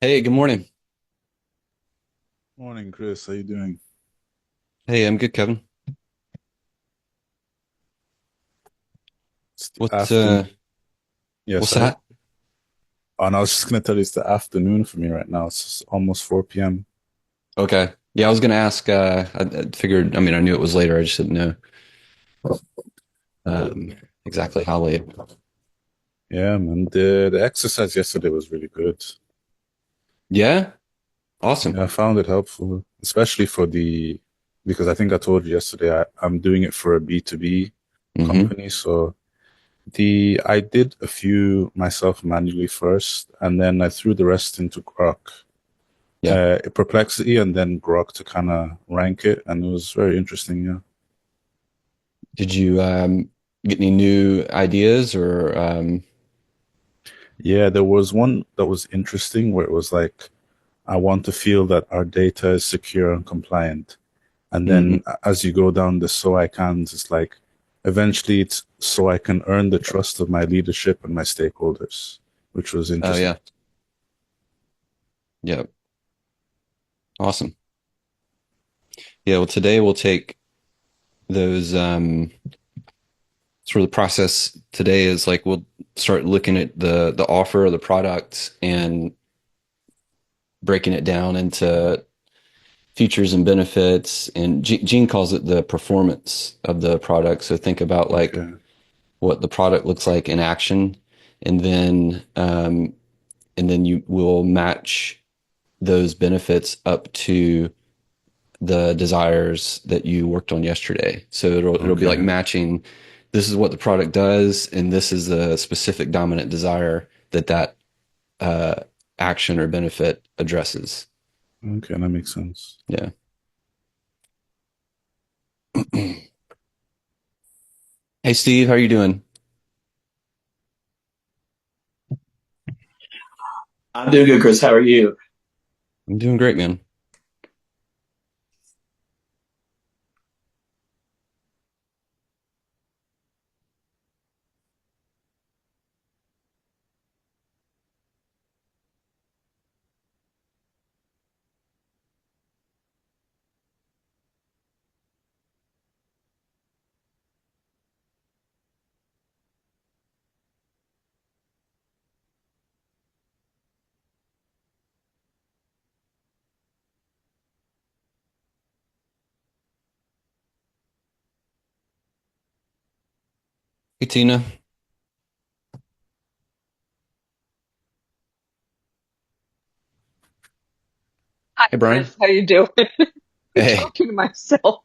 Hey, good morning. Morning, Chris. How you doing? Hey, I'm good, Kevin. It's the What afternoon. Yeah, what's sorry. that? And I was just gonna tell you it's the afternoon for me right now. It's almost 4 p.m. Okay. Yeah, I was gonna ask, I figured, I mean, I knew it was later, I just didn't know um exactly how late. Yeah, man. The exercise yesterday was really good. Yeah? Awesome. Yeah, I found it helpful, especially because I think I told you yesterday I'm doing it for a B2B Mm-hmm. company. So I did a few myself manually first, and then I threw the rest into Grok, Yeah. Perplexity, and then Grok to kind of rank it, and it was very interesting. Yeah. Did you get any new ideas or Yeah, there was one that was interesting where it was like, I want to feel that our data is secure and compliant. And mhm. then as you go down the so I cans, it's like, eventually it's so I can earn the trust of my leadership and my stakeholders, which was Oh interesting. yeah. Yeah. Awesome. Yeah, well today we'll take those sort of the process today is like we'll start looking at the offer of the product and breaking it down into features and benefits. And Gene calls it the performance of the product. So think about like Okay. what the product looks like in action, and then you will match those benefits up to the desires that you worked on yesterday. So it'll be like Okay. matching. This is what the product does, and this is the specific dominant desire that uh, action or benefit addresses. Okay, that makes sense. Yeah. Hey Steve, how are you doing? I'm doing good, Chris. How are you? I'm doing great, man. Hey Tina. Hi, Hey Brian. Chris. How you doing? I'm Hey, talking to myself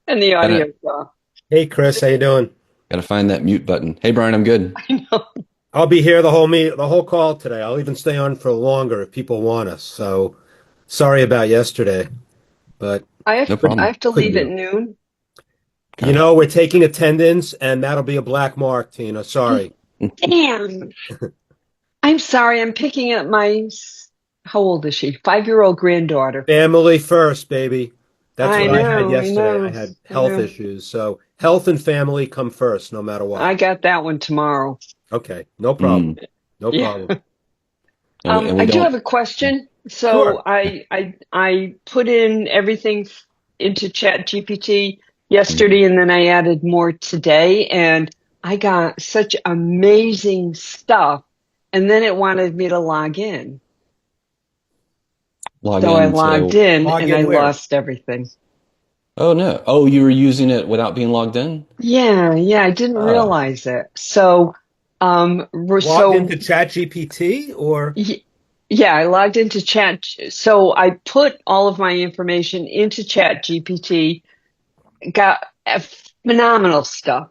and the gotta audio off. Hey Chris, how you doing? gotta find that mute button. Hey Brian, I'm good. I know. I'll be here the whole call today. I'll even stay on for longer if people want us. So sorry about yesterday, but I have No I problem. have to couldn't leave at do. noon. Okay. We're taking attendance and that'll be a black mark, Tina. Sorry. Damn. I'm sorry. I'm picking up how old is she? 5-year-old granddaughter. Family first, baby. That's I what I had know. I yesterday. I know. had I health know. issues. So health and family come first, no matter what. I got that one tomorrow. Okay, no problem. Mm. No Yeah. problem. And we I do have don't. a question. So Sure. I put in everything into Chat GPT Mhm. yesterday, and then I added more today, and I got such amazing stuff. And then it wanted me to log in. Log So I logged into. in Log and I in where? lost everything. Oh no. Oh, you were using it without being logged in? Yeah, yeah, I didn't Ah. realize it. So Logged into so ChatGPT or y- yeah, I logged into Chat. So I put all of my information into Chat GPT, got phenomenal stuff.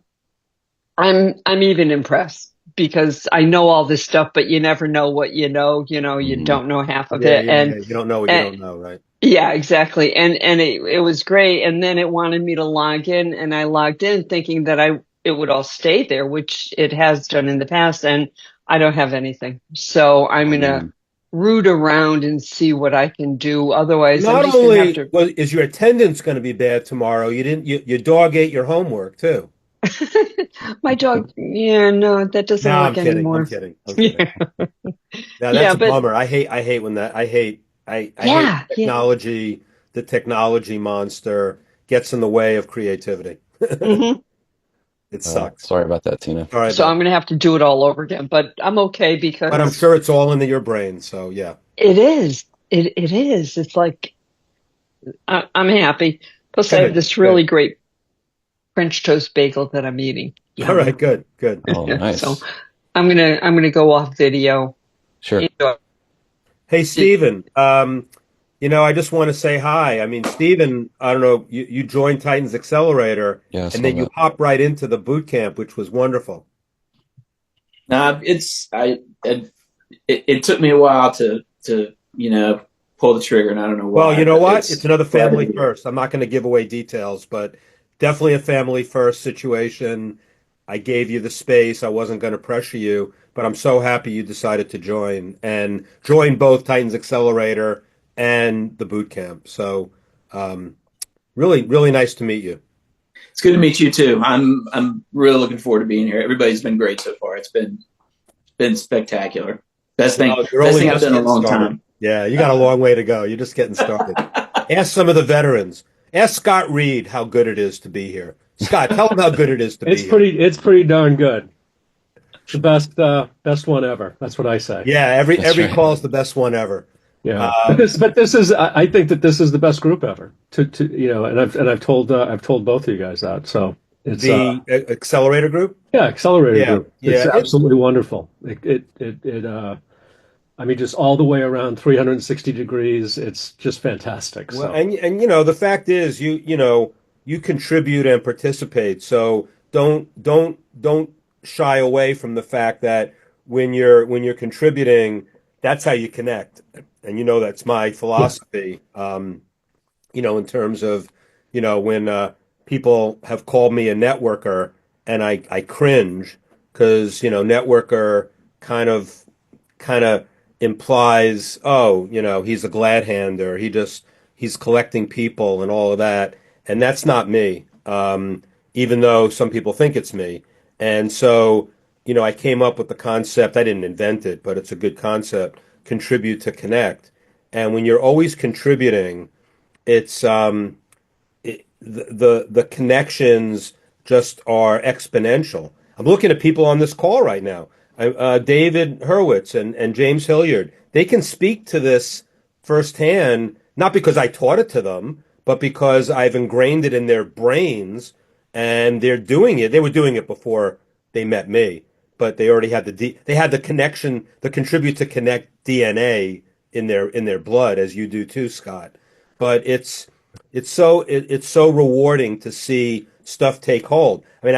I'm even impressed because I know all this stuff, but you never know what you know. You Mhm. don't know half of yeah, it, yeah, yeah. You don't know what you and don't know, right? yeah, exactly. And it was great. And then it wanted me to log in, and I logged in thinking that I it would all stay there, which it has done in the past, and I don't have anything. So I'm gonna Mm. root around and see what I can do. Otherwise, I'm Not just gonna have only to. is your attendance going to be bad tomorrow, your dog ate your homework too. My dog, yeah, no, that doesn't No, I'm work kidding. I'm anymore. kidding. I'm kidding. Yeah, Now that's yeah, a but bummer. I hate when that I hate yeah, yeah. technology, the technology monster gets in the way of creativity. Hmm. It Oh, sucks. sorry about that, Tina. Sorry So about I'm that. gonna have to do it all over again, but I'm okay But I'm because sure it's all into your brain, so yeah. it is. It is. It's like I'm happy. Plus, I have Good, this good. really great French toast bagel that I'm eating. All right, Yum. good, good. Oh, So nice. I'm gonna go off video. Sure. Enjoy. Hey, Stephen, I just want to say hi. I mean, Stephen, I don't know, you joined Titans Accelerator Yeah, I and saw then you that. hop right into the boot camp, which was wonderful. Now it took me a while to pull the trigger, and I don't know Well, why, you know but what? It's it's another glad to family be here. first. I'm not going to give away details, but definitely a family first situation. I gave you the space. I wasn't going to pressure you, but I'm so happy you decided to join and join both Titans Accelerator and the boot camp. So, um, really, really nice to meet you. It's good to meet you too. I'm really looking forward to being here. Everybody's been great so far. It's been spectacular. Well, you're Best only thing I've just done in a getting long started. time. Yeah, you got a long way to go. You're just getting started. Ask some of the veterans. Ask Scott Reed how good it is to be here. Scott, tell him how good it is to be here. It's pretty darn good. It's the best one ever. That's what I say. Yeah, That's every right. call is the best one ever. Yeah. Um, But this is I think that this is the best group ever. And I've told both of you guys that. So it's the accelerator group. yeah, accelerator Yeah, group. It's yeah. It's absolutely wonderful. I mean just all the way around 360 degrees. It's just fantastic. well, So and the fact is, you contribute and participate. So don't shy away from the fact that when you're contributing, that's how you connect. And that's my yeah. philosophy. In terms of, when people have called me a networker, and I cringe because networker kind of implies, oh, he's a glad hander. He's collecting people and all of that, and that's not me. Even though some people think it's me, and so I came up with the concept. I didn't invent it, but it's a good concept. Contribute to connect, and when you're always contributing, it's the connections just are exponential. I'm looking at people on this call right now. David Hurwitz and James Hilliard. They can speak to this firsthand, not because I taught it to them, but because I've ingrained it in their brains, and they're doing it. They were doing it before they met me, but they already had they had the connection, the contribute to connect DNA in their blood, as you do too, Scott. But it's so rewarding to see stuff take hold. I mean,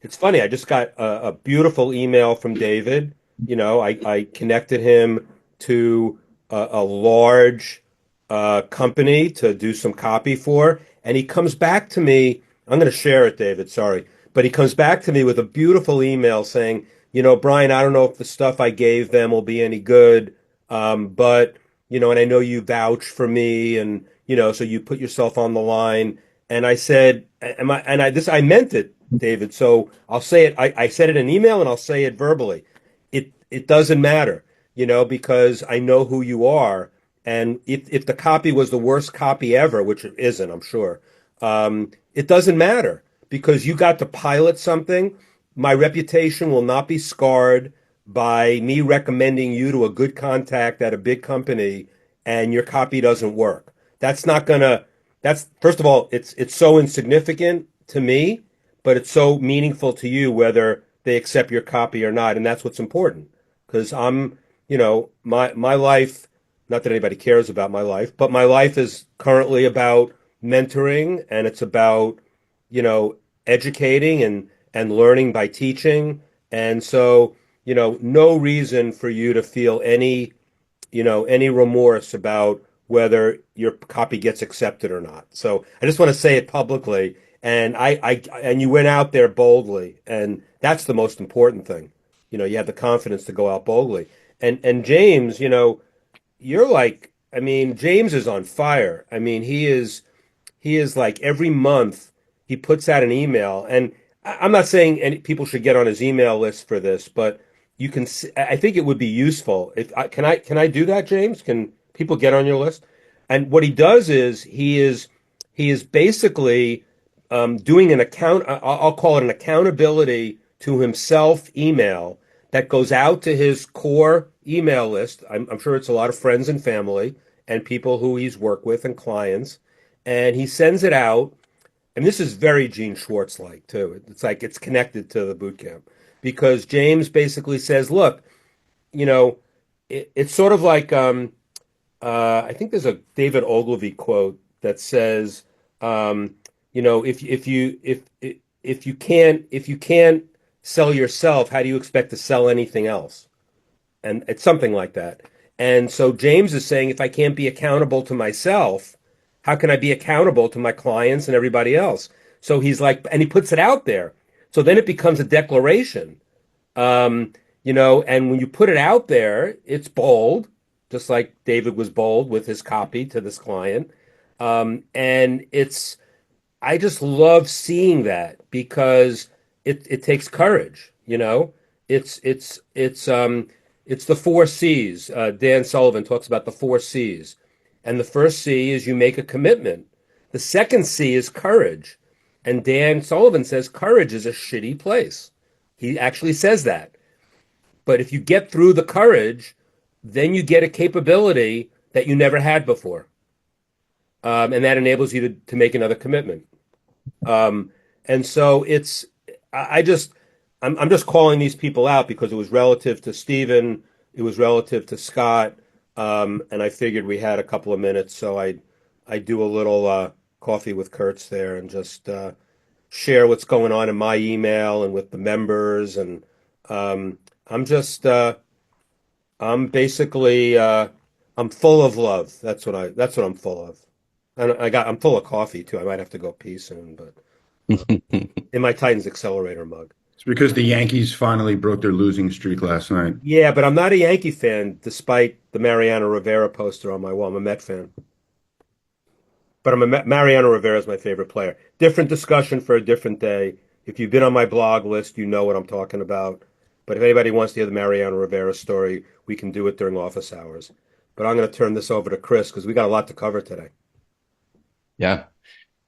it's funny. I just got a beautiful email from David. I connected him to a large company to do some copy for, and he comes back to me. I'm going to share it, David. Sorry, but he comes back to me with a beautiful email saying, Brian, I don't know if the stuff I gave them will be any good, but and I know you vouch for me, and so you put yourself on the line. And I said, I meant it, David. So I'll say it. I said it in email, and I'll say it verbally. It doesn't matter, because I know who you are. And if the copy was the worst copy ever, which it isn't, I'm sure, it doesn't matter because you got to pilot something. My reputation will not be scarred by me recommending you to a good contact at a big company and your copy doesn't work. That's not gonna, that's, first of all, it's so insignificant to me, but it's so meaningful to you whether they accept your copy or not. And that's what's important. Because my life, not that anybody cares about my life, but my life is currently about mentoring, and it's about, you know, educating and learning by teaching. And so, no reason for you to feel any remorse about whether your copy gets accepted or not. So I just want to say it publicly. And and you went out there boldly, and that's the most important thing. You have the confidence to go out boldly. And James, you're like, I mean, James is on fire. I mean, he is like every month he puts out an email, and I'm not saying any people should get on his email list for this, but you can. I think it would be useful. If can I do that, James? Can people get on your list? And what he does is he is basically doing an account. I'll call it an accountability to himself email that goes out to his core email list. I'm sure it's a lot of friends and family and people who he's worked with and clients, and he sends it out. And this is very Gene Schwartz like too. It's like it's connected to the boot camp because James basically says, "Look, you know, it's sort of like I think there's a David Ogilvy quote that says, you know, if you can't sell yourself, how do you expect to sell anything else?" And it's something like that. And so James is saying, if I can't be accountable to myself, how can I be accountable to my clients and everybody else? So he's like, and he puts it out there. So then it becomes a declaration. You know, and when you put it out there, it's bold, just like David was bold with his copy to this client. And I just love seeing that because it takes courage, you know. It's the four C's. Dan Sullivan talks about the four C's. And the first C is you make a commitment. The second C is courage. And Dan Sullivan says courage is a shitty place. He actually says that. But if you get through the courage, then you get a capability that you never had before. And that enables you to make another commitment. And so I'm just calling these people out because it was relative to Stephen, it was relative to Scott, and I figured we had a couple of minutes, so I do a little coffee with Kurtz there and just share what's going on in my email and with the members, and I'm basically I'm full of love. That's what I'm full of, and I'm full of coffee too. I might have to go pee soon, but in my Titans Accelerator mug. It's because the Yankees finally broke their losing streak last night. Yeah, but I'm not a Yankee fan, despite the Mariano Rivera poster on my wall. I'm a Met fan. But Mariano Rivera is my favorite player. Different discussion for a different day. If you've been on my blog list, you know what I'm talking about. But if anybody wants to hear the Mariano Rivera story, we can do it during office hours. But I'm going to turn this over to Chris because we got a lot to cover today. Yeah.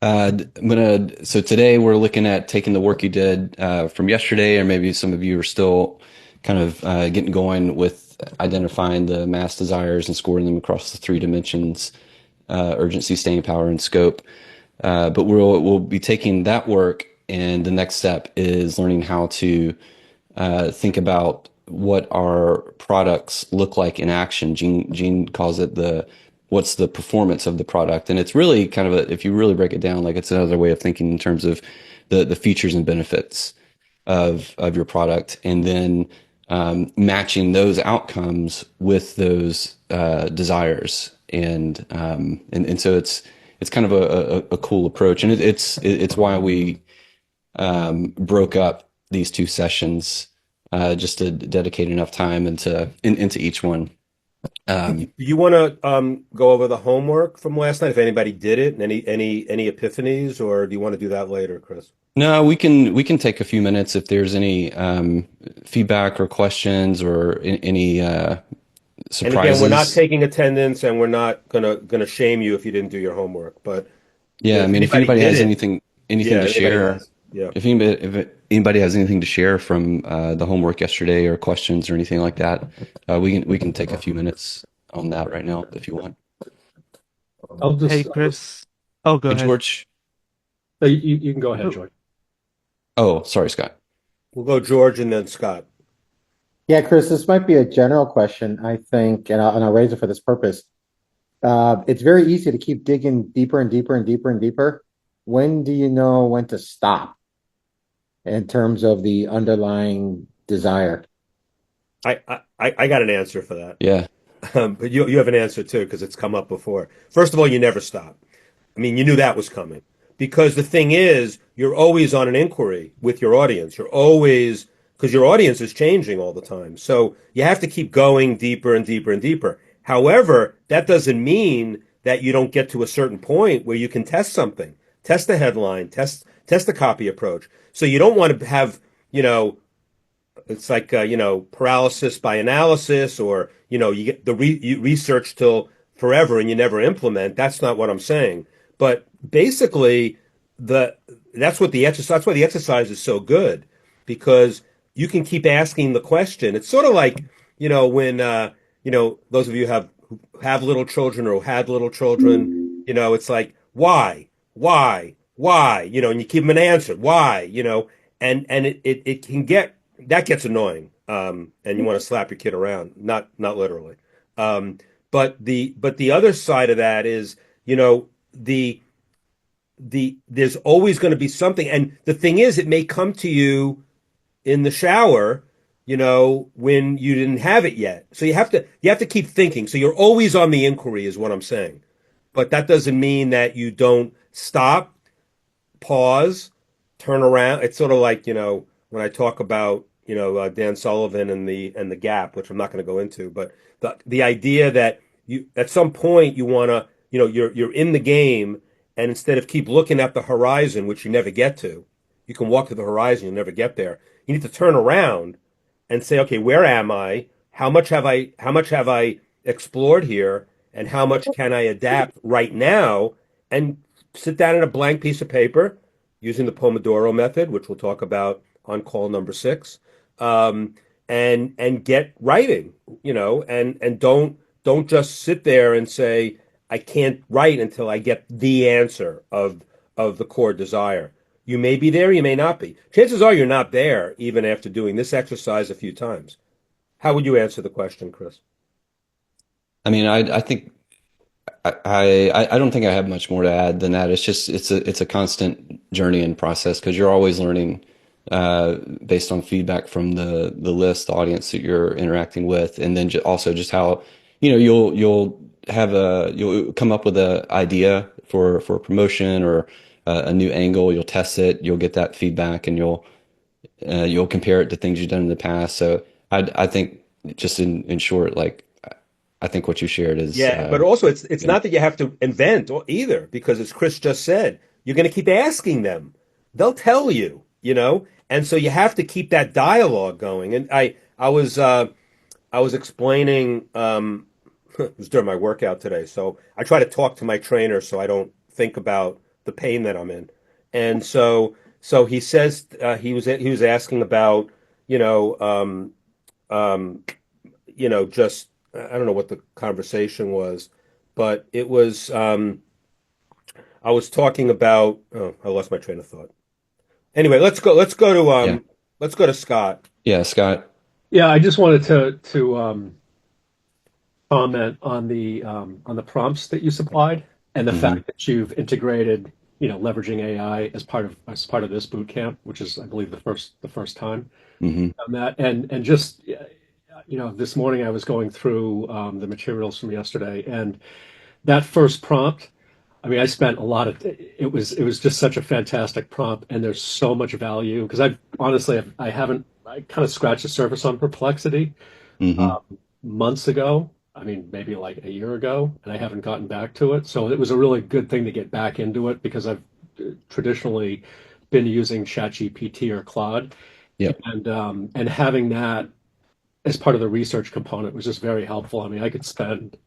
So today we're looking at taking the work you did from yesterday, or maybe some of you are still kind of getting going with identifying the mass desires and scoring them across the three dimensions, urgency, staying power, and scope. But we'll be taking that work, and the next step is learning how to think about what our products look like in action. Gene calls it what's the performance of the product, and it's really kind of if you really break it down, like it's another way of thinking in terms of the features and benefits of your product, and then matching those outcomes with those desires, and so it's kind of a cool approach, and it's why we broke up these two sessions just to dedicate enough time into each one. Do you want to go over the homework from last night, if anybody did it, and any epiphanies, or do you want to do that later, Chris? No, we can take a few minutes if there's any feedback or questions or any surprises. And again, we're not taking attendance, and we're not gonna shame you if you didn't do your homework. But yeah, I mean, if anybody has anything to share, yeah. If anybody has anything to share from the homework yesterday or questions or anything like that, we can take a few minutes on that right now if you want. Hey, Chris. Oh, go Hey, ahead. George. You can go ahead, George. Oh, sorry, Scott. We'll go George and then Scott. Yeah, Chris, this might be a general question, I think, and I'll raise it for this purpose. It's very easy to keep digging deeper and deeper and deeper and deeper. When do you know when to stop in terms of the underlying desire? I got an answer for that. Yeah. But you have an answer too, because it's come up before. First of all, you never stop. I mean, you knew that was coming. Because the thing is, you're always on an inquiry with your audience. You're always, because your audience is changing all the time. So you have to keep going deeper and deeper and deeper. However, that doesn't mean that you don't get to a certain point where you can test something. Test the headline, test test the copy approach. So you don't want to have, it's like, paralysis by analysis, or, you get you research till forever and you never implement. That's not what I'm saying. But basically, that's why the exercise is so good, because you can keep asking the question. It's sort of like, when, those of you who have little children or who had little children, it's like, why, and you keep them an answer, why, and it can that gets annoying. And you want to slap your kid around, not literally. But the other side of that is, there's always going to be something. And the thing is, it may come to you in the shower, when you didn't have it yet. So you have to keep thinking. So you're always on the inquiry is what I'm saying. But that doesn't mean that you don't stop, pause, turn around. It's sort of like, when I talk about, Dan Sullivan and the gap, which I'm not going to go into, but the idea that you, at some point, you want to, you're in the game, and instead of keep looking at the horizon, which you never get to, you can walk to the horizon, you'll never get there. You need to turn around and say, okay, where am I? How much have I explored here? And how much can I adapt right now? And sit down in a blank piece of paper using the Pomodoro method, which we'll talk about on call number 6, and get writing, and don't just sit there and say, I can't write until I get the answer of the core desire. You may be there, you may not be. Chances are you're not there even after doing this exercise a few times. How would you answer the question, Chris? I mean, I think I don't think I have much more to add than that. It's just it's a constant journey and process, because you're always learning based on feedback from the list, the audience that you're interacting with, and then also just how you'll come up with an idea for a promotion or a new angle. You'll test it, you'll get that feedback, and you'll compare it to things you've done in the past. So I think, just in short, like, I think what you shared is but also it's not that you have to invent either, because as Chris just said, you're going to keep asking them. They'll tell you, and so you have to keep that dialogue going. And I was explaining, it was during my workout today, so I try to talk to my trainer so I don't think about the pain that I'm in. And so he says, he was asking about, just, I don't know what the conversation was, but it was, I was talking about, I lost my train of thought. Anyway, let's go to Scott. Yeah, Scott. Yeah, I just wanted to comment on the prompts that you supplied, and the fact that you've integrated, leveraging AI as part of this boot camp, which is, I believe, the first time on that. And just, this morning I was going through the materials from yesterday, and that first prompt, I mean, I spent a lot of it was just such a fantastic prompt, and there's so much value, because I kind of scratched the surface on Perplexity months ago. I mean, maybe like a year ago, and I haven't gotten back to it. So it was a really good thing to get back into it, because I've traditionally been using ChatGPT or Claude. Yep. And having that as part of the research component was just very helpful. I mean, I could spend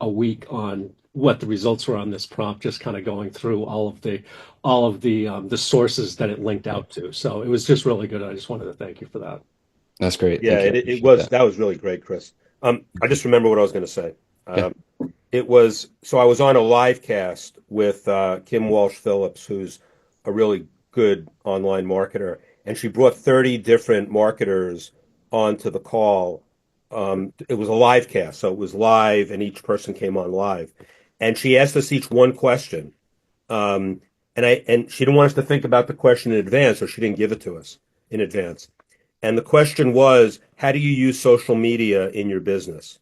a week on what the results were on this prompt, just kind of going through all of the sources that it linked out to. So it was just really good. I just wanted to thank you for that. That's great. Yeah, it was that was really great, Chris. I just remember what I was going to say. It was, so I was on a live cast with Kim Walsh Phillips, who's a really good online marketer, and she brought 30 different marketers onto the call. It was a live cast, so it was live, and each person came on live, and she asked us each one question, and she didn't want us to think about the question in advance, or she didn't give it to us in advance. And the question was, how do you use social media in your business?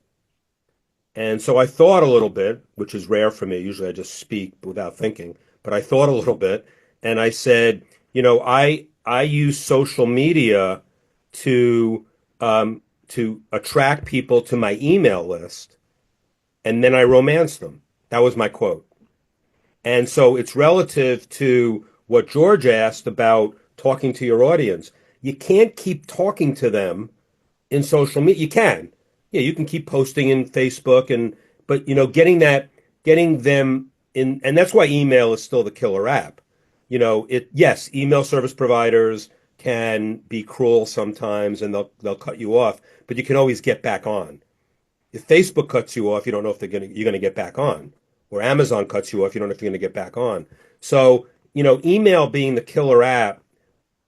And so I thought a little bit, which is rare for me. Usually I just speak without thinking, but I thought a little bit, and I said, I use social media to attract people to my email list, and then I romance them. That was my quote. And so it's relative to what George asked about talking to your audience. You can't keep talking to them in social media. You can. Yeah, you can keep posting in Facebook but getting them in, and that's why email is still the killer app. Yes, email service providers can be cruel sometimes and they'll cut you off, but you can always get back on. If Facebook cuts you off, you don't know if you're gonna get back on. Or Amazon cuts you off, you don't know if you're gonna get back on. So, email being the killer app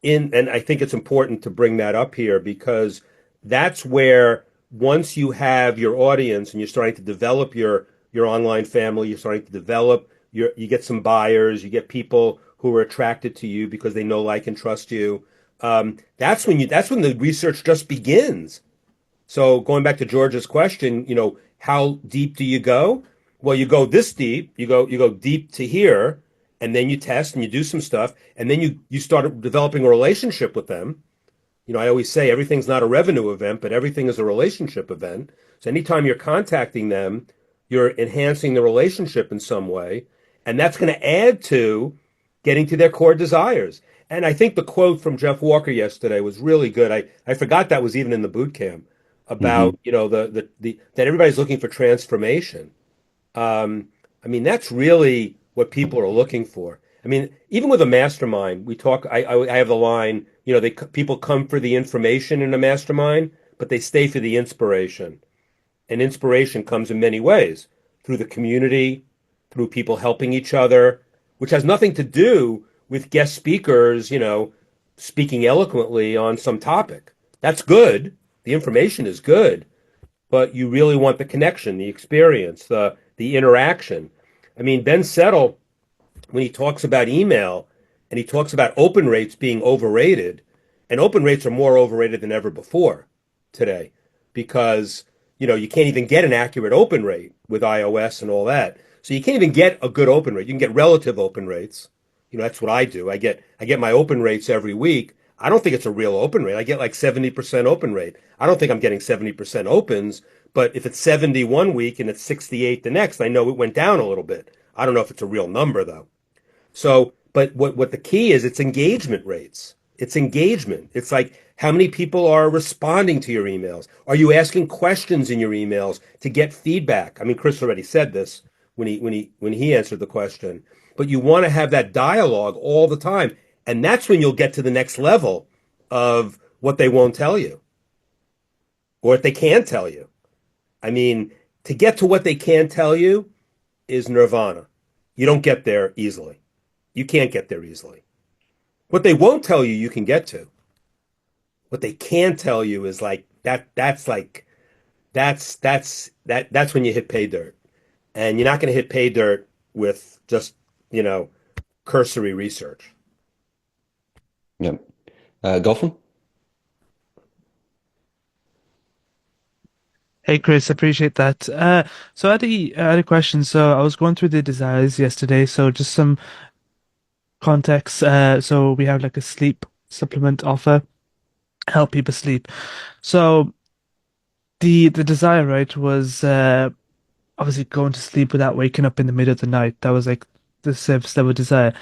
and I think it's important to bring that up here because that's where once you have your audience and you're starting to develop your online family, you're starting to develop you get some buyers, you get people who are attracted to you because they know, like, and trust you. That's when the research just begins. So going back to George's question, how deep do you go? Well, you go this deep, you go deep to here, and then you test and you do some stuff, and then you start developing a relationship with them. I always say everything's not a revenue event, but everything is a relationship event. So anytime you're contacting them, you're enhancing the relationship in some way, and that's going to add to getting to their core desires. And I think the quote from Jeff Walker yesterday was really good. I forgot that was even in the boot camp about that everybody's looking for transformation. That's really what people are looking for. Even with a mastermind, we talk. I have the line. People come for the information in a mastermind, but they stay for the inspiration. And inspiration comes in many ways, through the community, through people helping each other, which has nothing to do with guest speakers, speaking eloquently on some topic. That's good. The information is good, but you really want the connection, the experience, the interaction. Ben Settle, when he talks about email and he talks about open rates being overrated, and open rates are more overrated than ever before today because, you can't even get an accurate open rate with iOS and all that. So you can't even get a good open rate. You can get relative open rates. That's what I do. I get my open rates every week. I don't think it's a real open rate. I get like 70% open rate. I don't think I'm getting 70% opens, but if it's 70 one week and it's 68 the next, I know it went down a little bit. I don't know if it's a real number though. So, but what the key is, it's engagement rates. It's engagement. It's like how many people are responding to your emails? Are you asking questions in your emails to get feedback? Chris already said this when he answered the question, but you want to have that dialogue all the time. And that's when you'll get to the next level of what they won't tell you or what they can't tell you. To get to what they can tell you is nirvana. You don't get there easily. You can't get there easily. What they won't tell you, you can get to. What they can tell you is like that. That's when you hit pay dirt, and you're not going to hit pay dirt with just cursory research. Yep. Golfin? Hey Chris, appreciate that. So I had a question. So I was going through the desires yesterday. So just some context. So we have like a sleep supplement offer, help people sleep. So the desire, right, was obviously going to sleep without waking up in the middle of the night. That was like the service level desire.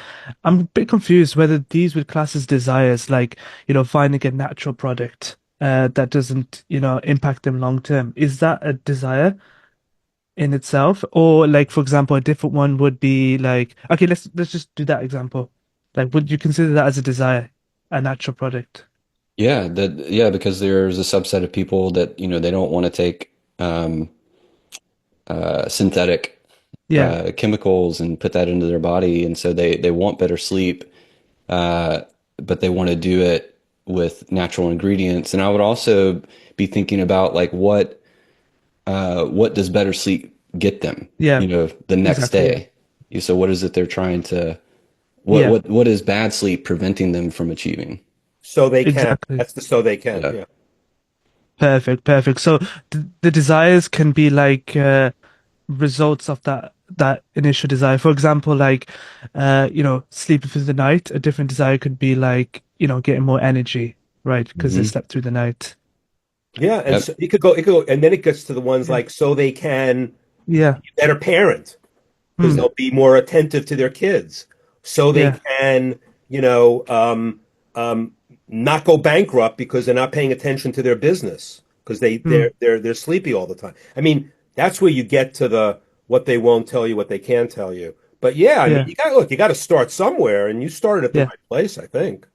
I'm a bit confused whether these would class as desires, like, finding a natural product that doesn't, impact them long term. Is that a desire in itself? Or like, for example, a different one would be like, okay, let's just do that example. Like, would you consider that as a desire, a natural product? Yeah, because there's a subset of people that, they don't want to take synthetic Yeah, chemicals and put that into their body, and so they want better sleep, but they want to do it with natural ingredients. And I would also be thinking about like what does better sleep get them, yeah, the next exactly. day. So what is it they're trying to Yeah, what is bad sleep preventing them from achieving? So they can. exactly. That's the so they can. Yeah. Yeah. Perfect. So the desires can be like results of that initial desire. For example, like sleeping through the night. A different desire could be like getting more energy, right? Because they Hmm. slept through the night. Yeah, and Yep. so it could go, and then it gets to the ones Yeah. like so they can Yeah. be a better parent because Hmm. they'll be more attentive to their kids, so they Yeah. can not go bankrupt because they're not paying attention to their business because Hmm. they're sleepy all the time. I mean, that's where you get to the what they won't tell you, what they can tell you. But yeah, I mean, Yeah. you got to start somewhere, and you started at the Yeah. right place, I think.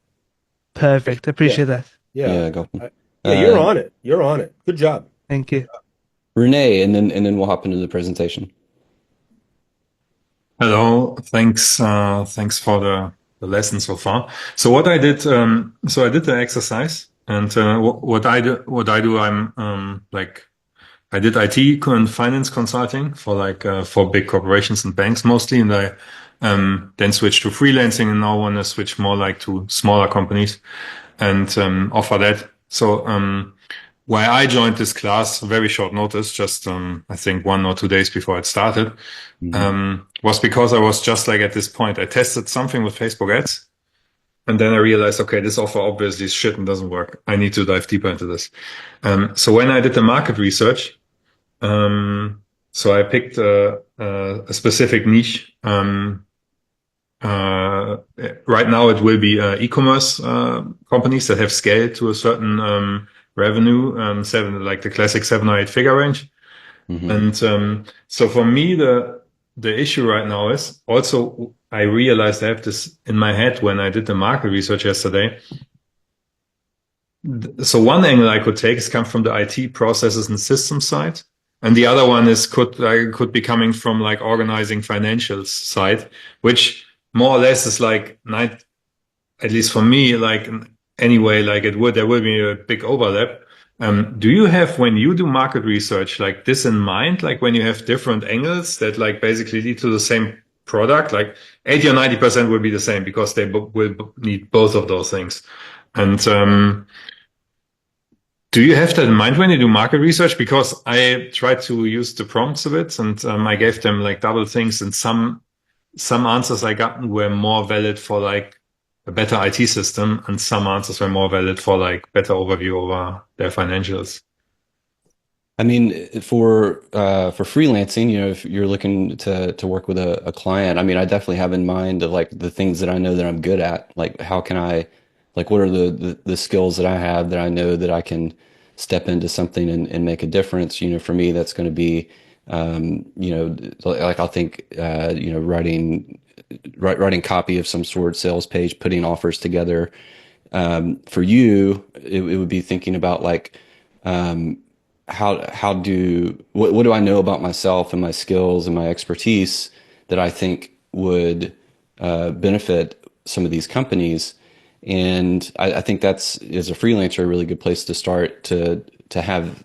Perfect. Yeah, Appreciate that. yeah, Yeah, go. yeah. You're Uh, on it. You're on it. Good job. Thank you. Renee, and then we'll hop into the presentation. Hello, thanks for the lesson so far. So what I did, so I did the exercise, and what I do, like I did IT and finance consulting for for big corporations and banks mostly, and I then switched to freelancing, and now want to switch more like to smaller companies and offer that. So why I joined this class, very short notice, just I think 1 or 2 days before it started, was because I was just like at this point, I tested something with Facebook ads, and then I realized, okay, this offer obviously is shit and doesn't work. I need to dive deeper into this. So when I did the market research, so I picked a specific niche. Right now, it will be e-commerce companies that have scaled to a certain revenue, like the classic 7 or 8 figure range. And so for me, the issue right now is also I realized I have this in my head when I did the market research yesterday. So one angle I could take is come from the IT processes and systems side, and the other one is could be coming from like organizing financials side, which more or less is like at least for me, like anyway, like there will be a big overlap. Do you have, when you do market research, like this in mind, like when you have different angles that like basically lead to the same product, like 80 or 90% will be the same because they will need both of those things. And do you have that in mind when you do market research? Because I tried to use the prompts a bit, and I gave them like double things, and some answers I got were more valid for like a better IT system, and some answers were more valid for like better overview over their financials. I mean, for freelancing, if you're looking to work with a client, I mean, I definitely have in mind of like the things that I know that I'm good at. Like, how can I, like, what are the skills that I have that I know that I can step into something and make a difference? For me, that's going to be, like I'll think, writing copy of some sort, sales page, putting offers together. For you, it would be thinking about like, what do I know about myself and my skills and my expertise that I think would benefit some of these companies. And I think that's, as a freelancer, a really good place to start to have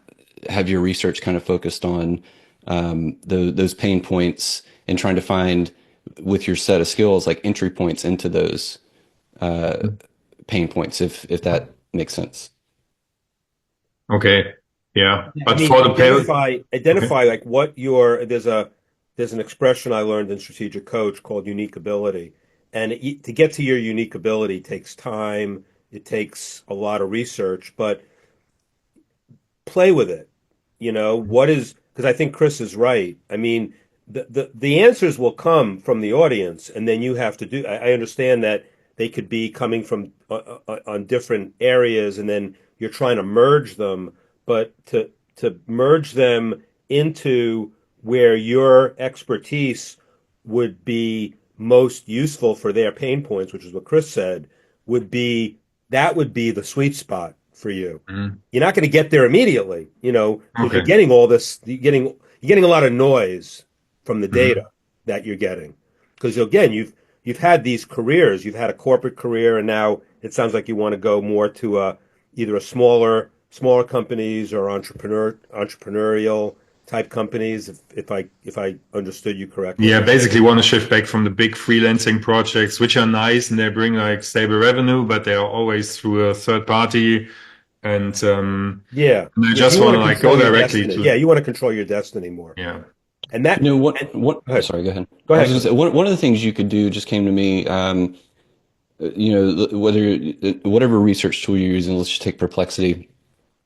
your research kind of focused on those pain points and trying to find, with your set of skills, like entry points into those pain points, if that makes sense. Okay. Yeah. I But mean, for the pay, identify like what there's an expression I learned in Strategic Coach called unique ability. And to get to your unique ability takes time, it takes a lot of research, but play with it. Because I think Chris is right. I mean, the answers will come from the audience, and then you have to do. I understand that they could be coming from on different areas, and then you're trying to merge them, but to merge them into where your expertise would be most useful for their pain points, which is what Chris said, would be the sweet spot for you. You're not going to get there immediately, because Okay. you're getting all this, you're getting a lot of noise from the data that you're getting. Because again, you've had these careers, you've had a corporate career, and now it sounds like you want to go more to either a smaller companies or entrepreneurial type companies, if I understood you correctly. Yeah, basically want to shift back from the big freelancing projects, which are nice and they bring like stable revenue, but they are always through a third party. And Yeah. I Yeah, just you want to wanna like go control your directly destiny. to, Yeah, you want to control your destiny more. yeah. And that What? Go ahead. Sorry, go ahead. Go I ahead, was gonna say, one of the things you could do just came to me. Whatever research tool you're using, let's just take Perplexity,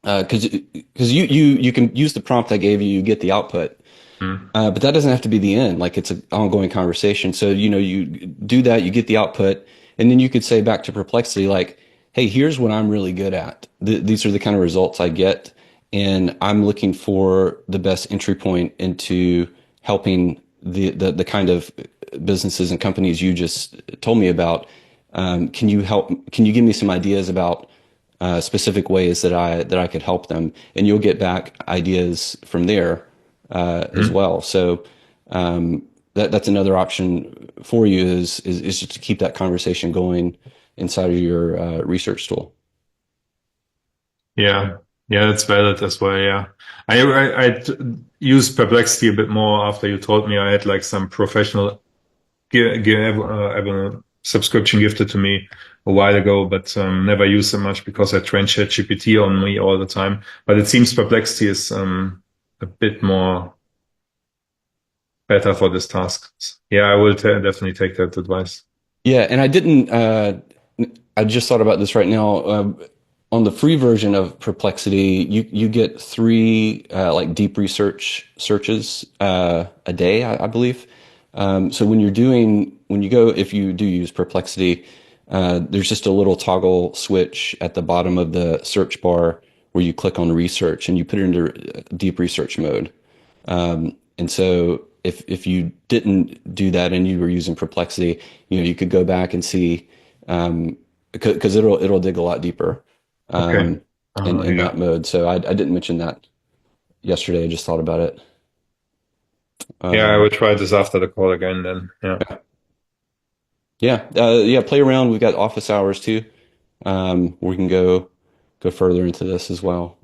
because you can use the prompt I gave you, you get the output. But that doesn't have to be the end. Like, it's an ongoing conversation. So, you do that, you get the output, And then you could say back to Perplexity, like, hey, here's what I'm really good at. These are the kind of results I get. And I'm looking for the best entry point into helping the kind of businesses and companies you just told me about. Can you give me some ideas about specific ways that I could help them? And you'll get back ideas from there as well. So that's another option for you is just to keep that conversation going inside of your research tool. Yeah, that's valid as well. Yeah, I used Perplexity a bit more after you told me. I had like some professional subscription gifted to me a while ago, but never used it much because I trained ChatGPT on me all the time. But it seems Perplexity is a bit more better for this task. Yeah, I will definitely take that advice. Yeah, and I just thought about this right now. On the free version of Perplexity, you get 3 like deep research searches a day, I believe. So if you do use Perplexity, there's just a little toggle switch at the bottom of the search bar where you click on research and you put it into deep research mode. And so if you didn't do that and you were using Perplexity, you could go back and see, because it'll dig a lot deeper in that mode. So I didn't mention that yesterday. I just thought about it. I will try this after the call again then. Yeah. Play around. We've got office hours too. We can go further into this as well.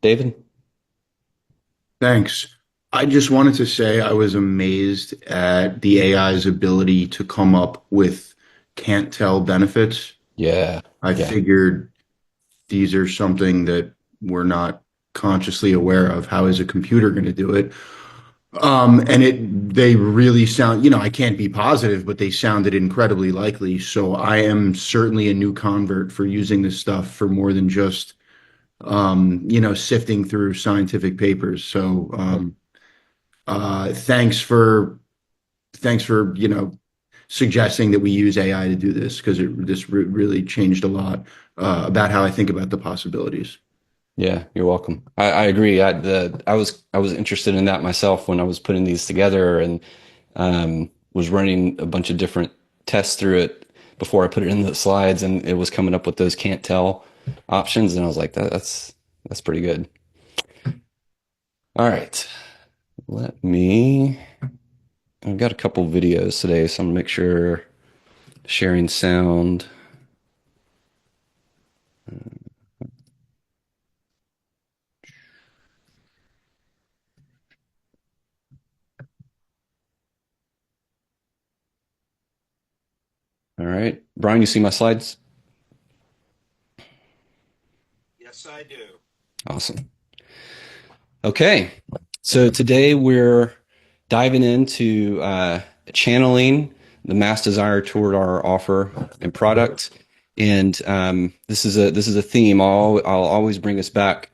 David? Thanks. I just wanted to say I was amazed at the AI's ability to come up with can't tell benefits. Yeah. I figured these are something that we're not consciously aware of. How is a computer going to do it? And they really sound, I can't be positive, but they sounded incredibly likely. So I am certainly a new convert for using this stuff for more than just, sifting through scientific papers. So thanks for suggesting that we use AI to do this, because this really changed a lot about how I think about the possibilities. Yeah, you're welcome. I agree. I was interested in that myself when I was putting these together, and was running a bunch of different tests through it before I put it in the slides, and it was coming up with those can't tell options, and I was like, that's pretty good. All right, I've got a couple videos today, so I'm gonna make sure sharing sound. All right, Brian, you see my slides? Yes, I do. Awesome. Okay, so today we're diving into channeling the mass desire toward our offer and product, and this is a theme. I'll always bring us back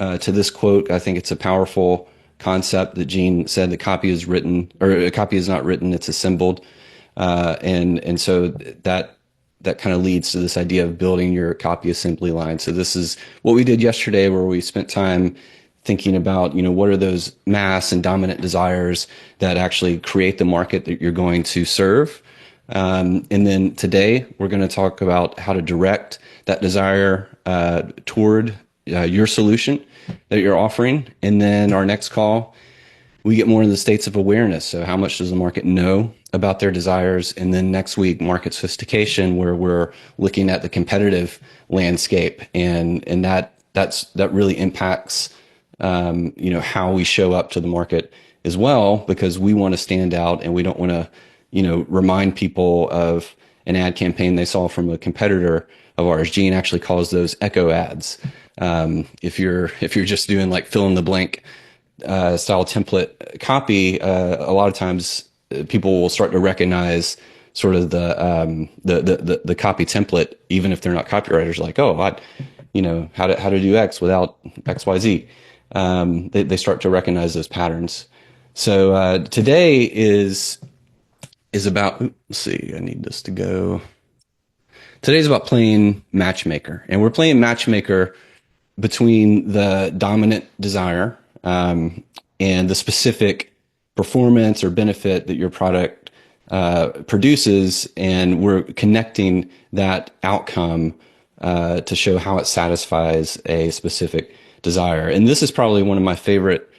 to this quote. I think it's a powerful concept that Gene said: "The copy is written, or a copy is not written; it's assembled." And so that kind of leads to this idea of building your copy assembly line. So this is what we did yesterday, where we spent time thinking about, what are those mass and dominant desires that actually create the market that you're going to serve. And then today we're going to talk about how to direct that desire toward your solution that you're offering. And then our next call, we get more into the states of awareness. So how much does the market know about their desires? And then next week, market sophistication, where we're looking at the competitive landscape, and that really impacts how we show up to the market as well, because we want to stand out, and we don't want to remind people of an ad campaign they saw from a competitor of ours. Gene actually calls those echo ads. If you're just doing like fill in the blank style template copy, a lot of times people will start to recognize sort of the copy template, even if they're not copywriters. Like, oh, how to do X without XYZ. They start to recognize those patterns. So today is is about, let's see, I need this to go. Today's about playing matchmaker, and we're playing matchmaker between the dominant desire and the specific performance or benefit that your product produces, and we're connecting that outcome to show how it satisfies a specific desire. And this is probably one of my favorite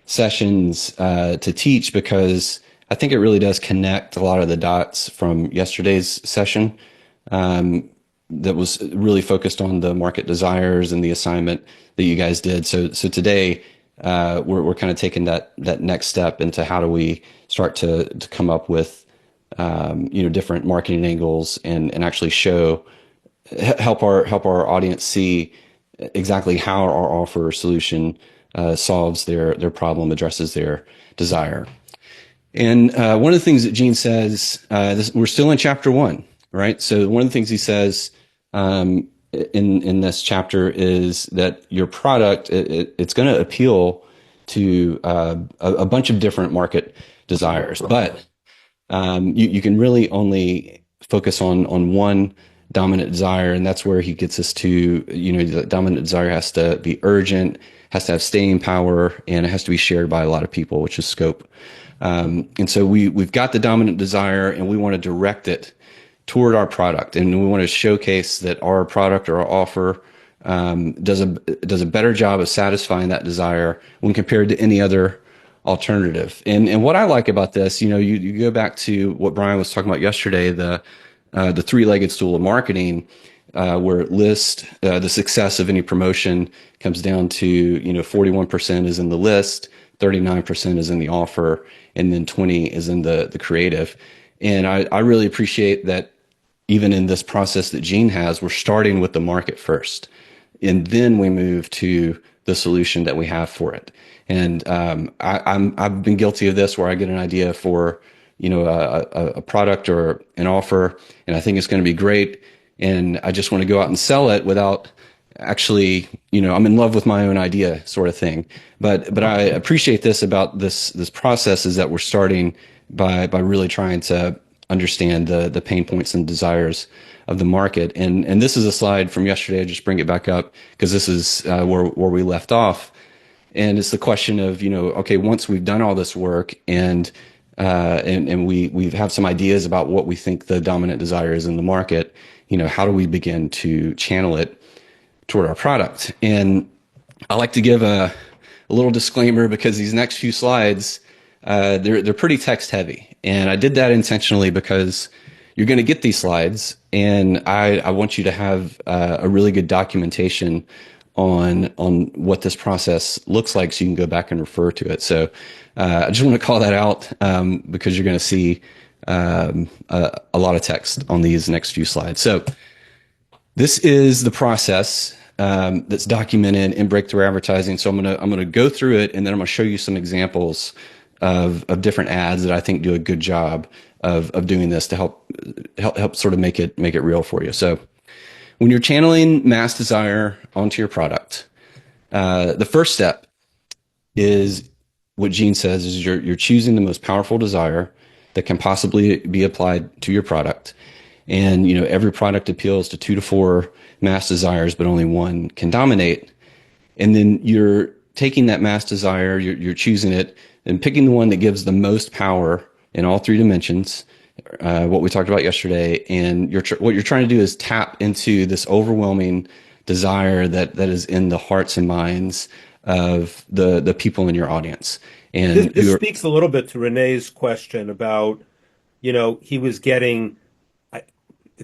sessions to teach because I think it really does connect a lot of the dots from yesterday's session that was really focused on the market desires and the assignment that you guys did. So today we're kind of taking that next step into how do we start to come up with different marketing angles and actually help our audience see exactly how our offer or solution solves their problem, addresses their desire. And one of the things that Gene says, we're still in chapter 1, right? So one of the things he says in this chapter is that your product, it's going to appeal to a bunch of different market desires, but you can really only focus on one dominant desire, and that's where he gets us to, the dominant desire has to be urgent, has to have staying power, and it has to be shared by a lot of people, which is scope. And so we've got the dominant desire, and we want to direct it toward our product, and we want to showcase that our product or our offer does a better job of satisfying that desire when compared to any other alternative. And what I like about this, you go back to what Brian was talking about yesterday, the three-legged stool of marketing, where the success of any promotion comes down to 41% is in the list, 39% is in the offer, and then 20 is in the creative. And I really appreciate that even in this process that Gene has, we're starting with the market first, and then we move to the solution that we have for it. And I've been guilty of this, where I get an idea for a product or an offer, and I think it's going to be great, and I just want to go out and sell it without actually, I'm in love with my own idea, sort of thing. But I appreciate this about this process, is that we're starting by really trying to understand the pain points and desires of the market. And this is a slide from yesterday. I just bring it back up because this is where we left off. And it's the question of, okay, once we've done all this work and we have some ideas about what we think the dominant desire is in the market, how do we begin to channel it toward our product? And I like to give a little disclaimer, because these next few slides, they're pretty text heavy. And I did that intentionally because you're going to get these slides, and I want you to have a really good documentation on what this process looks like, so you can go back and refer to it. So I just want to call that out because you're going to see a lot of text on these next few slides. So this is the process that's documented in Breakthrough Advertising. So I'm gonna go through it, and then I'm gonna show you some examples of different ads that I think do a good job of doing this to help sort of make it real for you. So when you're channeling mass desire onto your product, the first step is what Gene says is you're choosing the most powerful desire that can possibly be applied to your product. And every product appeals to 2 to 4 mass desires, but only one can dominate. And then you're taking that mass desire, you're choosing it and picking the one that gives the most power in all 3 dimensions, what we talked about yesterday. And what you're trying to do is tap into this overwhelming desire that is in the hearts and minds of the people in your audience. And this speaks a little bit to Renee's question about, he was getting,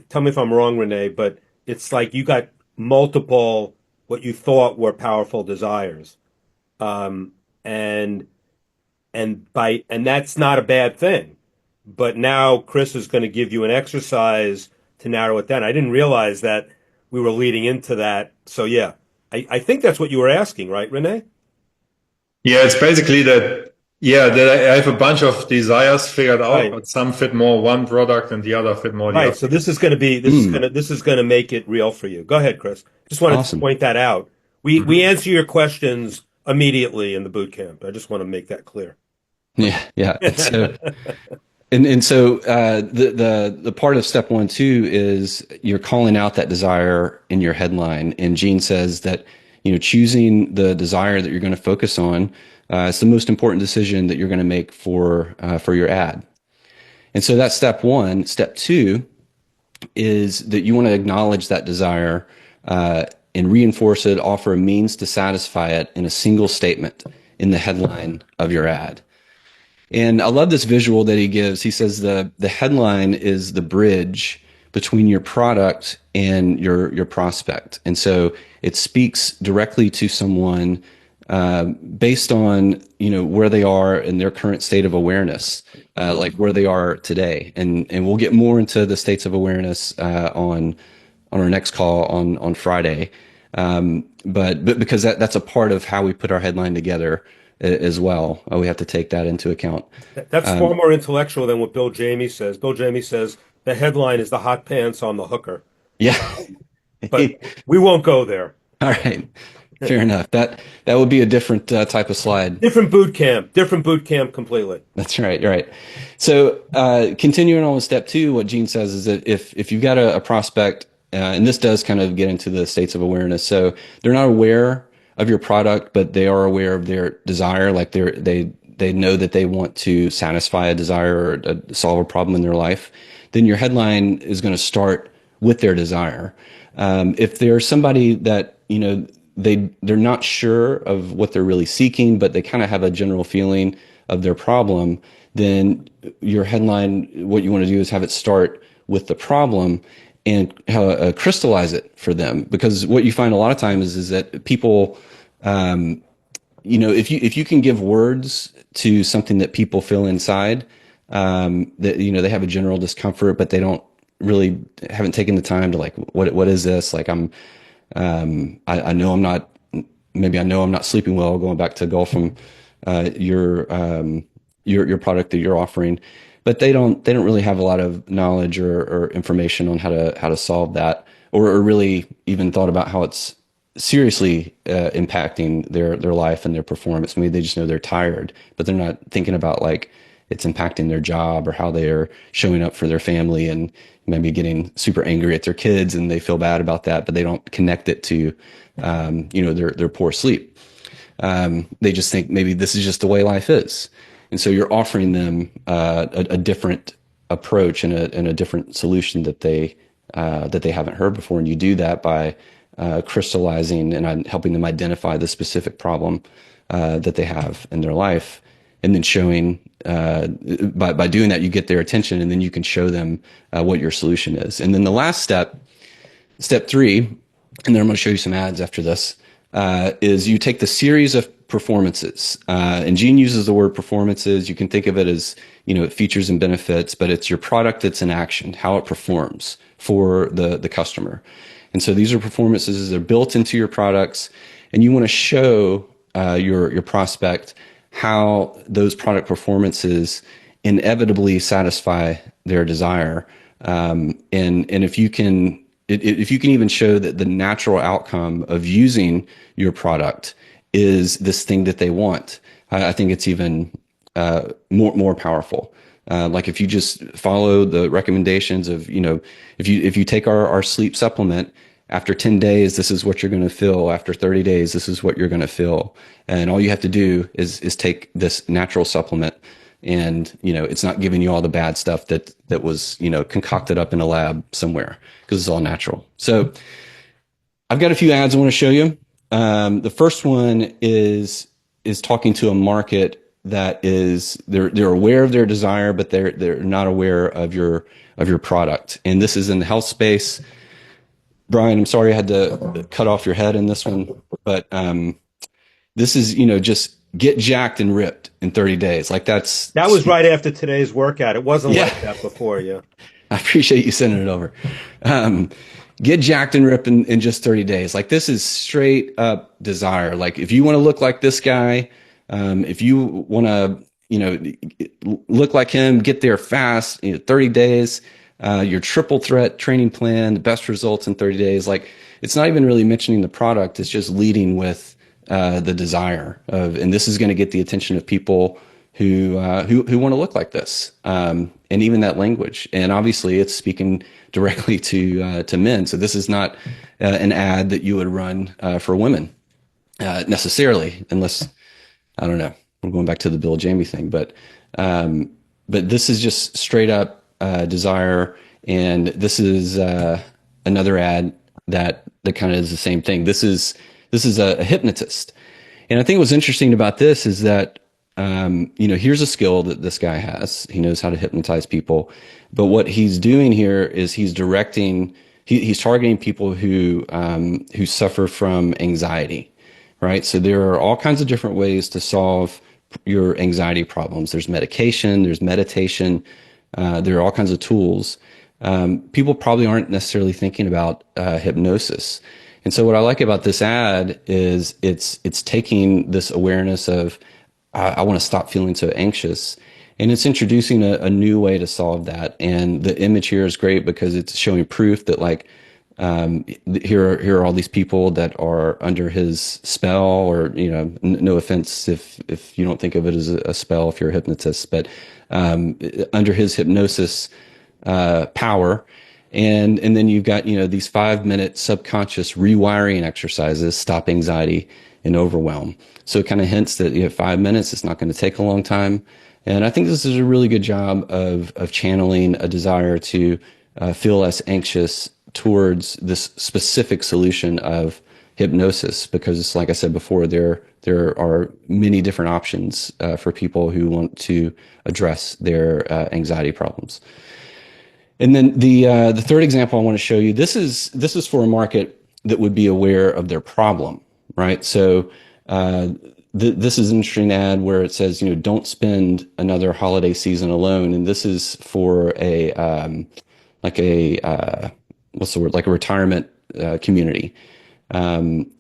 tell me if I'm wrong, Renee, but it's like you got multiple what you thought were powerful desires. And that's not a bad thing. But now Chris is going to give you an exercise to narrow it down. I didn't realize that we were leading into that. So yeah, I think that's what you were asking, right, Renee? Yeah, it's basically that I have a bunch of desires figured out, Right. but some fit more one product and the other fit more the Right. other. So this is going to be this is going to make it real for you. Go ahead, Chris. Just wanted Awesome. to point that out. We answer your questions immediately in the boot camp. I just want to make that clear. Yeah. And so the part of step 1 too is you're calling out that desire in your headline. And Gene says that choosing the desire that you're going to focus on is the most important decision that you're going to make for your ad. And so that's step 1. Step 2 is that you want to acknowledge that desire and reinforce it, offer a means to satisfy it in a single statement in the headline of your ad. And I love this visual that he gives. He says the headline is the bridge between your product and your prospect. And so it speaks directly to someone based on where they are in their current state of awareness, like where they are today. And we'll get more into the states of awareness on our next call on Friday. But because that's a part of how we put our headline together as well. We have to take that into account. That's far more intellectual than what Bill Jamie says. Bill Jamie says the headline is the hot pants on the hooker. Yeah. But we won't go there. All right. Fair enough. That would be a different type of slide. Different boot camp completely. That's right. You're right. So continuing on with step 2, what Gene says is that if you've got a prospect, and this does kind of get into the states of awareness. So they're not aware of your product, but they are aware of their desire. Like they know that they want to satisfy a desire or solve a problem in their life. Then your headline is going to start with their desire. If there's somebody that, they're not sure of what they're really seeking, but they kind of have a general feeling of their problem, then your headline, what you want to do is have it start with the problem and crystallize it for them. Because what you find a lot of times is that people, if you can give words to something that people feel inside, that they have a general discomfort, but they haven't taken the time to like, what is this? Like I know I'm not sleeping well, going back to Gulf from your product that you're offering. But they don't really have a lot of knowledge or information on how to solve that, or really even thought about how it's seriously impacting their life and their performance. Maybe they just know they're tired, but they're not thinking about like it's impacting their job or how they are showing up for their family, and maybe getting super angry at their kids and they feel bad about that, but they don't connect it to their poor sleep. They just think maybe this is just the way life is. And so you're offering them a different approach and a different solution that they haven't heard before. And you do that by crystallizing and helping them identify the specific problem that they have in their life, and then showing by doing that you get their attention, and then you can show them what your solution is. And then the last step 3, and then I'm going to show you some ads after this, is you take the series of performances, and Gene uses the word performances. You can think of it as features and benefits, but it's your product that's in action, how it performs for the customer. And so these are performances, they're built into your products, and you want to show your prospect how those product performances inevitably satisfy their desire, and if you can even show that the natural outcome of using your product is this thing that they want, I think it's even more powerful. Like if you just follow the recommendations of, if you take our sleep supplement, after 10 days, this is what you're going to feel. After 30 days, this is what you're going to feel. And all you have to do is take this natural supplement, and it's not giving you all the bad stuff that was concocted up in a lab somewhere, because it's all natural. So I've got a few ads I want to show you. The first one is talking to a market that is they're aware of their desire, but they're not aware of your product. And this is in the health space. Brian, I'm sorry I had to cut off your head in this one, but this is just get jacked and ripped in 30 days. Like that was right after today's workout. It wasn't like that before. Yeah, I appreciate you sending it over. Get jacked and ripped in just 30 days. Like this is straight up desire. Like if you want to look like this guy, if you want to, look like him, get there fast, 30 days, your triple threat training plan, the best results in 30 days. Like it's not even really mentioning the product. It's just leading with the desire of, and this is going to get the attention of people who want to look like this, and even that language. And obviously, it's speaking directly to men. So this is not an ad that you would run for women necessarily, unless I don't know. We're going back to the Bill Jamie thing, but this is just straight up desire, and this is another ad that kind of is the same thing. This is a hypnotist, and I think what's interesting about this is that here's a skill that this guy has. He knows how to hypnotize people, but what he's doing here is he's targeting people who suffer from anxiety, right? So there are all kinds of different ways to solve your anxiety problems. There's medication, there's meditation, there are all kinds of tools. People probably aren't necessarily thinking about hypnosis. And so what I like about this ad is it's taking this awareness of I want to stop feeling so anxious, and it's introducing a new way to solve that. And the image here is great because it's showing proof that here are all these people that are under his spell, or no offense if you don't think of it as a spell if you're a hypnotist, but under his hypnosis power. And then you've got these 5-minute subconscious rewiring exercises, stop anxiety and overwhelm. So it kind of hints that 5 minutes, it's not going to take a long time. And I think this is a really good job of channeling a desire to feel less anxious towards this specific solution of hypnosis, because like I said before, there are many different options for people who want to address their anxiety problems. And then the third example I want to show you, this is for a market that would be aware of their problem, right? So this is an interesting ad where it says, don't spend another holiday season alone. And this is for like a retirement community. Again,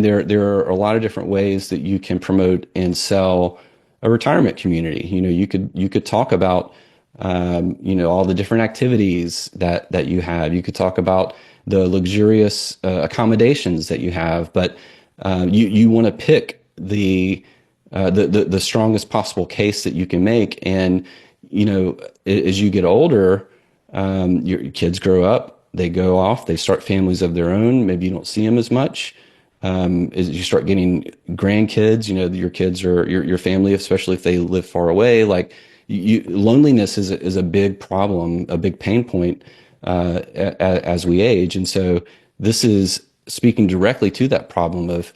there are a lot of different ways that you can promote and sell a retirement community. You could talk about all the different activities that you have. You could talk about the luxurious accommodations that you have, but you want to pick the strongest possible case that you can make. And as you get older, your kids grow up, they go off, they start families of their own. Maybe you don't see them as much. As you start getting grandkids, your kids or your family, especially if they live far away, loneliness is a big problem, a big pain point as we age. And so this is speaking directly to that problem of,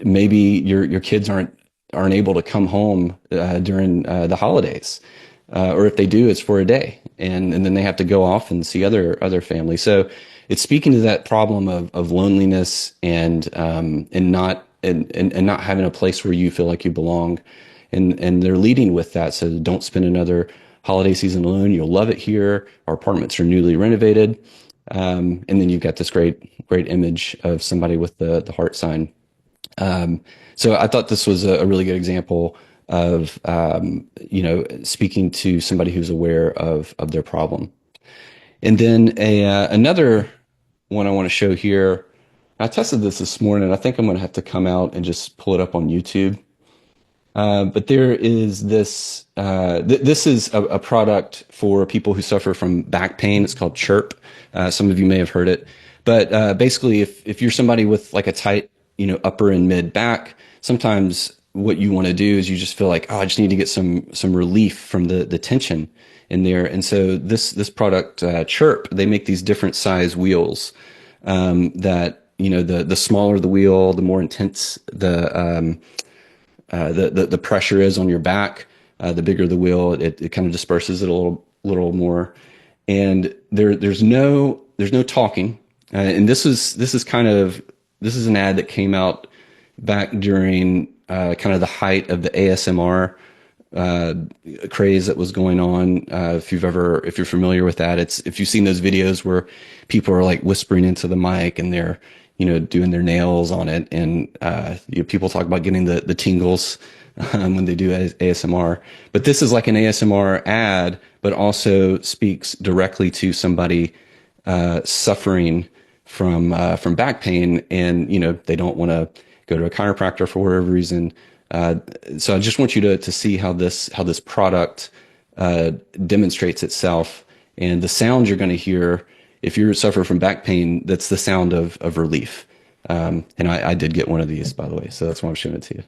maybe your kids aren't able to come home during the holidays, or if they do, it's for a day, and then they have to go off and see other families. So it's speaking to that problem of loneliness and not having a place where you feel like you belong. And they're leading with that. So don't spend another holiday season alone. You'll love it here. Our apartments are newly renovated. And then you've got this great image of somebody with the heart sign. So I thought this was a really good example of, speaking to somebody who's aware of their problem. And then another one I want to show here. I tested this morning. I think I'm going to have to come out and just pull it up on YouTube. But there is this, this is a product for people who suffer from back pain. It's called Chirp. Some of you may have heard it, but basically if you're somebody with like a tight, upper and mid back, sometimes what you want to do is you just feel like, I just need to get some relief from the tension in there. And so this product, Chirp, they make these different size wheels, that, the smaller the wheel, the more intense the pressure is on your back. The bigger the wheel, it kind of disperses it a little more. And there's no talking. And this is an ad that came out back during kind of the height of the ASMR craze that was going on. If you're familiar with that, if you've seen those videos where people are like whispering into the mic and they're doing their nails on it, and people talk about getting the tingles when they do ASMR. But this is like an ASMR ad, but also speaks directly to somebody suffering from back pain, and they don't want to go to a chiropractor for whatever reason. So I just want you to see how this product demonstrates itself, and the sound you're going to hear if you suffer from back pain. That's the sound of relief. And I did get one of these, by the way, so that's why I'm showing it to you.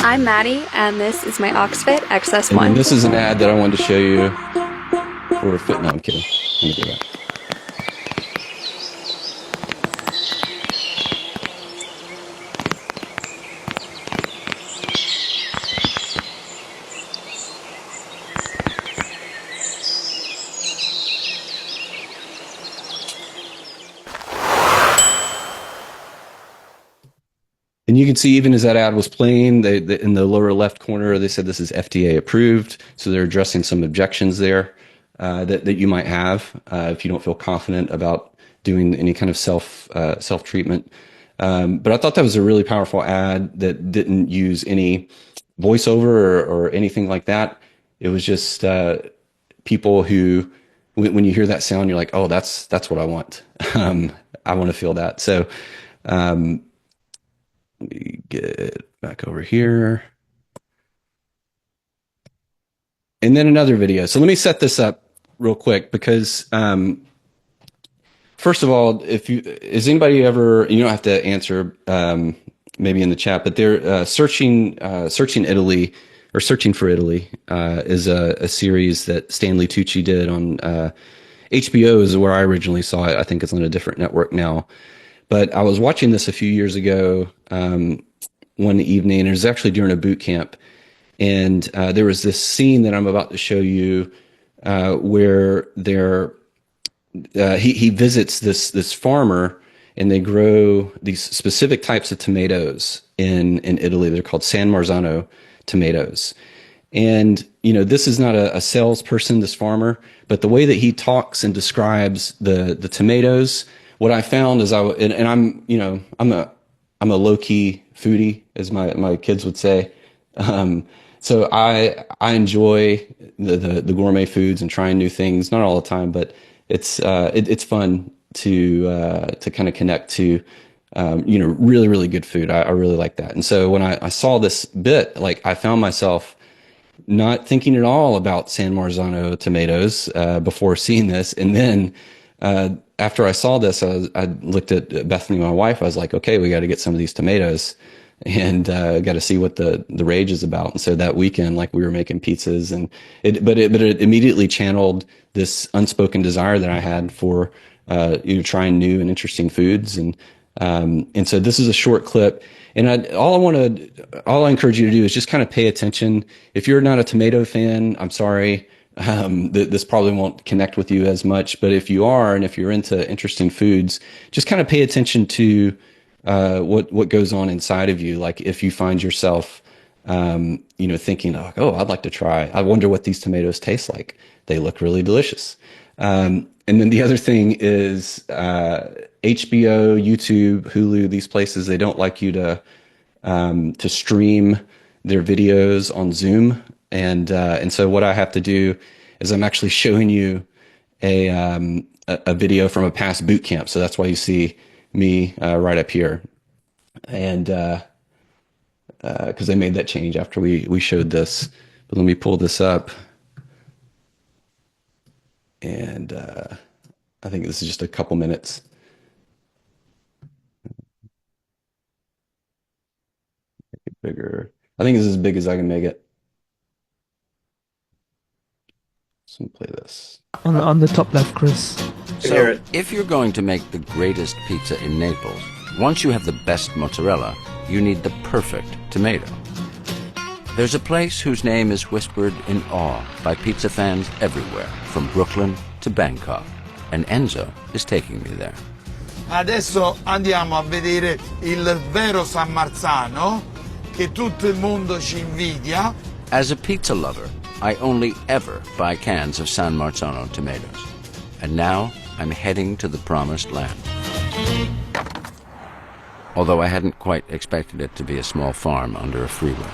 I'm Maddie, and this is my Oxfit XS1. And this is an ad that I wanted to show you for Fit. No, I'm kidding. Let me do that. And you can see, even as that ad was playing, they in the lower left corner, they said this is FDA approved. So they're addressing some objections there that you might have if you don't feel confident about doing any kind of self treatment. But I thought that was a really powerful ad that didn't use any voiceover or anything like that. It was just people who, when you hear that sound, you're like, oh, that's what I want. I want to feel that. So. Let me get back over here. And then another video. So let me set this up real quick because, first of all, is anybody ever, you don't have to answer maybe in the chat, but they're searching Italy, or Searching for Italy is a series that Stanley Tucci did on HBO is where I originally saw it. I think it's on a different network now. But I was watching this a few years ago one evening, and it was actually during a boot camp. And there was this scene that I'm about to show you where he visits this farmer, and they grow these specific types of tomatoes in Italy. They're called San Marzano tomatoes. And, this is not a salesperson, this farmer, but the way that he talks and describes the tomatoes, what I found is I'm a low key foodie, as my kids would say. So I enjoy the gourmet foods and trying new things. Not all the time, but it's fun to kind of connect to really, really good food. I really like that. And so when I saw this bit, like, I found myself not thinking at all about San Marzano tomatoes before seeing this, and then. After I saw this, I looked at Bethany, my wife. I was like, okay, we got to get some of these tomatoes and got to see what the rage is about. And so that weekend, like, we were making pizzas, and but it immediately channeled this unspoken desire that I had for trying new and interesting foods. And so this is a short clip. And all I encourage you to do is just kind of pay attention. If you're not a tomato fan, I'm sorry. This probably won't connect with you as much, but if you are, and if you're into interesting foods, just kind of pay attention to what goes on inside of you. Like, if you find yourself, thinking, oh, I'd like to try. I wonder what these tomatoes taste like. They look really delicious. And then the other thing is HBO, YouTube, Hulu. These places, they don't like you to stream their videos on Zoom. And so what I have to do is I'm actually showing you a video from a past boot camp. So that's why you see me right up here. And because they made that change after we showed this. But let me pull this up. And I think this is just a couple minutes. Make it bigger. I think this is as big as I can make it. So play this. On the top left, Chris. So, if you're going to make the greatest pizza in Naples, once you have the best mozzarella, you need the perfect tomato. There's a place whose name is whispered in awe by pizza fans everywhere, from Brooklyn to Bangkok. And Enzo is taking me there. Adesso andiamo a vedere il vero San Marzano, che tutto il mondo ci invidia. As a pizza lover, I only ever buy cans of San Marzano tomatoes. And now I'm heading to the promised land. Although I hadn't quite expected it to be a small farm under a freeway.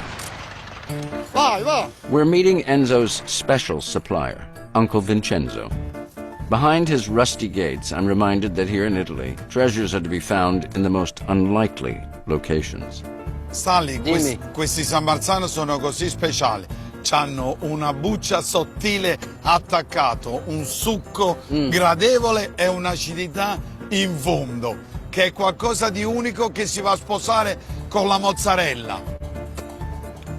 Vai, vai. We're meeting Enzo's special supplier, Uncle Vincenzo. Behind his rusty gates, I'm reminded that here in Italy, treasures are to be found in the most unlikely locations. Stanley, questi San Marzano sono così speciali. C'hanno una buccia sottile attaccato, un succo gradevole e un'acidità in fondo, che è qualcosa di unico che si va a sposare con la mozzarella.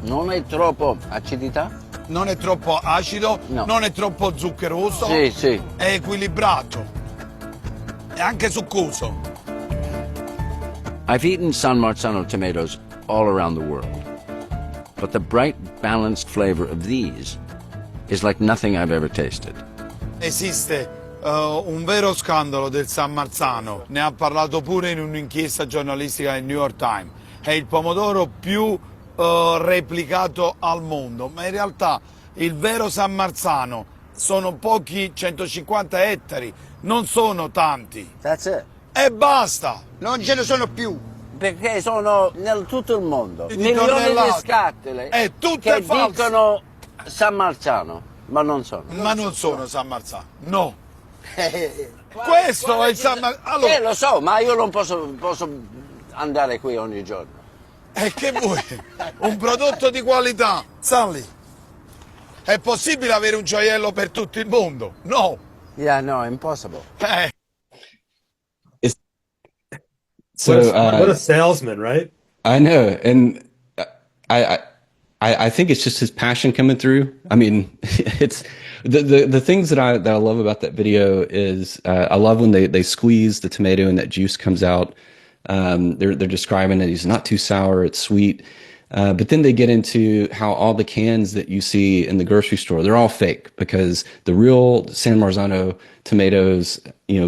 Non è troppo acidità? Non è troppo acido, No. non è troppo zuccheroso, Sì, sì. è equilibrato, è anche succoso. I've eaten San Marzano tomatoes all around the world, but the bright, balanced flavor of these is like nothing I've ever tasted. Esiste un vero scandalo del San Marzano, ne ha parlato pure in un'inchiesta giornalistica del New York Times. È il pomodoro più replicato al mondo, ma in realtà il vero San Marzano sono pochi 150 ettari, non sono tanti. That's it. E basta! Non ce ne sono più. Perché sono nel tutto il mondo Di milioni di tonnellate. scatole E tutte che false. dicono San Marzano, ma non sono. Ma non sono San Marzano, no. Questo è il San Marzano. Allora, Lo so, ma io non posso andare qui ogni giorno. e che vuoi? Un prodotto di qualità. Stanley, è possibile avere un gioiello per tutto il mondo? No. Yeah, no, impossible. So what a salesman, right? I know, and I think it's just his passion coming through. I mean, it's the things that I love about that video is I love when they squeeze the tomato and that juice comes out. They're describing it. He's not too sour. It's sweet. But then they get into how all the cans that you see in the grocery store, they're all fake because the real San Marzano tomatoes,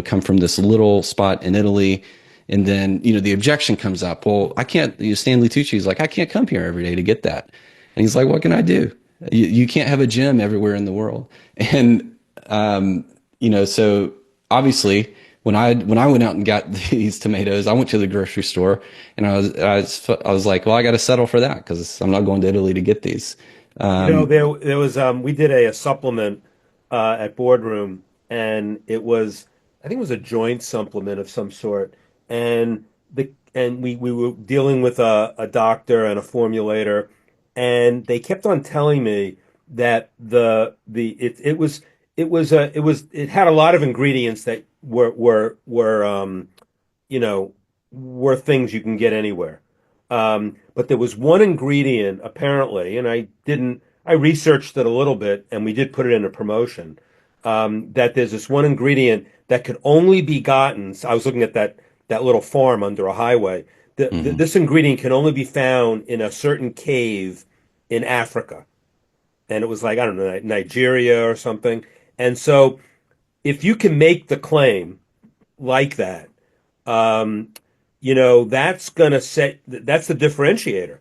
come from this little spot in Italy. And then, the objection comes up. Well, I can't, Stanley Tucci's like, I can't come here every day to get that. And he's like, what can I do? You can't have a gym everywhere in the world. And, so obviously when I went out and got these tomatoes, I went to the grocery store and I was like, well, I got to settle for that because I'm not going to Italy to get these. There was we did a supplement at Boardroom, and I think it was a joint supplement of some sort, and we were dealing with a doctor and a formulator, and they kept on telling me that it had a lot of ingredients that were things you can get anywhere. But there was one ingredient apparently, and I researched it a little bit, and we did put it in a promotion, that there's this one ingredient that could only be gotten. So I was looking at that little farm under a highway. This ingredient can only be found in a certain cave in Africa. And it was like, I don't know, Nigeria or something. And so if you can make the claim like that, that's the differentiator.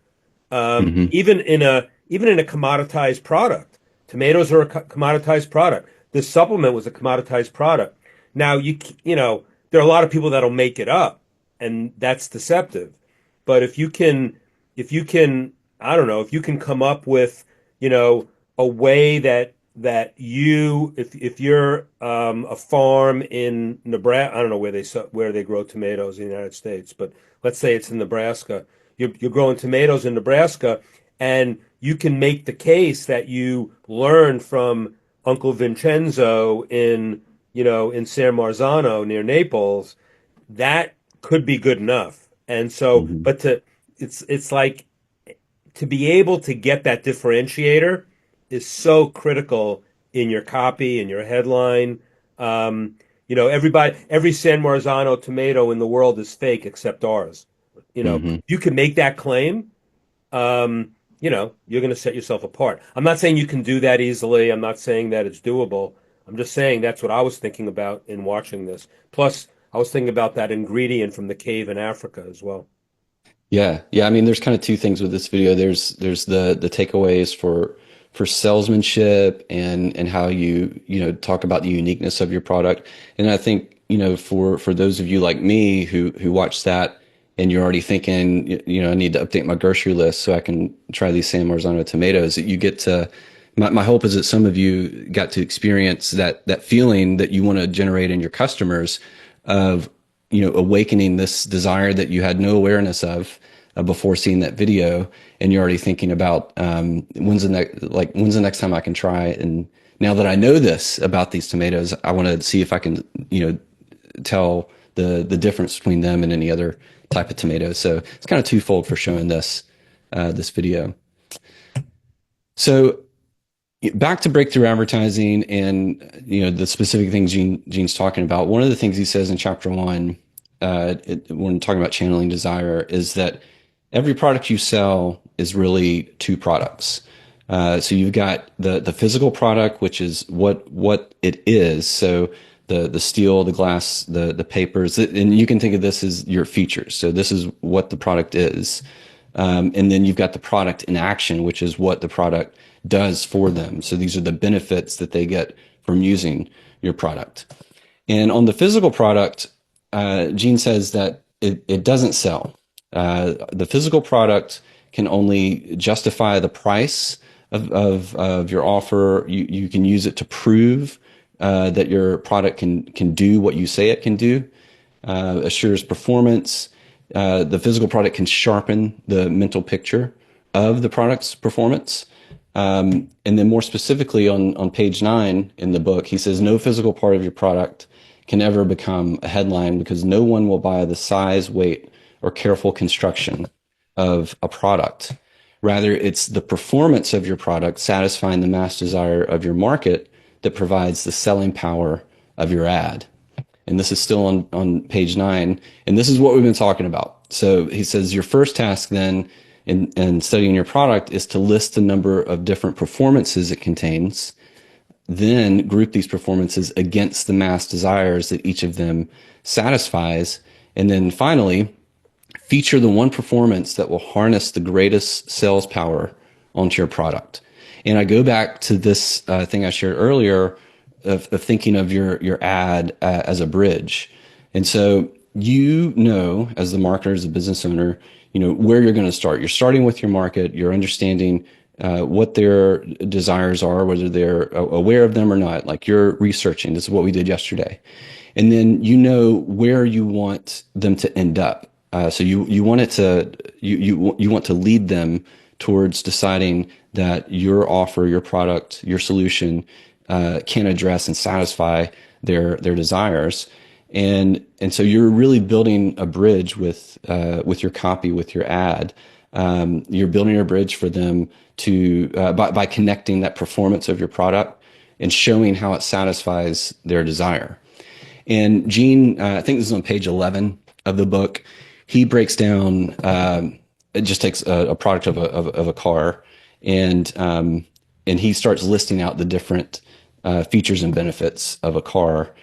Even in a commoditized product, tomatoes are a commoditized product. This supplement was a commoditized product. Now there are a lot of people that'll make it up, and that's deceptive. But if you can, I don't know, if you can come up with, a way that if you're a farm in Nebraska, I don't know where they grow tomatoes in the United States, but let's say it's in Nebraska. You're growing tomatoes in Nebraska, and you can make the case that you learned from Uncle Vincenzo in San Marzano near Naples. That could be good enough. And so, but it's like to be able to get that differentiator is so critical in your copy, in your headline. Every San Marzano tomato in the world is fake except ours. You can make that claim, you're going to set yourself apart. I'm not saying you can do that easily. I'm not saying that it's doable. I'm just saying that's what I was thinking about in watching this. Plus, I was thinking about that ingredient from the cave in Africa as well. Yeah. I mean, there's kind of two things with this video. There's the takeaways for salesmanship and how you talk about the uniqueness of your product. And I think, for those of you like me who watch that and you're already thinking, I need to update my grocery list so I can try these San Marzano tomatoes, that you get to my hope is that some of you got to experience that feeling that you want to generate in your customers of, awakening this desire that you had no awareness of before seeing that video, and you're already thinking about when's the next time I can try. And now that I know this about these tomatoes, I want to see if I can, tell the difference between them and any other type of tomato. So it's kind of twofold for showing this video. So back to breakthrough advertising and the specific things Gene's talking about. One of the things he says in chapter 1, when talking about channeling desire, is that every product you sell is really two products. So you've got the physical product, which is what it is. So the steel, the glass, the papers, and you can think of this as your features. So this is what the product is. And then you've got the product in action, which is what the product does for them. So these are the benefits that they get from using your product. And on the physical product, Gene says that it doesn't sell. The physical product can only justify the price of your offer. You can use it to prove that your product can do what you say it can do, assures performance. The physical product can sharpen the mental picture of the product's performance. And then more specifically on page 9 in the book, he says, no physical part of your product can ever become a headline because no one will buy the size, weight, or careful construction of a product. Rather, it's the performance of your product satisfying the mass desire of your market that provides the selling power of your ad. And this is still on page 9. And this is what we've been talking about. So he says your first task then in studying your product is to list the number of different performances it contains, then group these performances against the mass desires that each of them satisfies. And then finally, feature the one performance that will harness the greatest sales power onto your product. And I go back to this thing I shared earlier of thinking of your ad as a bridge. And so as the marketer, as a business owner, where you're going to start. You're starting with your market. You're understanding what their desires are, whether they're aware of them or not. Like you're researching. This is what we did yesterday. And then where you want them to end up. So you want to lead them towards deciding that your offer, your product, your solution can address and satisfy their desires. And so you're really building a bridge with your copy, with your ad. You're building a bridge for them to by connecting that performance of your product and showing how it satisfies their desire. And Gene, I think this is on page 11 of the book. He breaks down. It just takes a product of a car, and he starts listing out the different features and benefits of a car,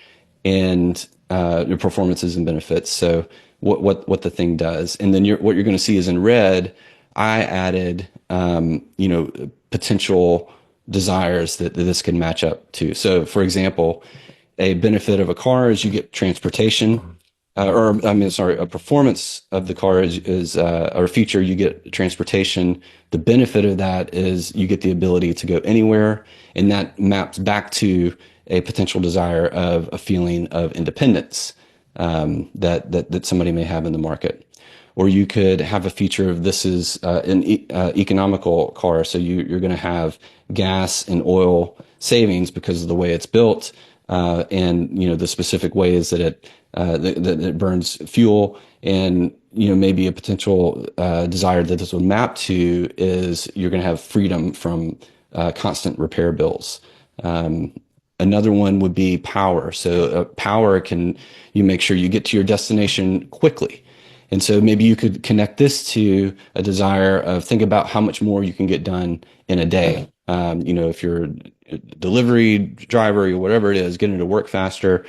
and your performances and benefits. So what the thing does, and then what you're going to see is in red. I added potential desires that this can match up to. So, for example, a benefit of a car is you get transportation. A performance of the car is or a feature, you get transportation. The benefit of that is you get the ability to go anywhere, and that maps back to a potential desire of a feeling of independence that somebody may have in the market. Or you could have a feature of this is an economical car, so you're going to have gas and oil savings because of the way it's built, and the specific ways that it burns fuel. And maybe a potential desire that this would map to is you're going to have freedom from constant repair bills. Another one would be power. So power you make sure you get to your destination quickly. And so maybe you could connect this to a desire of think about how much more you can get done in a day. If you're a delivery driver or whatever it is, getting to work faster.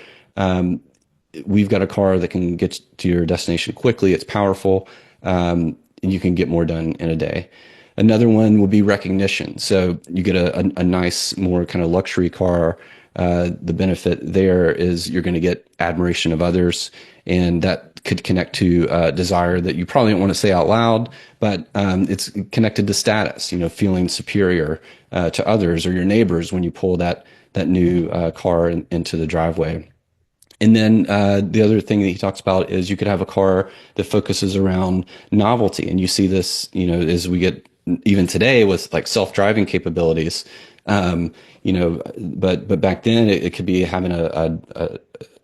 We've got a car that can get to your destination quickly. It's powerful, and you can get more done in a day. Another one would be recognition. So you get a nice, more kind of luxury car the benefit there is you're going to get admiration of others, and that could connect to desire that you probably don't want to say out loud, but it's connected to status, feeling superior to others or your neighbors when you pull that new car into the driveway. And then the other thing that he talks about is you could have a car that focuses around novelty. And you see this, as we get even today with like self-driving capabilities. But back then it could be having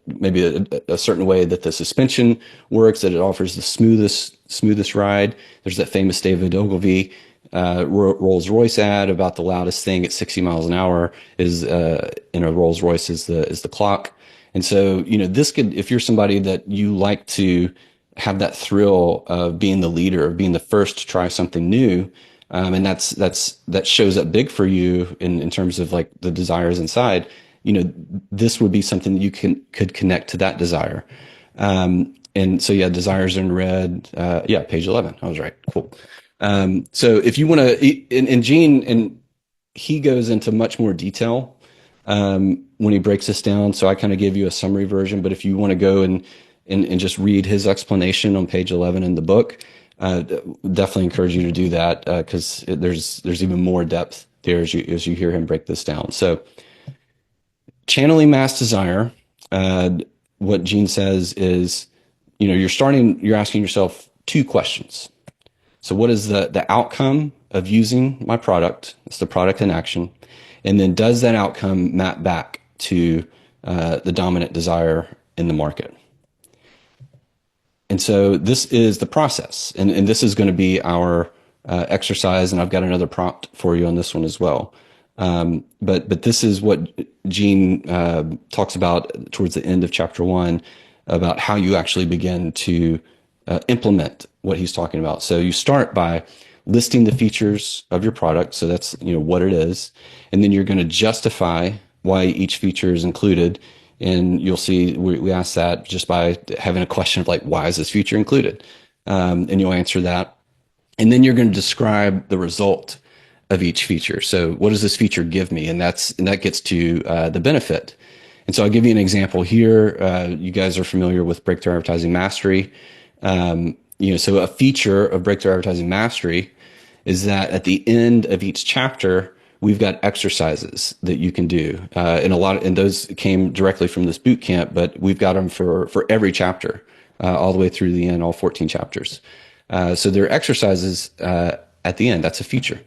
maybe a certain way that the suspension works, that it offers the smoothest ride. There's that famous David Ogilvy Rolls-Royce ad about the loudest thing at 60 miles an hour is in a Rolls-Royce is the clock. And so, this could, if you're somebody that you like to have that thrill of being the leader, of being the first to try something new, and that shows up big for you in terms of like the desires inside, this would be something that you could connect to that desire. And so, desires are in red. Page 11. I was right. Cool. So if you want to, and Gene, and he goes into much more detail when he breaks this down. So I kind of gave you a summary version, but if you want to go and just read his explanation on page 11 in the book, definitely encourage you to do that because there's even more depth there as you hear him break this down. So channeling mass desire, what Gene says is, you're asking yourself two questions. So what is the outcome of using my product? It's the product in action. And then does that outcome map back to the dominant desire in the market? And so this is the process. And this is going to be our exercise. And I've got another prompt for you on this one as well. But this is what Gene talks about towards the end of chapter 1 about how you actually begin to implement what he's talking about. So you start by listing the features of your product. So that's, what it is. And then you're going to justify why each feature is included. And you'll see we ask that just by having a question of like, why is this feature included? And you'll answer that. And then you're going to describe the result of each feature. So what does this feature give me? And that gets to the benefit. And so I'll give you an example here. You guys are familiar with Breakthrough Advertising Mastery. So a feature of Breakthrough Advertising Mastery is that at the end of each chapter, we've got exercises that you can do. And those came directly from this boot camp, but we've got them for every chapter, all the way through the end, all 14 chapters. So there are exercises at the end. That's a feature.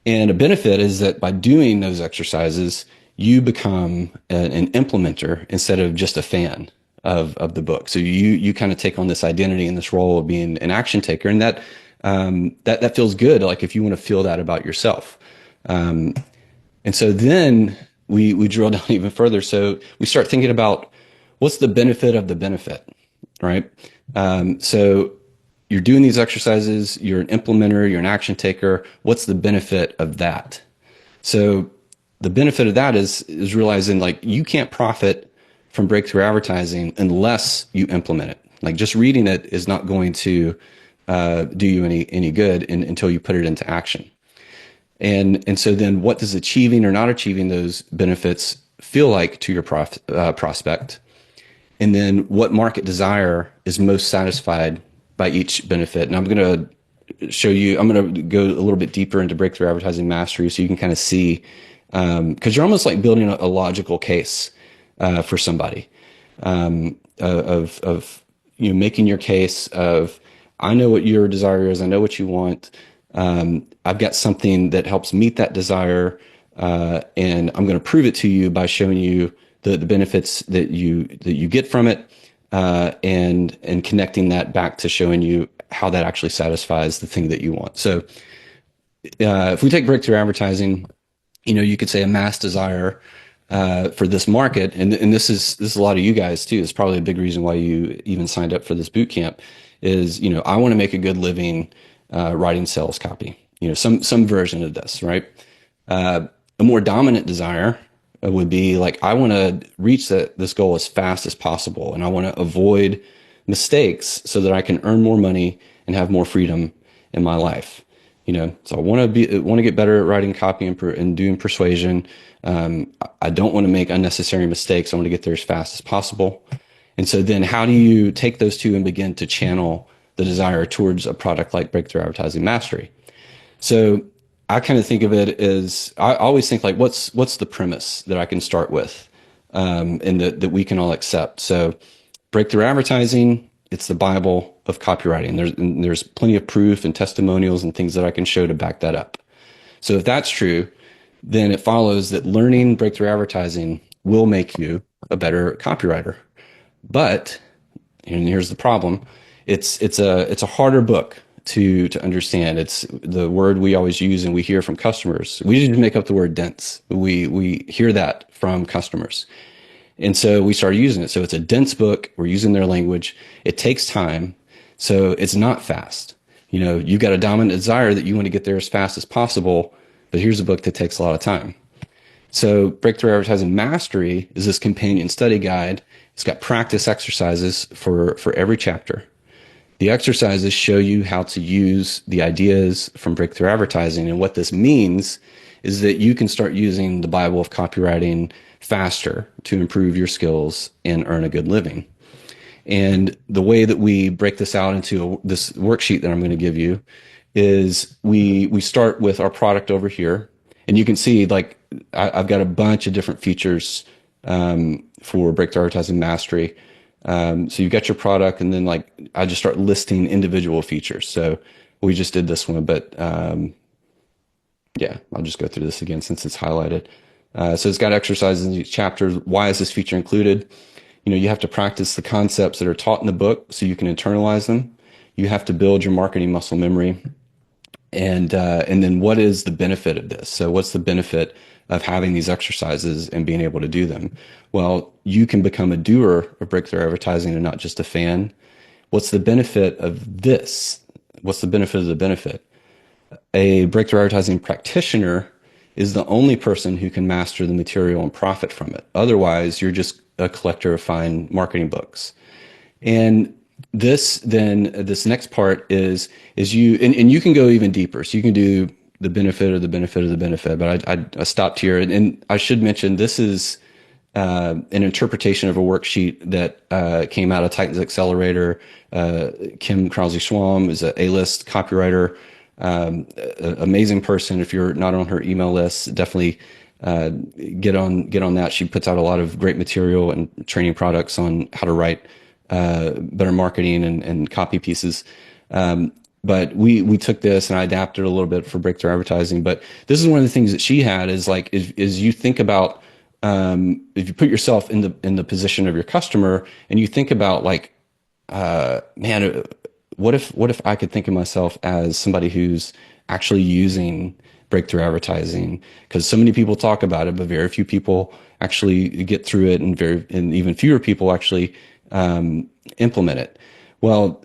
And a benefit is that by doing those exercises, you become an implementer instead of just a fan of the book. So you kind of take on this identity and this role of being an action taker, and that feels good. Like if you want to feel that about yourself. And so then we drill down even further. So we start thinking about what's the benefit of the benefit, right? So you're doing these exercises, you're an implementer, you're an action taker. What's the benefit of that? So the benefit of that is realizing like you can't profit from breakthrough advertising unless you implement it. Like just reading it is not going to do you any good until you put it into action. And so then what does achieving or not achieving those benefits feel like to your prospect? And then what market desire is most satisfied by each benefit? And I'm going to go a little bit deeper into Breakthrough Advertising Mastery so you can kind of see, because you're almost like building a logical case for somebody of making your case of, I know what your desire is, I know what you want. I've got something that helps meet that desire, and I'm going to prove it to you by showing you the benefits that you get from it, and connecting that back to showing you how that actually satisfies the thing that you want. So if we take breakthrough advertising, you could say a mass desire for this market, and this is a lot of you guys too. It's probably a big reason why you even signed up for this boot camp. Is I want to make a good living writing sales copy. Some version of this, right? A more dominant desire would be like, I want to reach this goal as fast as possible, and I want to avoid mistakes so that I can earn more money and have more freedom in my life. So I want to get better at writing copy and doing persuasion. I don't want to make unnecessary mistakes. I want to get there as fast as possible. And so then how do you take those two and begin to channel the desire towards a product like Breakthrough Advertising Mastery? So I kind of think of it as, I always think like, what's the premise that I can start with, and that we can all accept. So Breakthrough Advertising, it's the Bible of copywriting. There's plenty of proof and testimonials and things that I can show to back that up. So if that's true, then it follows that learning Breakthrough Advertising will make you a better copywriter. But, and here's the problem, it's a harder book to understand. It's the word we always use and we hear from customers. We just make up the word dense. We hear that from customers. And so we started using it. So it's a dense book. We're using their language. It takes time. So it's not fast. You've got a dominant desire that you want to get there as fast as possible, but here's a book that takes a lot of time. So Breakthrough Advertising Mastery is this companion study guide. It's got practice exercises for every chapter. The exercises show you how to use the ideas from Breakthrough Advertising. And what this means is that you can start using the Bible of copywriting faster to improve your skills and earn a good living. And the way that we break this out into this worksheet that I'm going to give you is we start with our product over here. And you can see like I've got a bunch of different features for Breakthrough Advertising Mastery. So you've got your product, and then like I just start listing individual features. So we just did this one, but yeah, I'll just go through this again since it's highlighted. So it's got exercises in each chapter. Why is this feature included? You have to practice the concepts that are taught in the book so you can internalize them. You have to build your marketing muscle memory. And then what is the benefit of this? So what's the benefit of having these exercises and being able to do them? Well, you can become a doer of Breakthrough Advertising and not just a fan. What's the benefit of this? What's the benefit of the benefit? A Breakthrough Advertising practitioner is the only person who can master the material and profit from it. Otherwise, you're just a collector of fine marketing books. And this next part is you, and you can go even deeper. So you can do the benefit of the benefit of the benefit, but I stopped here. And I should mention, this is an interpretation of a worksheet that came out of Titans Accelerator. Kim Krause-Schwam is an A-list copywriter, amazing person. If you're not on her email list, definitely get on that. She puts out a lot of great material and training products on how to write better marketing and copy pieces. But we took this and I adapted a little bit for Breakthrough Advertising. But this is one of the things that she had is like, is you think about, if you put yourself in the position of your customer and you think about like, man, what if I could think of myself as somebody who's actually using Breakthrough Advertising? Because so many people talk about it, but very few people actually get through it, and even fewer people actually implement it. Well,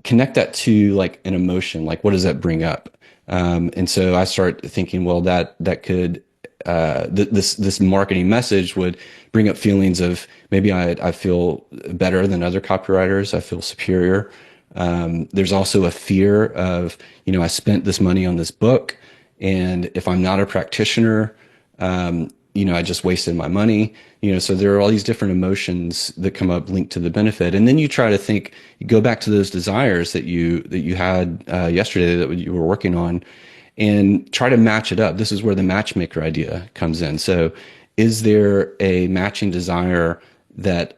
connect that to like an emotion, like what does that bring up? And so I start thinking, well, that could this marketing message would bring up feelings of maybe I feel better than other copywriters. I feel superior. There's also a fear of, I spent this money on this book, and if I'm not a practitioner, I just wasted my money. So there are all these different emotions that come up linked to the benefit. And then you try to think, you go back to those desires that you had yesterday that you were working on, and try to match it up. This is where the matchmaker idea comes in. So is there a matching desire that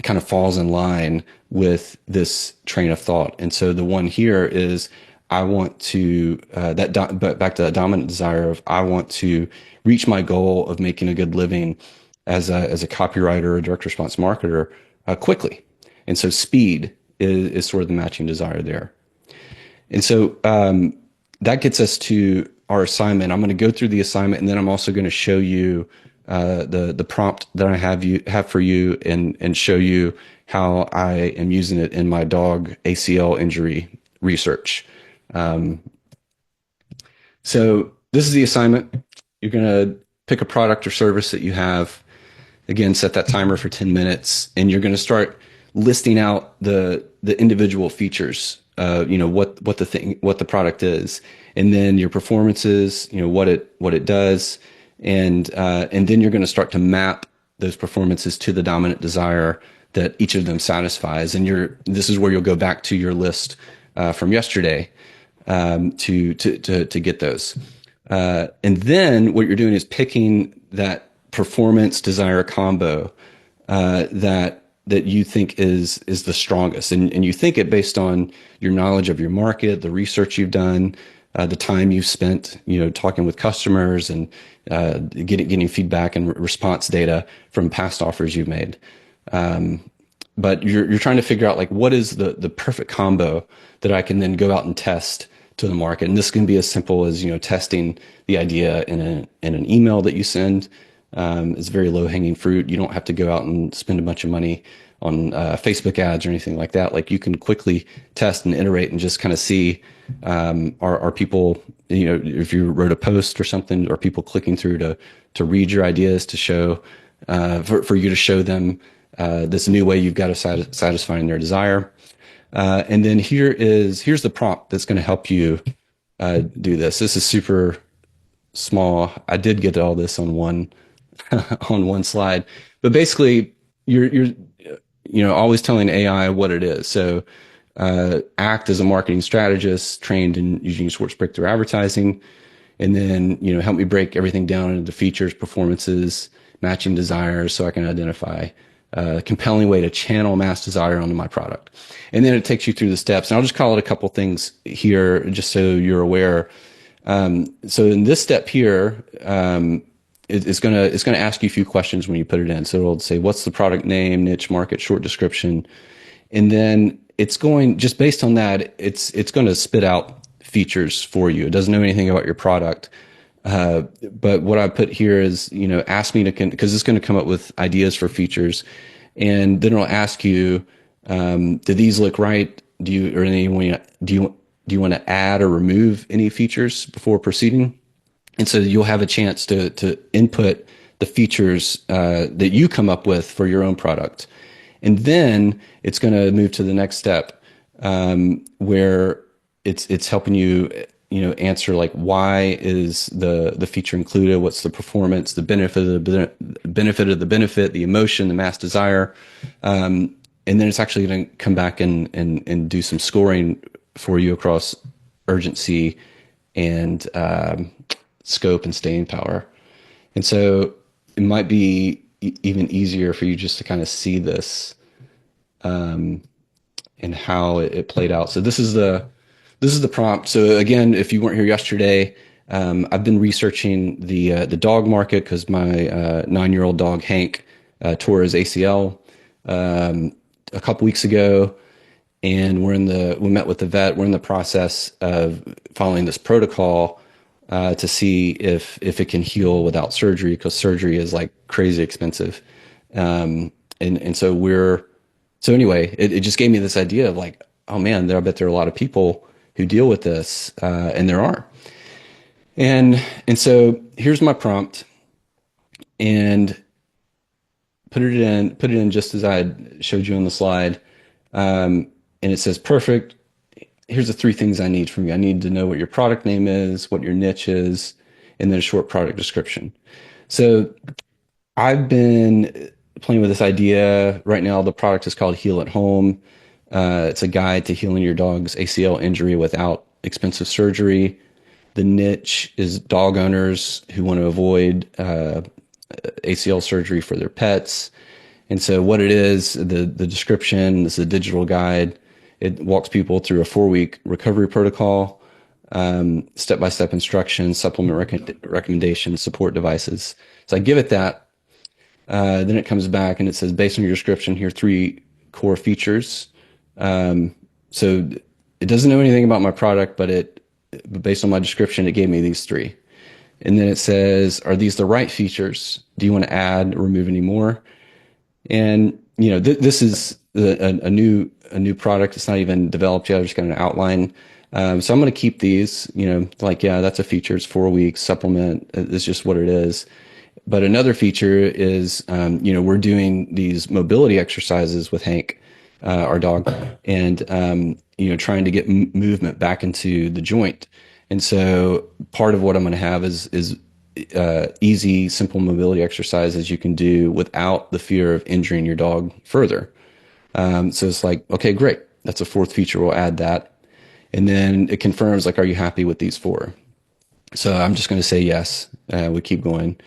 kind of falls in line with this train of thought? And so the one here is, I want to, but back to that dominant desire of, I want to reach my goal of making a good living as a copywriter or direct response marketer quickly. And so speed is sort of the matching desire there. And so that gets us to our assignment. I'm going to go through the assignment, and then I'm also going to show you the prompt that I have for you, and show you how I am using it in my dog ACL injury research. So this is the assignment. You're going to pick a product or service that you have. Again, set that timer for 10 minutes, and you're going to start listing out the individual features what the product is, and then your performances, what it does, and then you're going to start to map those performances to the dominant desire that each of them satisfies. And this is where you'll go back to your list from yesterday to get those. And then what you're doing is picking that performance desire combo that you think is the strongest, and you think it based on your knowledge of your market, the research you've done, the time you've spent, talking with customers and getting feedback and response data from past offers you've made. But you're trying to figure out like what is the perfect combo that I can then go out and test to the market. And this can be as simple as testing the idea in an email that you send. It's very low hanging fruit. You don't have to go out and spend a bunch of money on Facebook ads or anything like that. Like you can quickly test and iterate and just kind of see are people, if you wrote a post or something, are people clicking through to read your ideas, to show for you to show them this new way you've got to satisfying their desire. And then here's the prompt that's going to help you do this. This is super small. I did get all this on one slide, but basically you're always telling AI what it is. So act as a marketing strategist trained in using Schwartz breakthrough advertising, and then help me break everything down into features, performances, matching desires, so I can identify a compelling way to channel mass desire onto my product. And then it takes you through the steps. And I'll just call it a couple things here just so you're aware. So in this step here, it's going to ask you a few questions when you put it in. So it'll say, what's the product name, niche, market, short description. And then it's going, just based on that, it's going to spit out features for you. It doesn't know anything about your product. But what I put here is, ask me because it's going to come up with ideas for features, and then it'll ask you, do these look right? Do you want to add or remove any features before proceeding? And so you'll have a chance to input the features that you come up with for your own product, and then it's going to move to the next step where it's helping you. Answer like, why is the feature included? What's the performance, the benefit of the benefit, the emotion, the mass desire, and then it's actually going to come back and do some scoring for you across urgency and scope and staying power. And so it might be even easier for you just to kind of see this and how it played out. So this is the prompt. So again, if you weren't here yesterday, I've been researching the dog market because my 9-year-old dog Hank tore his ACL a couple weeks ago, and we met with the vet. We're in the process of following this protocol to see if it can heal without surgery, because surgery is like crazy expensive. And so anyway, it just gave me this idea of like, oh man, I bet there are a lot of people who deal with this, and there are. And so here's my prompt, and put it in just as I showed you on the slide. And it says, perfect. Here's the 3 things I need from you. I need to know what your product name is, what your niche is, and then a short product description. So I've been playing with this idea. Right now, the product is called Heal at Home. It's a guide to healing your dog's ACL injury without expensive surgery. The niche is dog owners who want to avoid ACL surgery for their pets. And so what it is, the description, this is a digital guide. It walks people through a 4-week recovery protocol, step-by-step instructions, supplement recommendations, support devices. So I give it that. Then it comes back and it says, based on your description, here are 3 core features. So it doesn't know anything about my product, but based on my description, it gave me these 3. And then it says, are these the right features? Do you want to add or remove any more? And, this is a new product. It's not even developed yet. I just got an outline. So I'm going to keep these, that's a feature. It's 4 weeks, supplement. It's just what it is. But another feature is, we're doing these mobility exercises with Hank. our dog, and trying to get movement back into the joint. And so part of what I'm going to have is easy, simple mobility exercises you can do without the fear of injuring your dog further. So it's like, okay, great. That's a fourth feature. We'll add that. And then it confirms, like, are you happy with these four? So I'm just going to say yes. We keep going.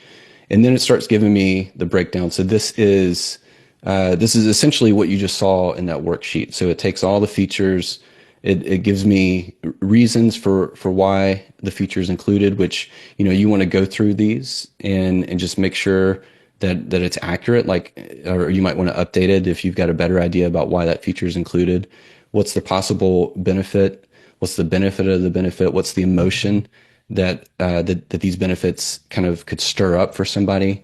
And then it starts giving me the breakdown. So this is essentially what you just saw in that worksheet. So it takes all the features. It gives me reasons for why the feature is included, which, you want to go through these and just make sure that it's accurate, or you might want to update it if you've got a better idea about why that feature is included. What's the possible benefit? What's the benefit of the benefit? What's the emotion that these benefits kind of could stir up for somebody?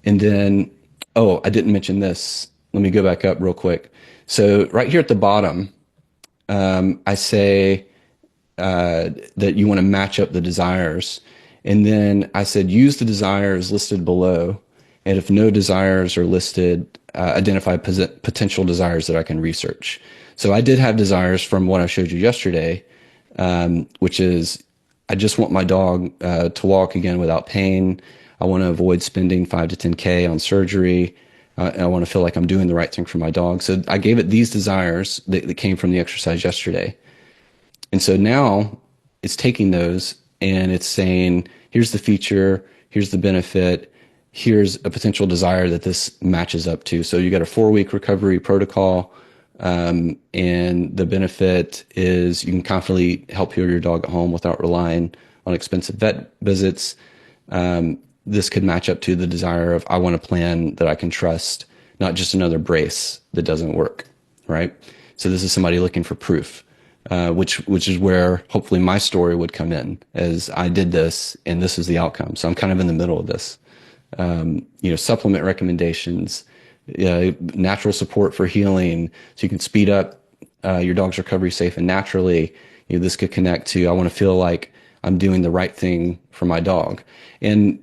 And then, oh, I didn't mention this. Let me go back up real quick. So right here at the bottom, I say that you want to match up the desires. And then I said, use the desires listed below. And if no desires are listed, identify potential desires that I can research. So I did have desires from what I showed you yesterday, which is I just want my dog to walk again without pain. I want to avoid spending 5 to 10K on surgery. And I want to feel like I'm doing the right thing for my dog. So I gave it these desires that came from the exercise yesterday. And so now it's taking those and it's saying, here's the feature, here's the benefit, here's a potential desire that this matches up to. So you got a 4-week recovery protocol. And the benefit is you can confidently help heal your dog at home without relying on expensive vet visits. This could match up to the desire of, I want a plan that I can trust, not just another brace that doesn't work, right? So this is somebody looking for proof, which is where hopefully my story would come in, as I did this and this is the outcome. So I'm kind of in the middle of this. Supplement recommendations, natural support for healing, so you can speed up your dog's recovery safe and naturally. This could connect to, I want to feel like I'm doing the right thing for my dog. And,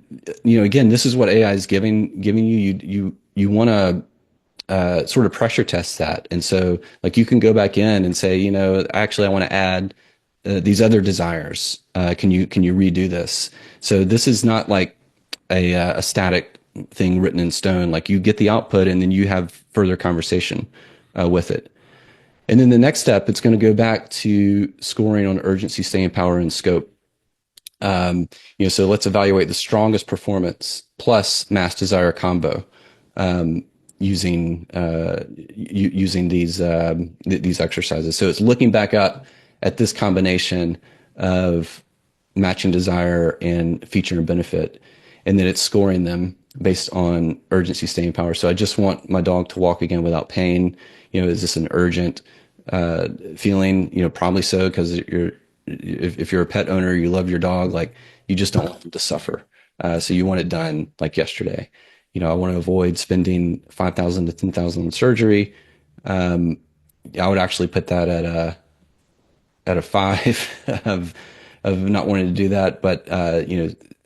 again, this is what AI is giving you. You want to sort of pressure test that. And so like you can go back in and say, actually, I want to add these other desires. Can you redo this? So this is not like a static thing written in stone. Like you get the output and then you have further conversation with it. And then the next step, it's going to go back to scoring on urgency, staying power, and scope. So let's evaluate the strongest performance plus mass desire combo using these exercises. So it's looking back up at this combination of matching desire and feature and benefit, and then it's scoring them based on urgency, staying power. So I just want my dog to walk again without pain. Is this an urgent feeling? Probably so, because if you're a pet owner, you love your dog, like you just don't want them to suffer. So you want it done like yesterday. I want to avoid spending 5,000 to 10,000 on surgery. I would actually put that at a 5 of not wanting to do that, but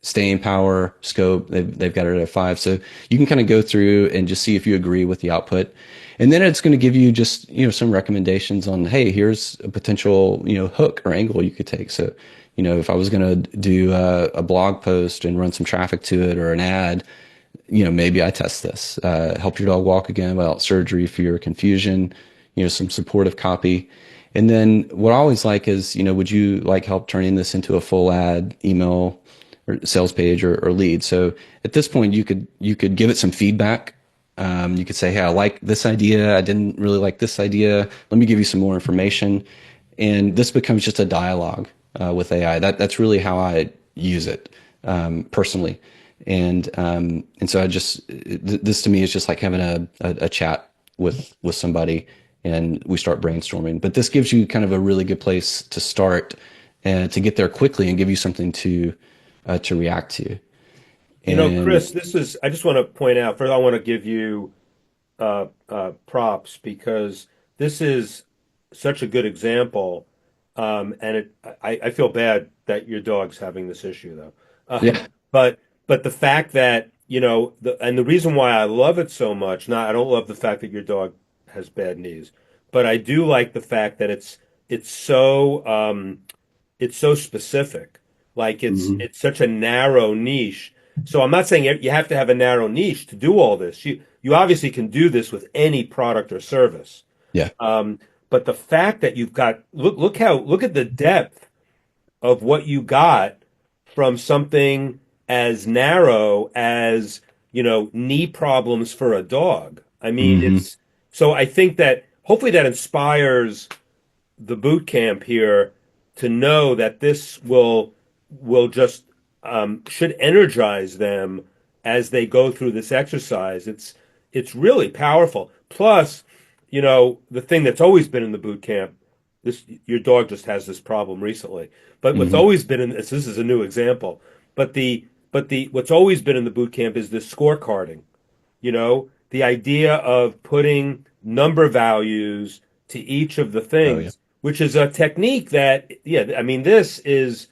staying power, scope, they've got it at a 5. So you can kind of go through and just see if you agree with the output. And then it's going to give you just, some recommendations on, hey, here's a potential, hook or angle you could take. So, if I was going to do a blog post and run some traffic to it or an ad, maybe I test this, help your dog walk again without surgery, fear, confusion, some supportive copy. And then what I always like is, would you like help turning this into a full ad, email or sales page or lead? So at this point, you could give it some feedback. You could say, hey, I like this idea. I didn't really like this idea. Let me give you some more information. And this becomes just a dialogue with AI. That's really how I use it personally. And so this to me is just like having a chat with somebody, and we start brainstorming. But this gives you kind of a really good place to start and to get there quickly and give you something to react to. Chris, I just want to point out, first I want to give you props, because this is such a good example. And I feel bad that your dog's having this issue, though. Yeah. But the fact that, and the reason why I love it so much, I don't love the fact that your dog has bad knees, but I do like the fact that it's so specific. Like it's such a narrow niche. So I'm not saying you have to have a narrow niche to do all this. You obviously can do this with any product or service. Yeah. But the fact that you've got look at the depth of what you got from something as narrow as, knee problems for a dog. I mean, so I think that hopefully that inspires the boot camp here to know that this will just should energize them as they go through this exercise. It's really powerful. Plus, the thing that's always been in the boot camp, your dog just has this problem recently. But what's always been in this is a new example. But what's always been in the boot camp is this scorecarding. The idea of putting number values to each of the things, which is a technique that, this is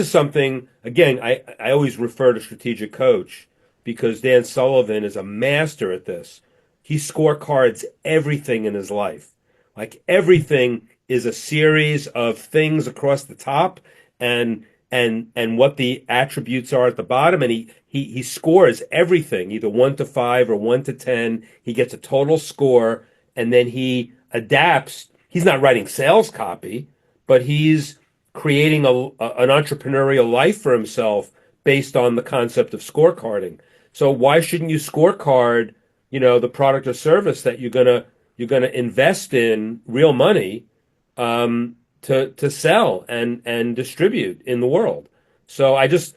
something, again, I always refer to Strategic Coach because Dan Sullivan is a master at this. He scorecards everything in his life. Like everything is a series of things across the top and what the attributes are at the bottom. And he scores everything, either 1 to 5 or 1 to 10. He gets a total score and then he adapts. He's not writing sales copy, but he's creating an entrepreneurial life for himself based on the concept of scorecarding. So why shouldn't you scorecard, the product or service that you're gonna invest in real money to sell and distribute in the world? So I just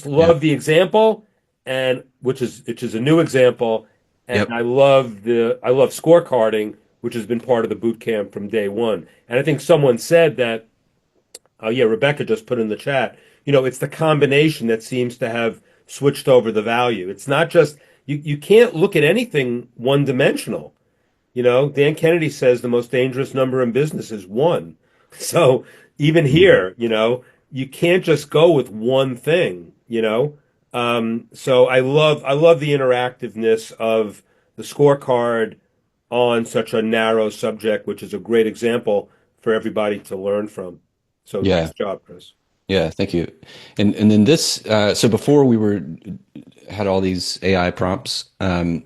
love the example, and which is a new example, and I love scorecarding, which has been part of the boot camp from day one. And I think someone said that. Rebecca just put in the chat, it's the combination that seems to have switched over the value. It's not just, you can't look at anything one-dimensional. Dan Kennedy says the most dangerous number in business is 1. So even here, you can't just go with one thing, So I love the interactiveness of the scorecard on such a narrow subject, which is a great example for everybody to learn from. So nice job, Chris. Yeah, thank you. And then this, so before we had all these AI prompts, and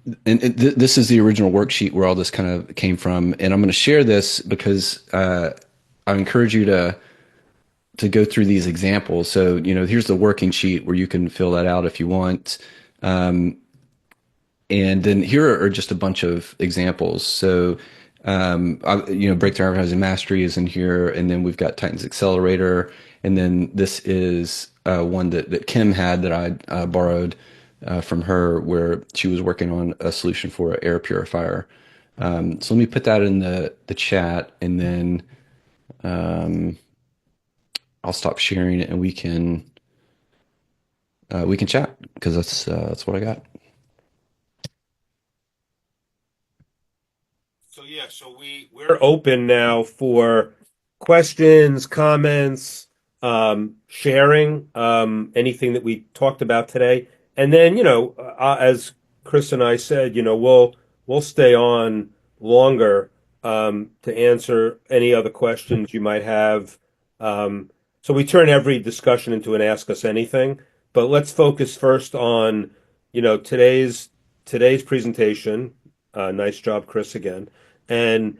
this is the original worksheet where all this kind of came from. And I'm going to share this because I encourage you to go through these examples. So, here's the working sheet where you can fill that out if you want. And then here are just a bunch of examples. So, Breakthrough Advertising Mastery is in here, and then we've got Titans Accelerator, and then this is one that Kim had that I borrowed from her, where she was working on a solution for an air purifier. So let me put that in the chat, and then I'll stop sharing it, and we can chat because that's what I got. So we're open now for questions, comments, sharing, anything that we talked about today. And then, as Chris and I said, we'll stay on longer to answer any other questions you might have. So we turn every discussion into an Ask Us Anything, but let's focus first on, today's presentation. Nice job, Chris, again. And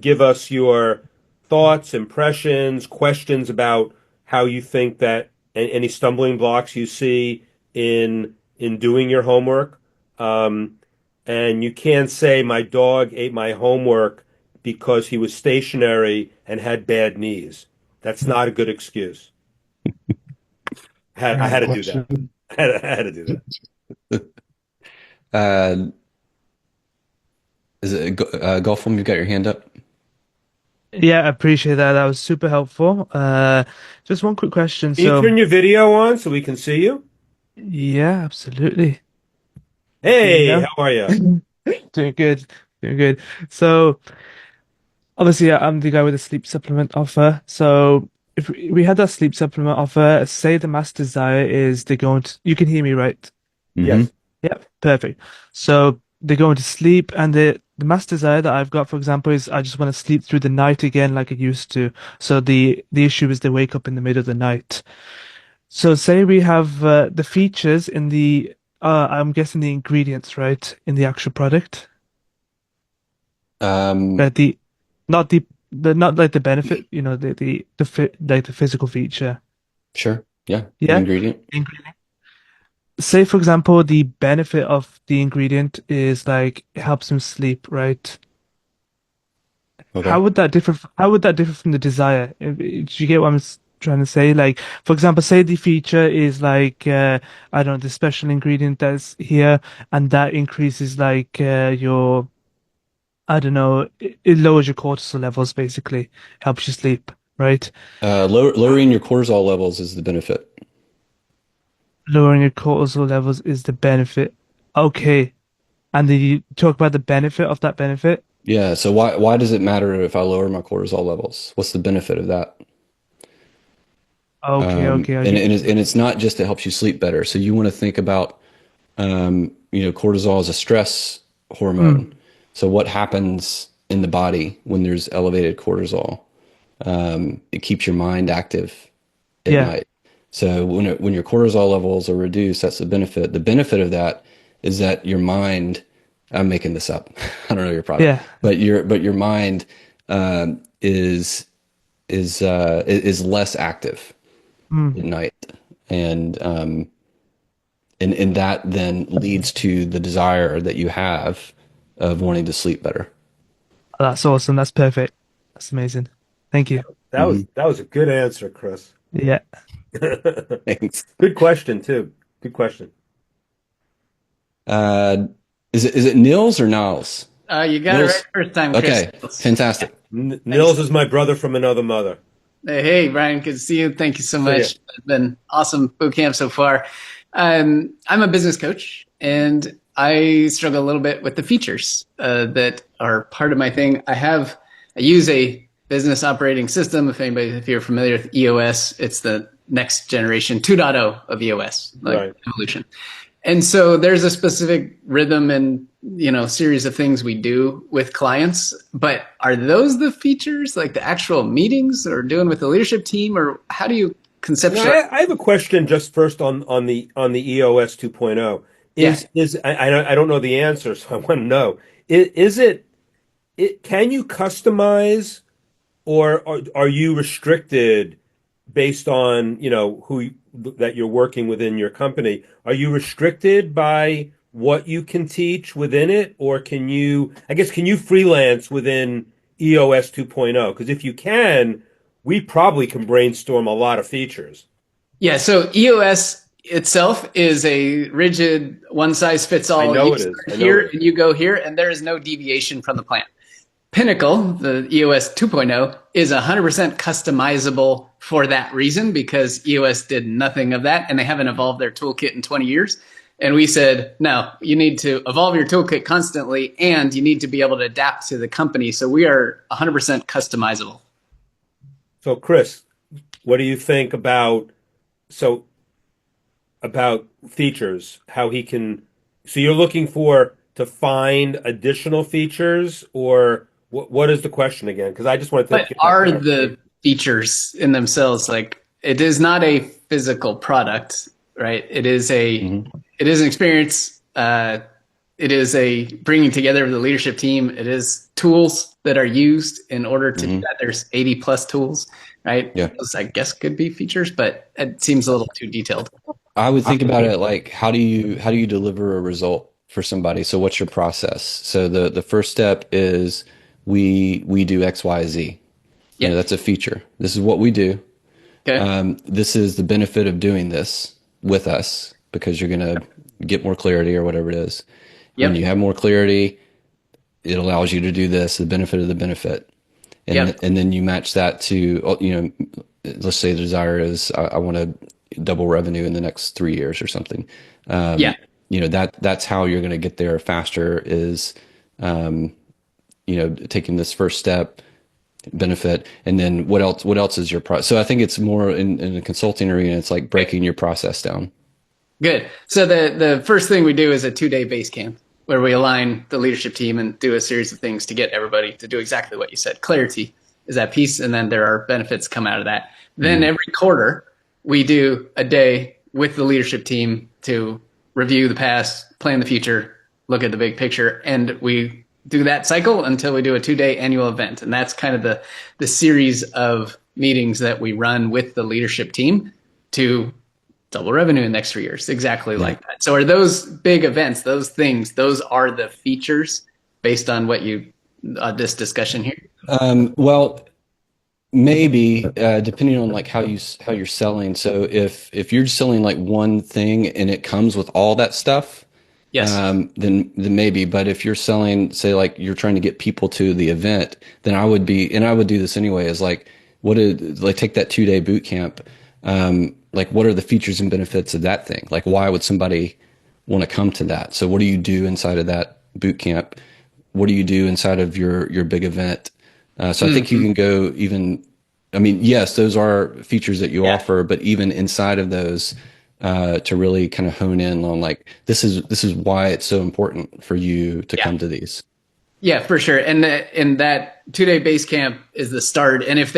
give us your thoughts, impressions, questions about how you think that any stumbling blocks you see in doing your homework. And you can't say my dog ate my homework because he was stationary and had bad knees. That's not a good excuse. I had to do that. I had to do that. Is it Golfum? You've got your hand up. Yeah, I appreciate that. That was super helpful. Just one quick question. Can you turn your video on so we can see you? Yeah, absolutely. Hey, how are you? Doing good. Doing good. So, obviously, I'm the guy with the sleep supplement offer. So, if we had that sleep supplement offer, say the mass desire is you can hear me, right? Yes. Yeah, perfect. So, they go into sleep, and the mass desire that I've got, for example, is I just want to sleep through the night again like I used to. So the issue is they wake up in the middle of the night. So say we have the features in the I'm guessing the ingredients, right, in the actual product. The not not like the benefit, like the physical feature. Sure. Yeah. Yeah. Ingredient. Say, for example, the benefit of the ingredient is like it helps him sleep, right? Okay. How would that differ? How would that differ from the desire? Do you get what I'm trying to say? Like, for example, say the feature is like I don't know, the special ingredient that's here, and that increases like your, I don't know, it lowers your cortisol levels, basically, helps you sleep, right? Lowering your cortisol levels is the benefit. Lowering your cortisol levels is the benefit. Okay. And did you talk about the benefit of that benefit? Yeah. So why does it matter if I lower my cortisol levels? What's the benefit of that? Okay, And it's not just it helps you sleep better. So you want to think about, cortisol is a stress hormone. So what happens in the body when there's elevated cortisol? It keeps your mind active at night. So when your cortisol levels are reduced, that's the benefit. The benefit of that is that your mind, I'm making this up. I don't know your product. Yeah. But your mind is less active at night. And that then leads to the desire that you have of wanting to sleep better. That's awesome. That's perfect. That's amazing. Thank you. That was a good answer, Chris. Yeah. Thanks. Good question too. Good question. Is it Nils or Niles? You got Nils? it right first time, Chris. Okay, fantastic. Nils is my brother from another mother. Hey, Brian, good to see you. Thank you so much. It's been awesome boot camp so far. I'm a business coach, and I struggle a little bit with the features that are part of my thing. I use a business operating system. If you're familiar with EOS, it's the next generation 2.0 of EOS, evolution. And so there's a specific rhythm and, series of things we do with clients, but are those the features, like the actual meetings or doing with the leadership team, or how do you conceptualize? I have a question just first on the EOS 2.0. I don't know the answer, so I want to know. Can you customize, or are you restricted based on, that you're working within your company? Are you restricted by what you can teach within it, or can you freelance within EOS 2.0? Because if you can, we probably can brainstorm a lot of features. Yeah, so EOS itself is a rigid one-size-fits-all. I know it is. Here and you go here, and there is no deviation from the plan. Pinnacle, the EOS 2.0, is 100% customizable for that reason, because EOS did nothing of that, and they haven't evolved their toolkit in 20 years. And we said, no, you need to evolve your toolkit constantly, and you need to be able to adapt to the company. So we are 100% customizable. So, Chris, what do you think about features? How he can? So you're looking to find additional features, or what is the question again? Because I just want to. What are the features in themselves? Like, it is not a physical product, right? It is it is an experience. It is a bringing together of the leadership team. It is tools that are used in order to do that. There's 80 plus tools, right? Yeah. Those, I guess, could be features, but it seems a little too detailed. I would think about it like, how do you deliver a result for somebody? So what's your process? So the first step is we do X, Y, Z. Yeah. That's a feature. This is what we do. Okay. This is the benefit of doing this with us, because you're going to get more clarity or whatever it is. When you have more clarity, it allows you to do this, the benefit of the benefit. And then you match that to, let's say the desire is, I want to double revenue in the next 3 years or something. That's how you're going to get there faster, is, taking this first step, benefit, and then what else is your process? So I think it's more in the consulting arena, it's like breaking your process down. Good. So the first thing we do is a 2-day base camp where we align the leadership team and do a series of things to get everybody to do exactly what you said. Clarity is that piece, and then there are benefits come out of that. Then every quarter, we do a day with the leadership team to review the past, plan the future, look at the big picture, and we do that cycle until we do a 2-day annual event. And that's kind of the series of meetings that we run with the leadership team to double revenue in the next 3 years, exactly like that. So are those big events, those things, those are the features based on what you, this discussion here? Well, maybe depending on like how you're selling. So if you're selling like one thing and it comes with all that stuff, yes, then maybe. But if you're selling, say like you're trying to get people to the event, then I would do this anyway. Is like take that 2-day boot camp. Like what are the features and benefits of that thing? Like why would somebody want to come to that? So what do you do inside of that boot camp? What do you do inside of your big event? So I think you can go even, I mean, yes, those are features that you offer, but even inside of those, to really kind of hone in on like, this is why it's so important for you to come to these. Yeah, for sure. And that 2-day base camp is the start. And if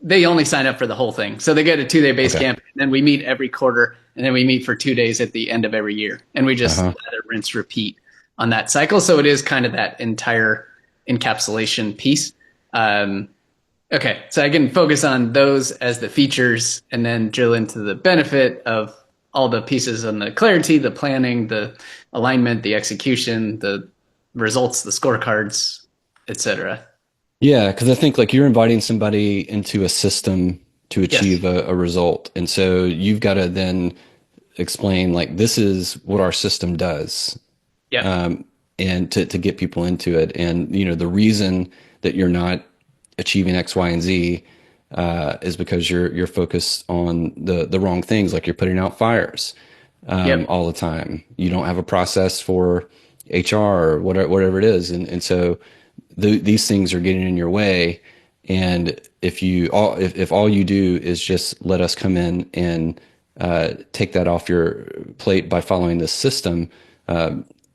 they only sign up for the whole thing. So they get a 2-day base camp, and then we meet every quarter, and then we meet for 2 days at the end of every year. And we just let it rinse, repeat on that cycle. So it is kind of that entire encapsulation piece. Okay, so I can focus on those as the features and then drill into the benefit of all the pieces on the clarity, the planning, the alignment, the execution, the results, the scorecards, etc. Yeah, because I think like you're inviting somebody into a system to achieve a result. And so you've got to then explain like, this is what our system does. Yeah. And to get people into it. And, you know, the reason that you're not achieving X, Y, and Z is because you're focused on the wrong things. Like you're putting out fires all the time. You don't have a process for HR or whatever it is. And so these things are getting in your way. And if all you do is just let us come in and take that off your plate by following this system,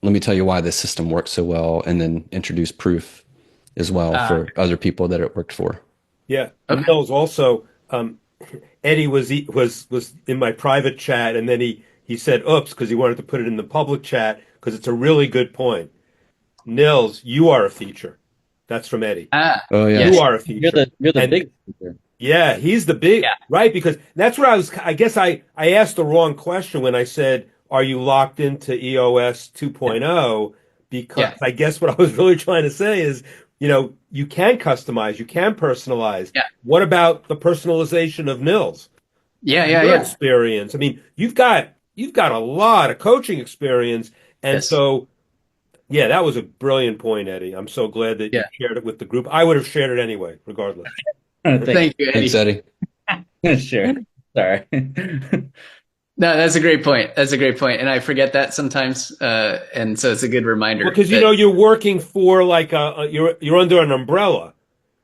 let me tell you why this system works so well, and then introduce proof as well for other people that it worked for. Yeah. Mills also, Eddie was in my private chat, and then he said, oops, because he wanted to put it in the public chat, because it's a really good point. Nils, you are a feature. That's from Eddie. Oh yeah. You are a feature. You're the big feature. Yeah, he's the big, right? Because that's what I guess I asked the wrong question when I said, are you locked into EOS 2.0? Because I guess what I was really trying to say is, you know, you can customize, you can personalize. Yeah. What about the personalization of Nils? Your experience. I mean, you've got a lot of coaching experience. And so, yeah, that was a brilliant point, Eddie. I'm so glad that you shared it with the group. I would have shared it anyway, regardless. Thank you, Eddie. Thanks, Eddie. Sure. Sorry. No, that's a great point. That's a great point. And I forget that sometimes. And so it's a good reminder. Because, you know, you're working for like you're under an umbrella.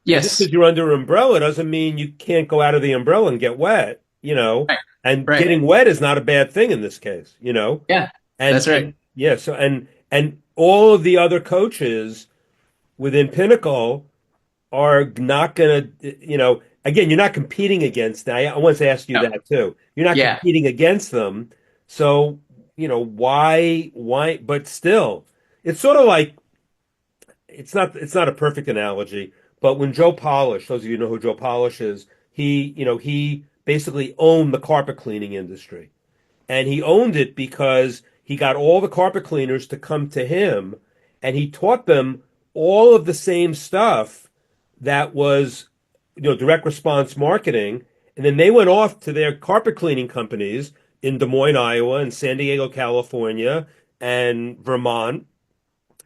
Yes. Just because you're under an umbrella doesn't mean you can't go out of the umbrella and get wet, you know. Right. And getting wet is not a bad thing in this case, you know. Yeah. And, that's right. So and all of the other coaches within Pinnacle are not going to, you know, again, you're not competing against them. I want to ask you that too. You're not competing against them. So, you know, why, but still, it's sort of like, it's not a perfect analogy, but when Joe Polish, those of you know who Joe Polish is, he basically owned the carpet cleaning industry. And he owned it because he got all the carpet cleaners to come to him, and he taught them all of the same stuff that was, you know, direct response marketing. And then they went off to their carpet cleaning companies in Des Moines, Iowa, and San Diego, California, and Vermont.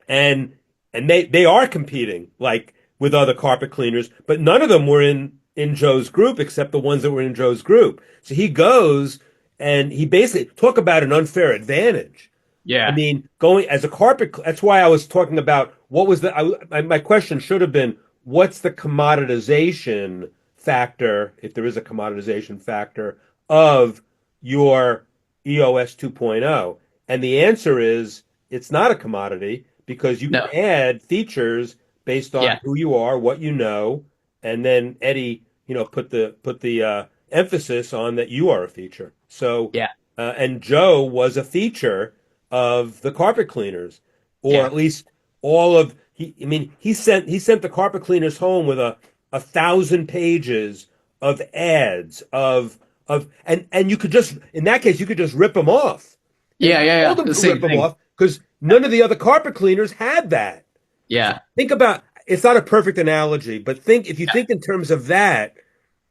And they are competing like with other carpet cleaners, but none of them were in Joe's group except the ones that were in Joe's group. So he goes and he basically talk about an unfair advantage. Yeah. I mean, going as a carpet, that's why I was talking about what was my question should have been, what's the commoditization factor, if there is a commoditization factor, of your EOS 2.0? And the answer is it's not a commodity because you can add features based on who you are, what you know, and then Eddie, put the emphasis on that you are a feature. So and Joe was a feature of the carpet cleaners, or at least all of he sent the carpet cleaners home with 1,000 pages of ads and you could just, in that case, you could just rip them off. Told them to rip them off because none of the other carpet cleaners had that. Yeah. Think about, it's not a perfect analogy, but if you think in terms of that,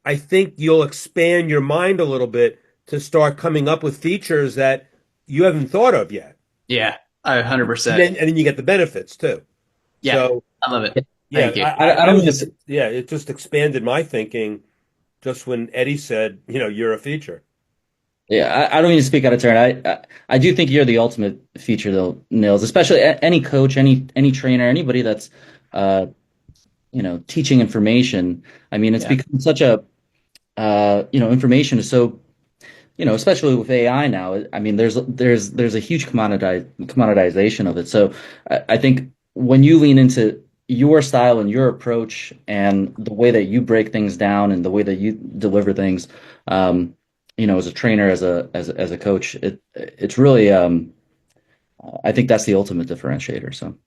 I think you'll expand your mind a little bit to start coming up with features that you haven't thought of yet. Yeah, 100%. And then you get the benefits too. Yeah, so, I love it. Yeah, Thank you. I don't just. Yeah, it just expanded my thinking just when Eddie said, you're a feature. Yeah, I don't mean to speak out of turn. I do think you're the ultimate feature, though, Nils. Especially any coach, any trainer, anybody that's teaching information. I mean, it's become such a information is so, especially with AI now. I mean, there's a huge commoditization of it. So I think when you lean into your style and your approach and the way that you break things down and the way that you deliver things, as a trainer, as a coach, it's really, I think that's the ultimate differentiator. So.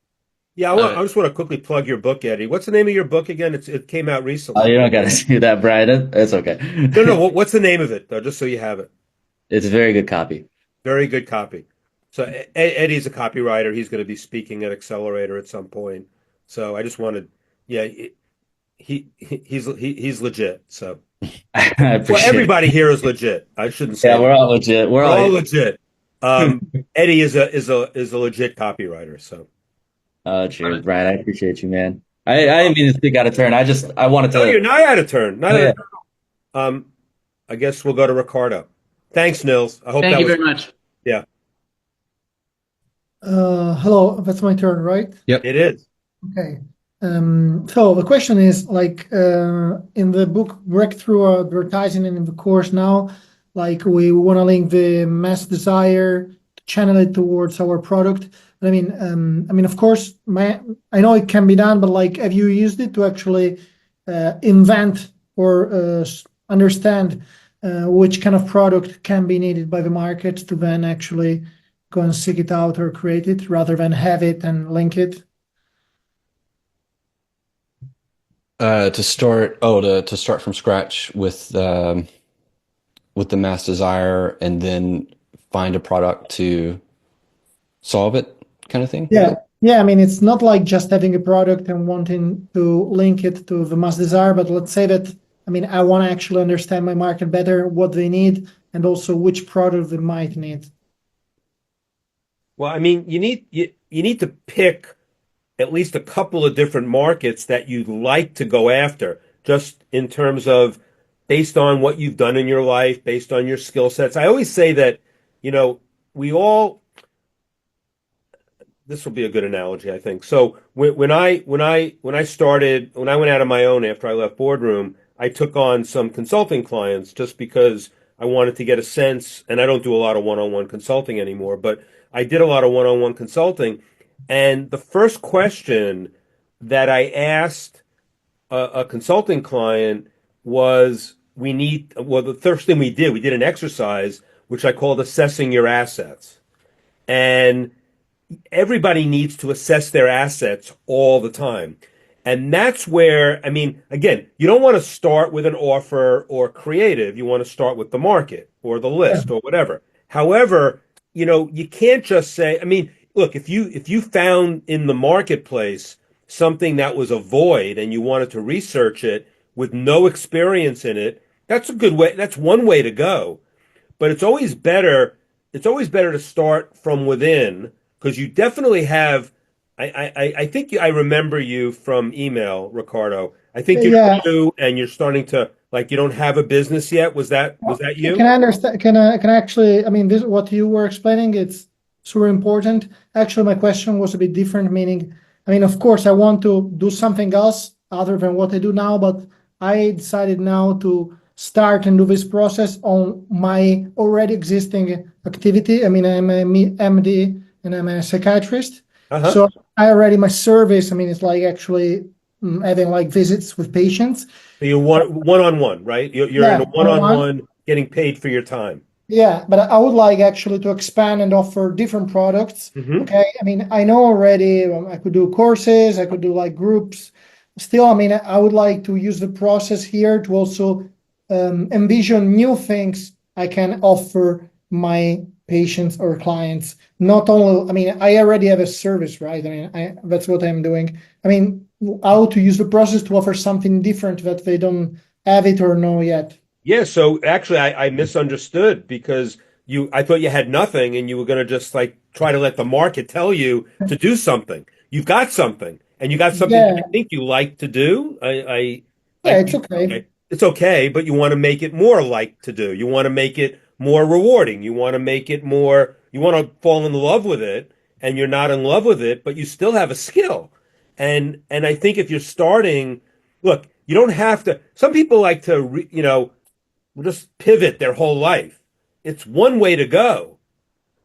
Yeah, I just want to quickly plug your book, Eddie. What's the name of your book again? It came out recently. Oh, you don't got to do that, Brian. That's okay. No. What's the name of it, though, just so you have it? It's a very good copy. Very good copy. So Eddie's a copywriter. He's going to be speaking at Accelerator at some point. So I just wanted, he's legit. So everybody here is legit. I shouldn't say. Yeah, we're all legit. We're all legit. Eddie is a legit copywriter. So. Cheers, Brian. I appreciate you, man. I didn't mean to speak out of turn. I wanted to. No, you're not out of turn. Not out of turn. I guess we'll go to Ricardo. Thanks, Nils. I hope Thank you very much. Yeah. Hello, that's my turn, right? Yep, it is. Okay. So the question is in the book Breakthrough Advertising and in the course now, we want to link the mass desire, channel it towards our product. I mean, of course, I know it can be done, but have you used it to actually invent or understand which kind of product can be needed by the market to then actually go and seek it out or create it rather than have it and link it? To start from scratch with the mass desire and then find a product to solve it, kind of thing. Yeah. I mean, it's not like just having a product and wanting to link it to the mass desire, but let's say that, I want to actually understand my market better, what they need, and also which product they might need. Well, you need to pick at least a couple of different markets that you'd like to go after, just in terms of based on what you've done in your life, based on your skill sets. I always say that, this will be a good analogy, I think. So when I went out on my own after I left Boardroom, I took on some consulting clients just because I wanted to get a sense, and I don't do a lot of one-on-one consulting anymore, but I did a lot of one-on-one consulting. And the first question that I asked a consulting client was, the first thing we did an exercise, which I called assessing your assets. And everybody needs to assess their assets all the time. And that's where, again, you don't want to start with an offer or creative. You want to start with the market or the list or whatever. However, you can't just say, look, if you found in the marketplace something that was a void and you wanted to research it with no experience in it, that's a good way. That's one way to go. But it's always better to start from within, because you definitely have, I think I remember you from email, Ricardo. I think you're new and you're starting to, you don't have a business yet. Was that you? Can I understand? Can I actually, this what you were explaining, it's super important. Actually, my question was a bit different, meaning, of course, I want to do something else other than what I do now, but I decided now to start and do this process on my already existing activity. I'm a MD and I'm a psychiatrist. Uh-huh. So my service, I mean, it's like actually having like visits with patients. So you want one-on-one, right? You're Yeah, in a one-on-one. one-on-one, getting paid for your time. Yeah, but I would like actually to expand and offer different products. Mhm. Okay, I mean, I know already I could do courses, I could do like groups. Still, I mean, I would like to use the process here to also envision new things I can offer my patients or clients. Not only, I mean, I already have a service, right? I mean, that's what I'm doing. I mean, how to use the process to offer something different that they don't have it or know yet. Yeah, so actually I misunderstood because I thought you had nothing and you were going to just like try to let the market tell you to do something. You've got something and you got something Yeah. that I think you like to do. Yeah, it's okay. It's okay, but you want to make it more like to do. You want to make it more rewarding. You want to make it more, you want to fall in love with it and you're not in love with it, but you still have a skill. And I think if you're starting, look, you don't have to, some people like to, just pivot their whole life. It's one way to go.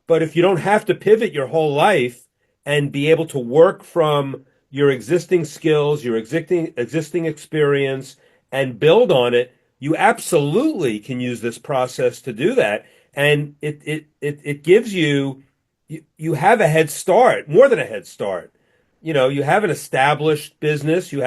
But if you don't have to pivot your whole life and be able to work from your existing skills, your existing experience, and build on it, you absolutely can use this process to do that. And it gives you have a head start, more than a head start. You have an established business, you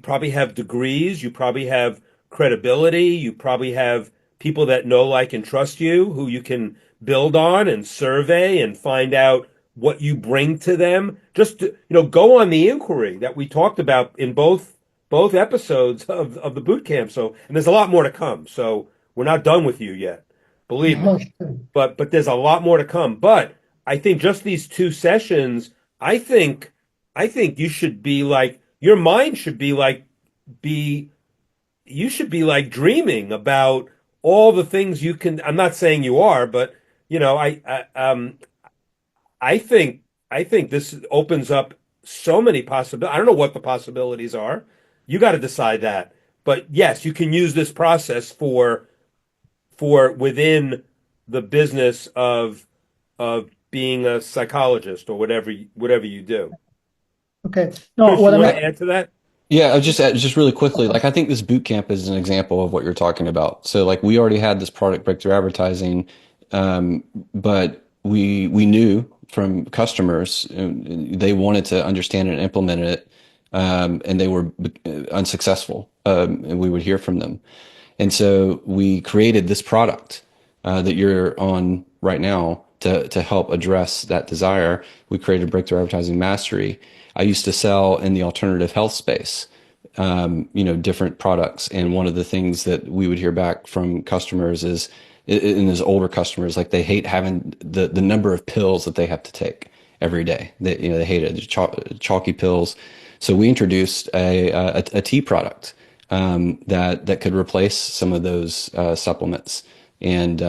probably have degrees, you probably have credibility, you probably have people that know, like, and trust you, who you can build on and survey and find out what you bring to them. Just to, go on the inquiry that we talked about in both episodes of the boot camp. So, and there's a lot more to come. So we're not done with you yet, believe me. But there's a lot more to come. But I think just these 2 sessions, I think you should be like, your mind should be like, you should be like dreaming about all the things you can. I'm not saying you are, but I think this opens up so many possibilities. I don't know what the possibilities are. You got to decide that. But yes, you can use this process for within the business of being a psychologist or whatever you do. Okay. No, Chris, what you I want meant, to add to that? Yeah, just really quickly, like I think this boot camp is an example of what you're talking about. So like we already had this product breakthrough advertising, but we knew from customers they wanted to understand and implement it, and they were unsuccessful, and we would hear from them. And so we created this product that you're on right now to help address that desire. We created Breakthrough Advertising Mastery. I used to sell in the alternative health space, different products. And one of the things that we would hear back from customers is, and as older customers, like they hate having the number of pills that they have to take every day. They hate it, chalky pills. So we introduced a tea product that could replace some of those supplements. And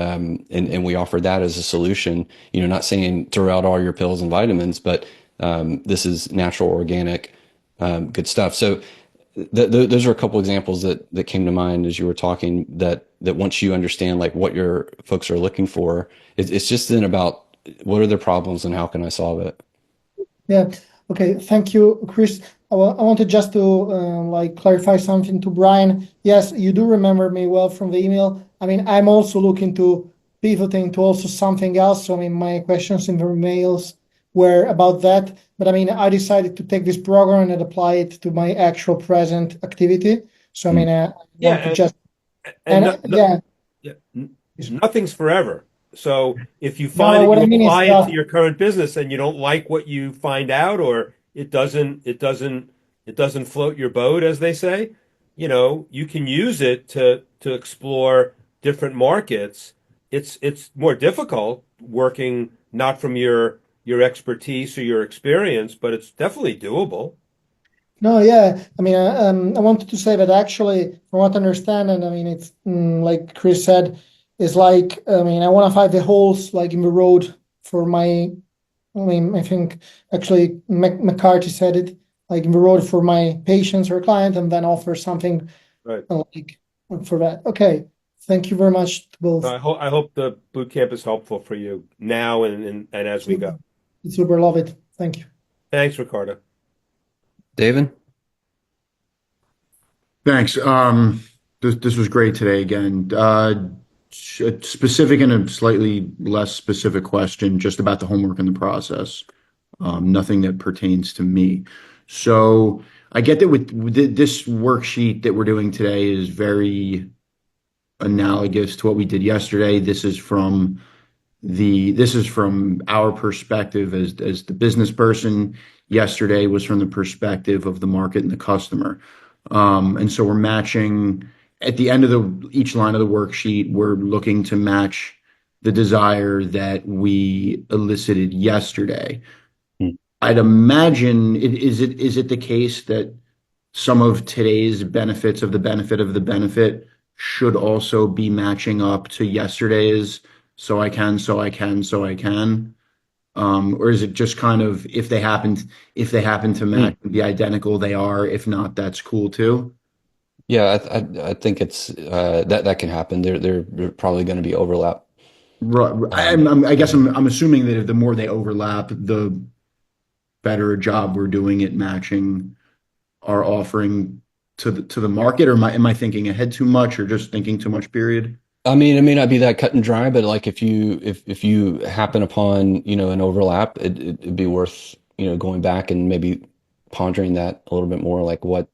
we offered that as a solution, not saying throw out all your pills and vitamins, but this is natural, organic, good stuff. So those are a couple examples that came to mind as you were talking, that once you understand like what your folks are looking for, it's just then about what are their problems and how can I solve it? yeah. Okay. Thank you, Chris. I wanted just to clarify something to Brian. Yes, you do remember me well from the email. I mean, I'm also looking to pivoting to also something else. So I mean, my questions in the mails were about that. But I mean, I decided to take this program and apply it to my actual present activity. So I mean, I want to just nothing's forever. So if you No, find what that I you mean is, apply it to your current business and you don't like what you find out, or it doesn't float your boat, as they say, you can use it to explore different markets. It's more difficult working not from your expertise or your experience, but it's definitely doable. No, yeah. I mean, I wanted to say that actually, from what I understand, and I mean, it's like Chris said, is like, I mean, I want to find the holes like in the road for my, I mean, I think actually McCarthy said it, like in the road for my patients or client, and then offer something Right. like for that. Okay. Thank you very much to both. I hope the boot camp is helpful for you now and as we go. Super love it. Thank you. Thanks, Ricardo. David? Thanks. This was great today again. A specific and a slightly less specific question just about the homework and the process. Nothing that pertains to me. So I get that with this worksheet that we're doing today is very analogous to what we did yesterday. This is from our perspective as the business person. Yesterday was from the perspective of the market and the customer. And so we're matching at the end of each line of the worksheet, we're looking to match the desire that we elicited yesterday. I'd imagine, is it the case that some of today's benefits of the benefit should also be matching up to yesterday's so I can. Or is it just kind of if they happen to match, be identical, they are. If not, that's cool too. Yeah, I think it's that can happen. There probably going to be overlap. Right. I guess I'm assuming that if the more they overlap, the better job we're doing at matching our offering to the market. Or am I thinking ahead too much, or just thinking too much? Period. I mean, it may not be that cut and dry, but like if you happen upon, an overlap, it'd be worth, going back and maybe pondering that a little bit more, like what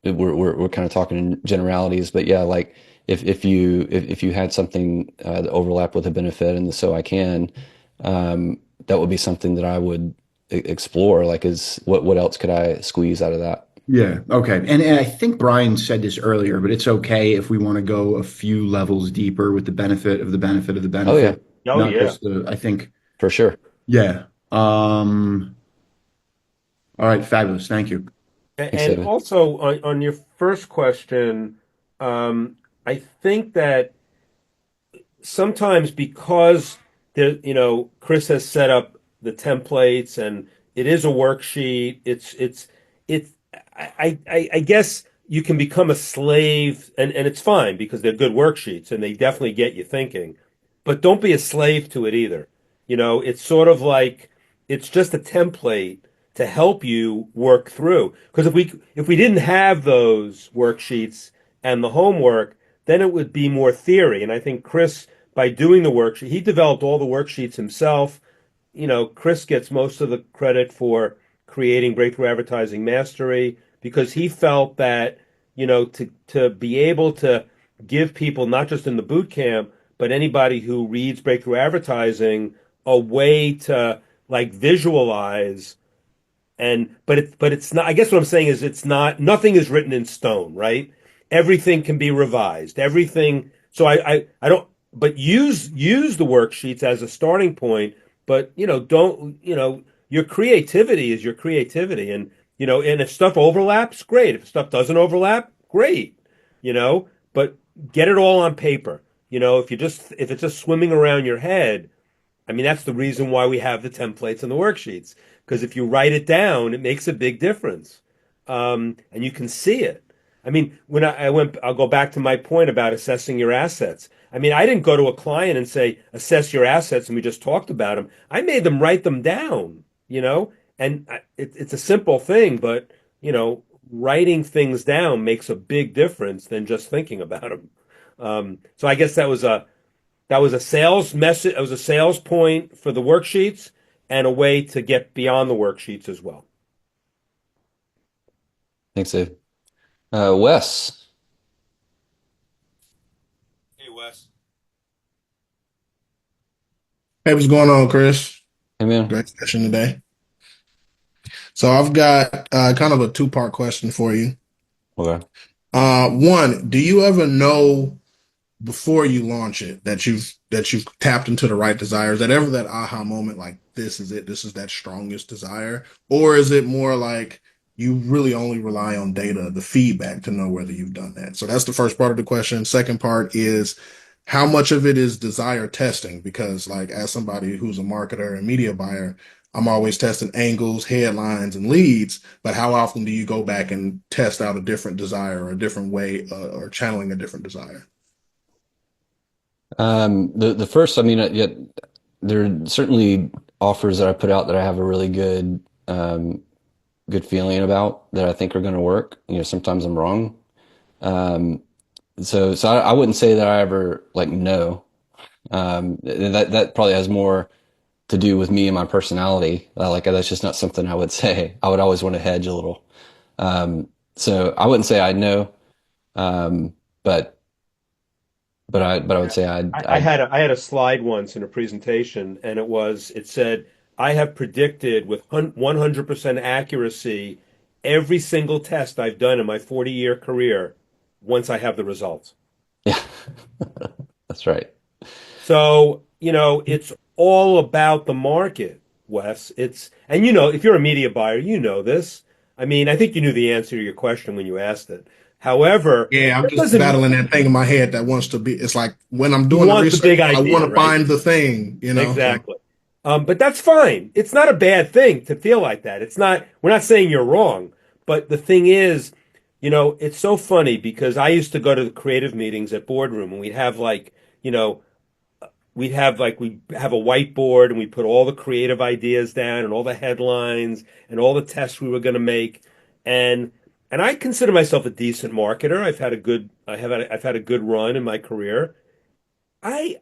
we're kind of talking in generalities, but yeah, like if you had something that overlap with a benefit and the so I can, that would be something that I would explore, like what else could I squeeze out of that? Yeah. Okay. And I think Brian said this earlier, but it's okay if we want to go a few levels deeper with the benefit of the benefit of the benefit. Oh yeah. Not just I think for sure. Yeah. All right. Fabulous. Thank you. And also on your first question, I think that sometimes because Chris has set up the templates and it is a worksheet, I guess you can become a slave, and it's fine because they're good worksheets and they definitely get you thinking, but don't be a slave to it either. It's sort of like it's just a template to help you work through. Because if we didn't have those worksheets and the homework, then it would be more theory. And I think Chris, by doing the worksheet, he developed all the worksheets himself. Chris gets most of the credit for creating Breakthrough Advertising Mastery, because he felt that, to be able to give people, not just in the boot camp, but anybody who reads Breakthrough Advertising, a way to like visualize. But it's not, I guess what I'm saying is nothing is written in stone, right? Everything can be revised. Everything. So I don't, but use the worksheets as a starting point, but your creativity is your creativity. And if stuff overlaps, great. If stuff doesn't overlap, great. But get it all on paper. If it's just swimming around your head, I mean, that's the reason why we have the templates and the worksheets. Because if you write it down, it makes a big difference. And you can see it. I mean, when I'll go back to my point about assessing your assets. I mean, I didn't go to a client and say, assess your assets, and we just talked about them. I made them write them down, and it's a simple thing, but, writing things down makes a big difference than just thinking about them. So I guess that was a sales message. It was a sales point for the worksheets and a way to get beyond the worksheets as well. Thanks, Dave. Wes. Hey, Wes. Hey, what's going on, Chris? Hey, man. Great session today. So I've got kind of a two-part question for you. Okay. One, do you ever know before you launch it that you've tapped into the right desires? That ever that aha moment, like this is it, this is that strongest desire? Or is it more like you really only rely on data, the feedback, to know whether you've done that? So that's the first part of the question. Second part is, how much of it is desire testing? Because like as somebody who's a marketer and media buyer, I'm always testing angles, headlines, and leads, but how often do you go back and test out a different desire or a different way or channeling a different desire? The first, I mean, there certainly offers that I put out that I have a really good feeling about that I think are going to work. Sometimes I'm wrong. Um, so I wouldn't say that I ever like no. That probably has more to do with me and my personality. Like that's just not something I would say. I would always want to hedge a little. So I wouldn't say I know, um, but I would say I had a slide once in a presentation, and it said, I have predicted with 100% accuracy every single test I've done in my 40-year career once I have the results. Yeah, that's right. So, it's all about the market, Wes. And if you're a media buyer, you know this. I mean, I think you knew the answer to your question when you asked it. However, Yeah, I'm that just doesn't battling that thing in my head that wants to be. It's like when I'm doing the want the research, big I idea, want to right? find the thing, Exactly. But that's fine. It's not a bad thing to feel like that. We're not saying you're wrong. But the thing is, it's so funny because I used to go to the creative meetings at Boardroom, and we'd have we have a whiteboard, and we put all the creative ideas down and all the headlines and all the tests we were going to make. And I consider myself a decent marketer. I've had a good run in my career. I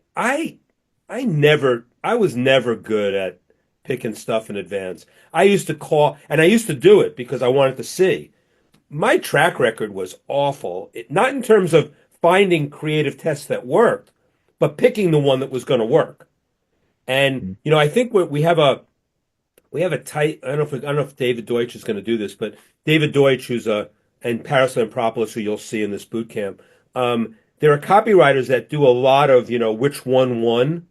was never good at picking stuff in advance. I used to call, and I used to do it because I wanted to see. My track record was awful, not in terms of finding creative tests that worked, but picking the one that was going to work. And I think we have a tight. I don't know if David Deutsch is going to do this, but David Deutsch, and Paris Lampropoulos, who you'll see in this boot camp, there are copywriters that do a lot of which one won.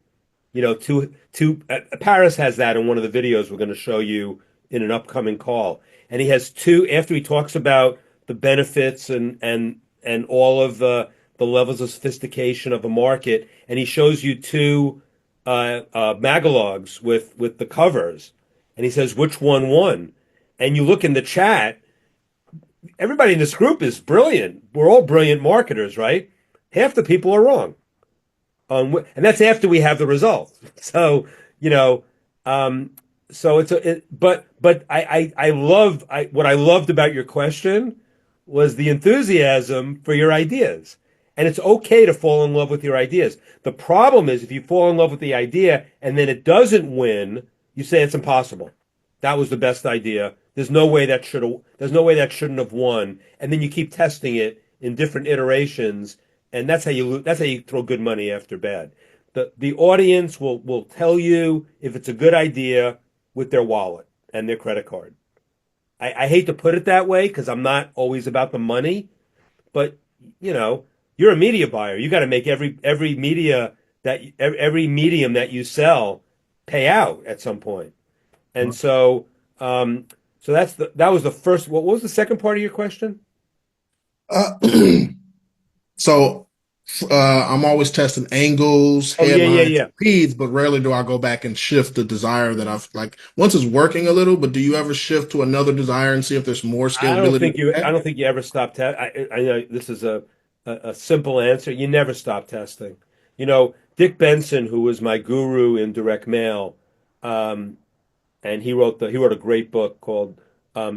Paris has that in one of the videos we're going to show you in an upcoming call, and he has two after he talks about the benefits and all of the levels of sophistication of a market, and he shows you two magalogs with the covers, and he says which one won, and you look in the chat. Everybody in this group is brilliant. We're all brilliant marketers, right? Half the people are wrong. And that's after we have the results. So, so but what I loved about your question was the enthusiasm for your ideas. And it's okay to fall in love with your ideas. The problem is if you fall in love with the idea and then it doesn't win, you say it's impossible. That was the best idea. There's no way that shouldn't have won. And then you keep testing it in different iterations, and that's how you throw good money after bad. The audience will tell you if it's a good idea with their wallet and their credit card. I hate to put it that way because I'm not always about the money, but you're a media buyer. You got to make every medium that you sell pay out at some point. And so that was the first. What was the second part of your question? So I'm always testing angles, headlines, feeds, but rarely do I go back and shift the desire that I've once it's working a little. But do you ever shift to another desire and see if there's more scalability? I don't think you ever stop testing. I know this is a simple answer. You never stop testing. Dick Benson, who was my guru in direct mail, and he wrote a great book called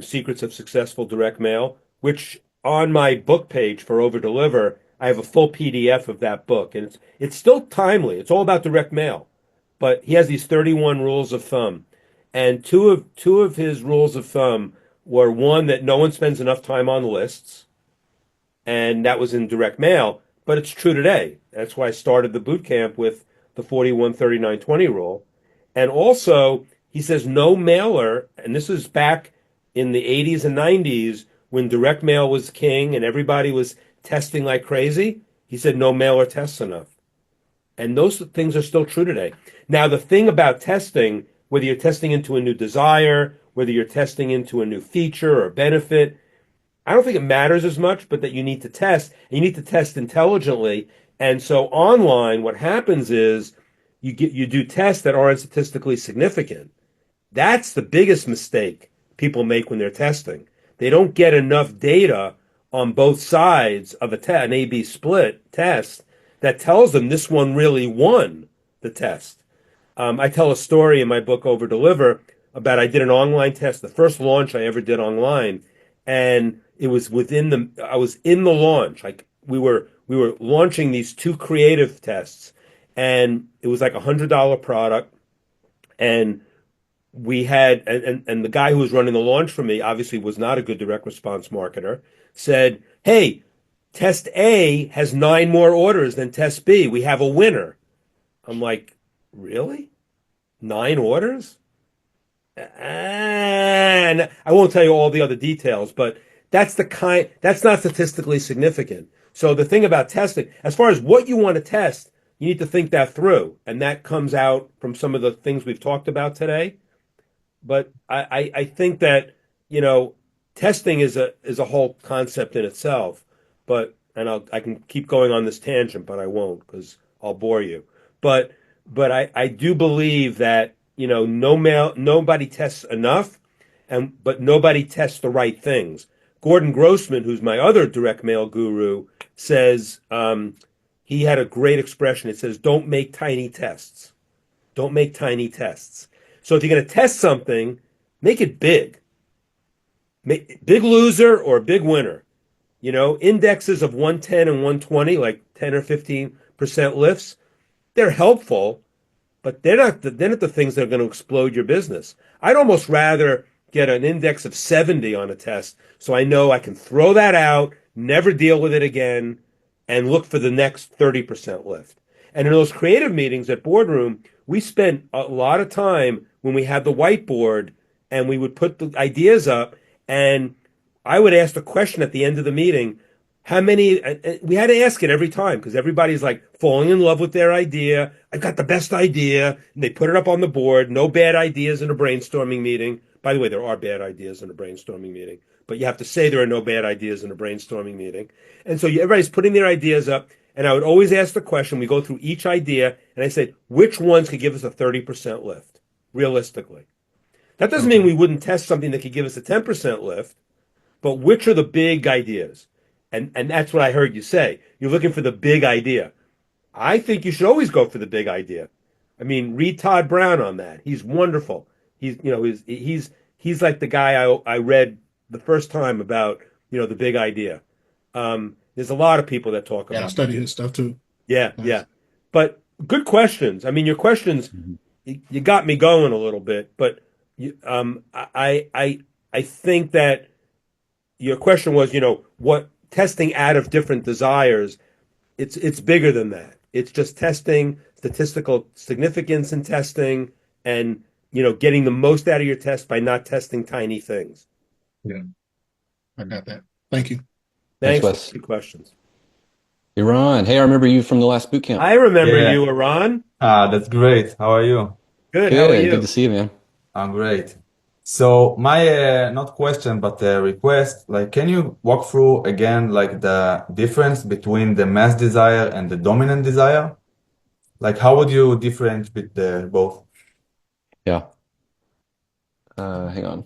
Secrets of Successful Direct Mail, which on my book page for Over Deliver, I have a full PDF of that book, and it's still timely. It's all about direct mail, but he has these 31 rules of thumb, and two of his rules of thumb were one that no one spends enough time on lists, and that was in direct mail, but it's true today. That's why I started the boot camp with the 41-39-20 rule, and also he says no mailer, and this is back in the 80s and 90s when direct mail was king and everybody was testing like crazy. He said no mailer tests enough. And those things are still true today. Now, the thing about testing, whether you're testing into a new desire, whether you're testing into a new feature or benefit, I don't think it matters as much, but that you need to test, and you need to test intelligently. And so online, what happens is you do tests that aren't statistically significant. That's the biggest mistake people make when they're testing. They don't get enough data on both sides of an A/B split test that tells them this one really won the test. I tell a story in my book Over Deliver about I did an online test, the first launch I ever did online, and it was I was in the launch. Like we were launching these two creative tests, and it was like $100 product, and we had and the guy who was running the launch for me obviously was not a good direct response marketer, said, "Hey, test A has 9 more orders than test B. We have a winner." I'm like, "Really? 9 orders?" And I won't tell you all the other details, but that's not statistically significant. So the thing about testing, as far as what you want to test, you need to think that through. And that comes out from some of the things we've talked about today. But I think that, testing is a whole concept in itself. But I can keep going on this tangent, but I won't because I'll bore you. But I do believe that nobody tests enough, but nobody tests the right things. Gordon Grossman, who's my other direct mail guru, says he had a great expression. It says, "Don't make tiny tests. Don't make tiny tests." So if you're going to test something, make it big. Big loser or big winner. Indexes of 110 and 120, like 10 or 15% lifts, they're helpful, but they're not the things that are going to explode your business. I'd almost rather get an index of 70 on a test so I know I can throw that out, never deal with it again, and look for the next 30% lift. And in those creative meetings at Boardroom, we spent a lot of time when we had the whiteboard and we would put the ideas up, and I would ask the question at the end of the meeting, how many, we had to ask it every time because everybody's like falling in love with their idea. I've got the best idea. And they put it up on the board. No bad ideas in a brainstorming meeting. By the way, there are bad ideas in a brainstorming meeting, but you have to say there are no bad ideas in a brainstorming meeting. And so everybody's putting their ideas up. And I would always ask the question, we go through each idea, and I said, which ones could give us a 30% lift, realistically? That doesn't mean we wouldn't test something that could give us a 10% lift, but which are the big ideas? And that's what I heard you say. You're looking for the big idea. I think you should always go for the big idea. I mean, read Todd Brown on that. He's wonderful. He's like the guy I read the first time about, the big idea. There's a lot of people that talk about I study his stuff too. Yeah, Nice. yeah. But good questions. I mean, your questions, you got me going a little bit, but I think that your question was, what testing out of different desires, it's bigger than that. It's just testing, statistical significance in testing, and getting the most out of your test by not testing tiny things. Yeah, I got that. Thank you. Thanks. Wes. Good questions. Iran, hey, I remember you from the last boot camp. I remember Yeah. you, Iran. That's great. How are you? Good. How are Good, you? good to see you, man. I'm great. So my not question, but request, like, can you walk through again, like the difference between the mass desire and the dominant desire? Like, how would you differentiate the both? Yeah. Hang on.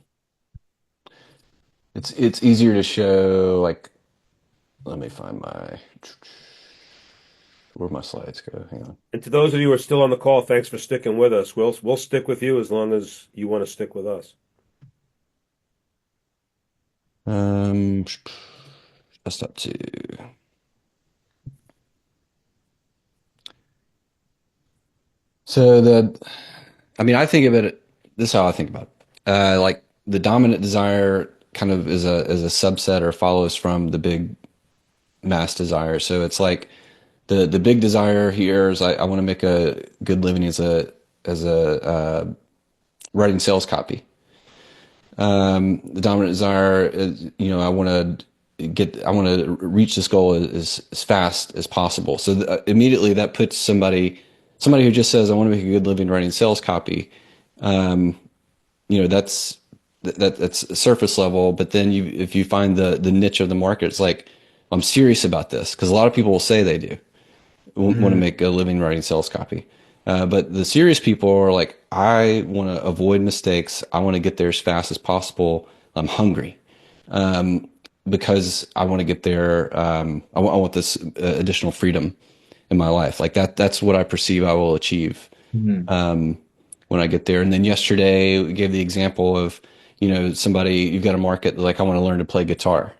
It's easier to show, like, let me find where my slides go. Hang on. And to those of you who are still on the call, thanks for sticking with us. We'll stick with you as long as you want to stick with us. Desktop 2. So I think of it, this is how I think about it. Like the dominant desire kind of is a subset or follows from the big mass desire. So it's like the big desire here is I want to make a good living as a writing sales copy. The dominant desire is, I want to reach this goal as fast as possible. So immediately that puts somebody who just says, I want to make a good living writing sales copy. That's surface level. But then if you find the niche of the market, it's like, I'm serious about this, because a lot of people will say they do want to make a living writing sales copy. But the serious people are like, I want to avoid mistakes. I want to get there as fast as possible. I'm hungry because I want to get there. I want this additional freedom in my life. Like that's what I perceive I will achieve when I get there. And then yesterday we gave the example of, somebody, you've got a market like, I want to learn to play guitar.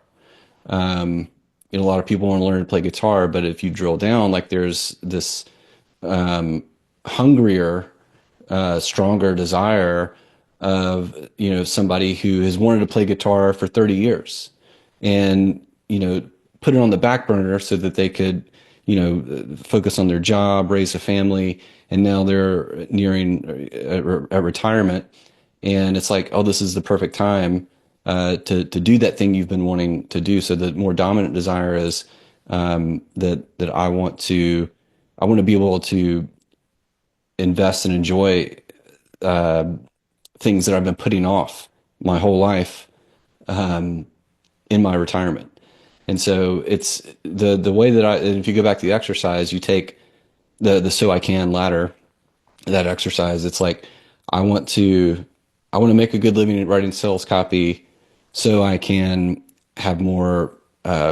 A lot of people want to learn to play guitar, but if you drill down, like there's this hungrier, stronger desire of, somebody who has wanted to play guitar for 30 years and, put it on the back burner so that they could, focus on their job, raise a family, and now they're nearing a retirement. And it's like, oh, this is the perfect time to do that thing you've been wanting to do. So the more dominant desire is that I want to be able to invest and enjoy things that I've been putting off my whole life in my retirement. And so it's the way that and if you go back to the exercise, you take the so I can ladder, that exercise. It's like I want to make a good living at writing sales copy so I can have more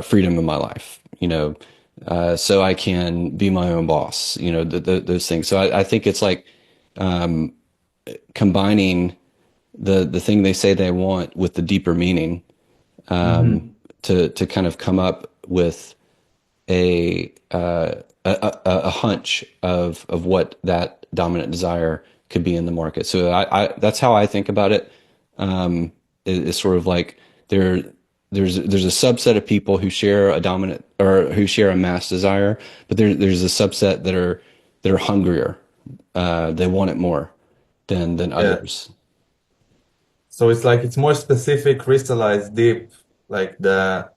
freedom in my life, so I can be my own boss, those things. So I think it's like combining the thing they say they want with the deeper meaning to kind of come up with a hunch of what that dominant desire could be in the market. So that's how I think about it. It's sort of like there's a subset of people who share a dominant or who share a mass desire, but there's a subset that are hungrier. They want it more than others. So it's like it's more specific, crystallized, deep, like the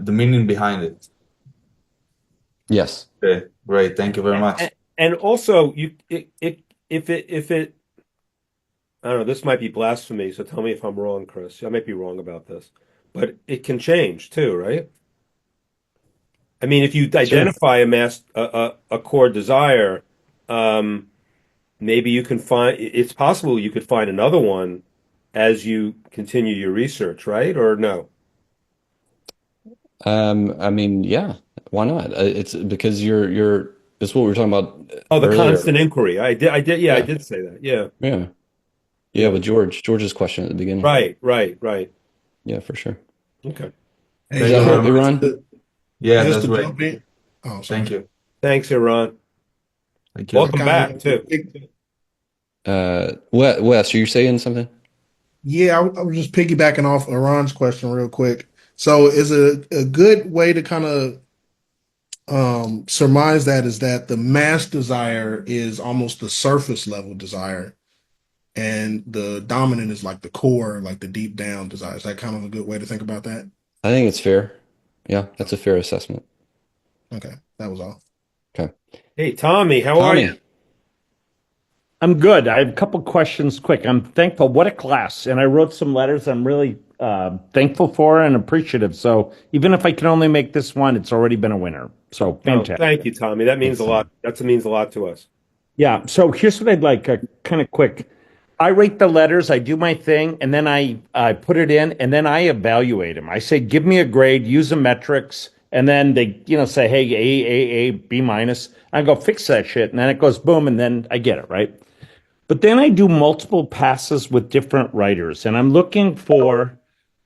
meaning behind it. Yes. Okay, great. Thank you very much. And also, if it, I don't know, this might be blasphemy, so tell me if I'm wrong, Chris. I might be wrong about this, but it can change too, right? I mean, if you identify a core desire, maybe you can it's possible you could find another one as you continue your research, right? Or no? I mean, yeah, why not? It's because it's what we were talking about. Oh, the earlier. constant inquiry. I did. Yeah, I did say that. Yeah. Yeah, with George's question at the beginning. Right. Yeah, for sure. Okay. Is that right, Iran? Yeah, Just that's to great. jump in. Oh, sorry. Thank you. Thanks, Iran. Thank you. Welcome back too. Wes, are you saying something? Yeah, I was just piggybacking off Iran's question real quick. So is a good way to kind of surmise that is that the mass desire is almost the surface level desire, and the dominant is like the core, like the deep down desire. Is that kind of a good way to think about that? I think it's fair. Yeah, that's a fair assessment. Okay, that was all. Okay. Hey, Tommy, how are you? I'm good. I have a couple questions quick. I'm thankful. What a class. And I wrote some letters I'm really thankful for and appreciative. So even if I can only make this one, it's already been a winner. So fantastic. Thank you, Tommy. That means a lot. That means a lot to us. Yeah. So here's what I'd like, kind of quick. I rate the letters, I do my thing, and then I put it in, and then I evaluate them. I say, give me a grade, use the metrics, and then they, say, hey, A, B minus. I go fix that shit, and then it goes boom, and then I get it, right? But then I do multiple passes with different writers, and I'm looking for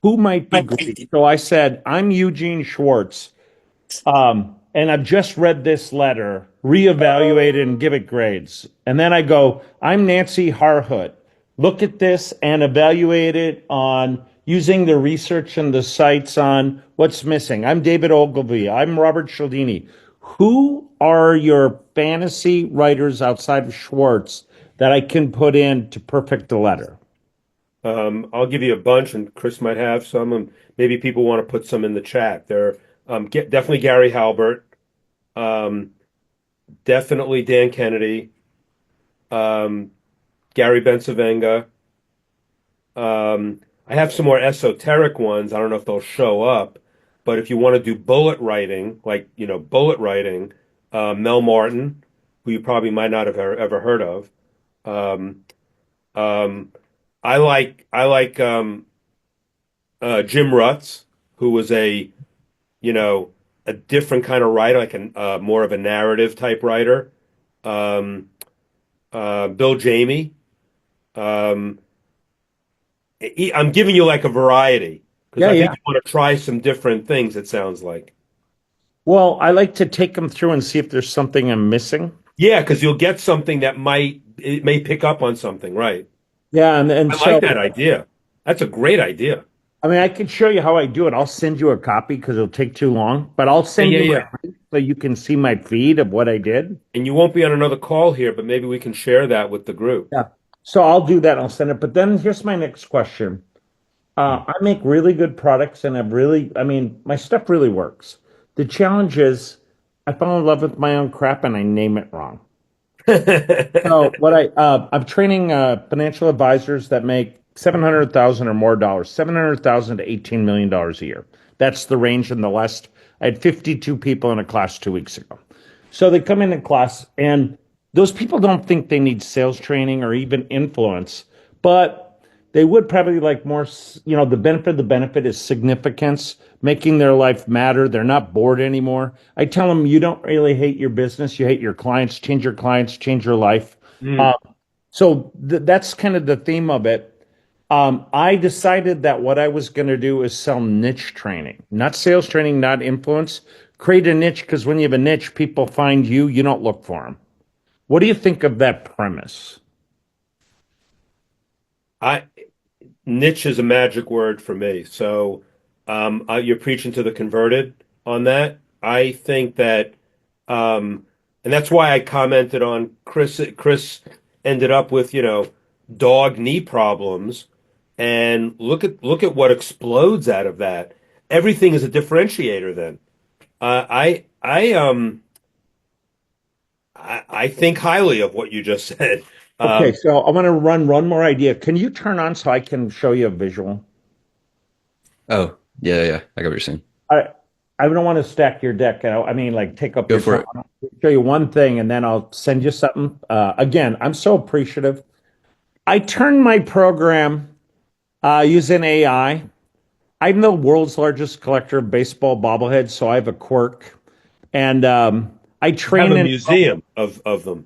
who might be great. So I said, I'm Eugene Schwartz, and I've just read this letter, reevaluate it, and give it grades. And then I go, I'm Nancy Harhut. Look at this and evaluate it on using the research and the sites on what's missing. I'm David Ogilvy. I'm Robert Cialdini. Who are your fantasy writers outside of Schwartz that I can put in to perfect the letter? I'll give you a bunch, and Chris might have some, and maybe people want to put some in the chat. There, definitely Gary Halbert, definitely Dan Kennedy, Gary Bencivenga. I have some more esoteric ones. I don't know if they'll show up, but if you want to do bullet writing, Mel Martin, who you probably might not have ever heard of. I like Jim Rutz, who was a different kind of writer, like more of a narrative type writer. Bill Jamie. I'm giving you like a variety because Yeah, I think yeah. you want to try some different things, it sounds like. Well, I like to take them through and see if there's something I'm missing. Yeah, because you'll get something that it may pick up on something, right? Yeah, and I so like that idea. That's a great idea. I mean, I can show you how I do it. I'll send you a copy because it'll take too long, but I'll send Yeah, you yeah, my yeah. link so you can see my feed of what I did. And you won't be on another call here, but maybe we can share that with the group. Yeah. So I'll do that. I'll send it. But then here's my next question. I make really good products and I mean, my stuff really works. The challenge is I fall in love with my own crap and I name it wrong. So I'm training financial advisors that make 700,000 or more dollars, 700,000 to $18 million a year. That's the range in the last. I had 52 people in a class 2 weeks ago. So they come in class and those people don't think they need sales training or even influence, but they would probably like more, the benefit of the benefit is significance, making their life matter. They're not bored anymore. I tell them, you don't really hate your business. You hate your clients, change your life. So that's kind of the theme of it. I decided that what I was going to do is sell niche training, not sales training, not influence. Create a niche because when you have a niche, people find you, you don't look for them. What do you think of that premise? Niche is a magic word for me. So you're preaching to the converted on that. I think that, and that's why I commented on Chris. Chris ended up with, dog knee problems, and look at what explodes out of that. Everything is a differentiator then. I think highly of what you just said. Okay, so I want to run one more idea. Can you turn on so I can show you a visual? Oh, yeah. I got what you're saying. I don't want to stack your deck. I mean, like take up Go your for time. I'll show you one thing and then I'll send you something. Again, I'm so appreciative. I turned my program using AI. I'm the world's largest collector of baseball bobbleheads, so I have a quirk. And I train have a in museum of them.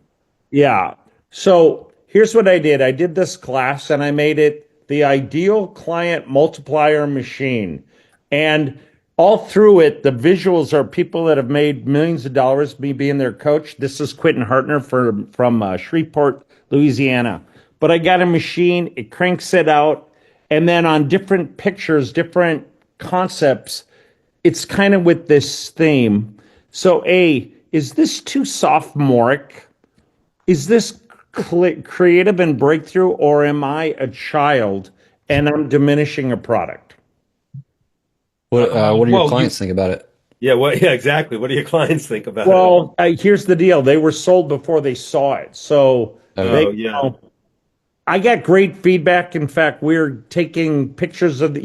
Yeah. So here's what I did. I did this class and I made it the ideal client multiplier machine. And all through it, the visuals are people that have made millions of dollars, me being their coach. This is Quentin Hartner from Shreveport, Louisiana. But I got a machine, it cranks it out. And then on different pictures, different concepts, it's kind of with this theme. So is this too sophomoric? Is this creative and breakthrough, or am I a child and I'm diminishing a product? What do your clients think about it? Yeah, exactly. What do your clients think about it? Well, here's the deal. They were sold before they saw it. So I got great feedback. In fact, we're taking pictures of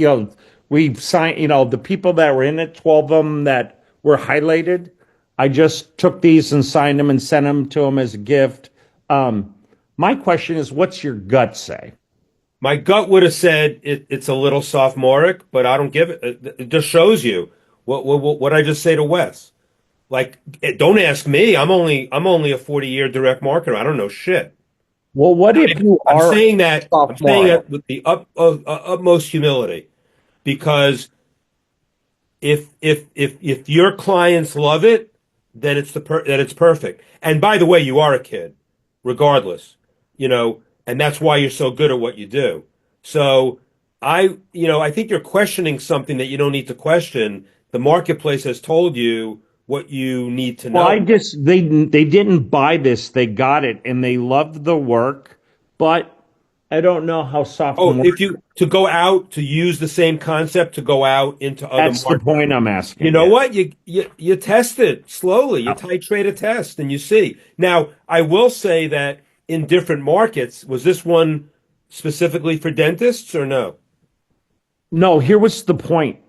we've signed, the people that were in it, 12 of them that were highlighted. I just took these and signed them and sent them to them as a gift. My question is, what's your gut say? My gut would have said it's a little sophomoric, but I don't give it. It just shows you what I just say to Wes. Like, don't ask me. I'm only a 40-year direct marketer. I don't know shit. Well, what if you are? I'm saying that with the utmost humility, because if your clients love it, then it's perfect. And by the way, you are a kid, regardless, and that's why you're so good at what you do. So I think you're questioning something that you don't need to question. The marketplace has told you what you need to know. Well, they didn't buy this. They got it and they loved the work, but I don't know how sophomore. To go out to use the same concept to go out into other That's markets. the point I'm asking. You know what? You test it slowly. You titrate a test and you see. Now, I will say that in different markets, was this one specifically for dentists or no? No, here was the point.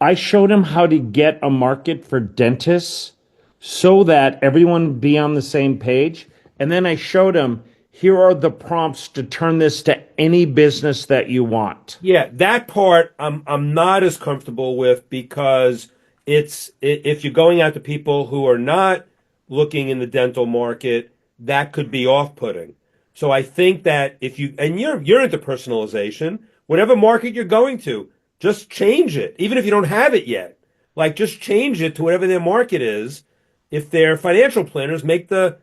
I showed him how to get a market for dentists so that everyone would be on the same page. And then I showed him, here are the prompts to turn this to any business that you want. Yeah, that part I'm not as comfortable with, because if you're going out to people who are not looking in the dental market, that could be off-putting. So I think that if you're into personalization, whatever market you're going to, just change it, even if you don't have it yet. Like just change it to whatever their market is. If they're financial planners, make the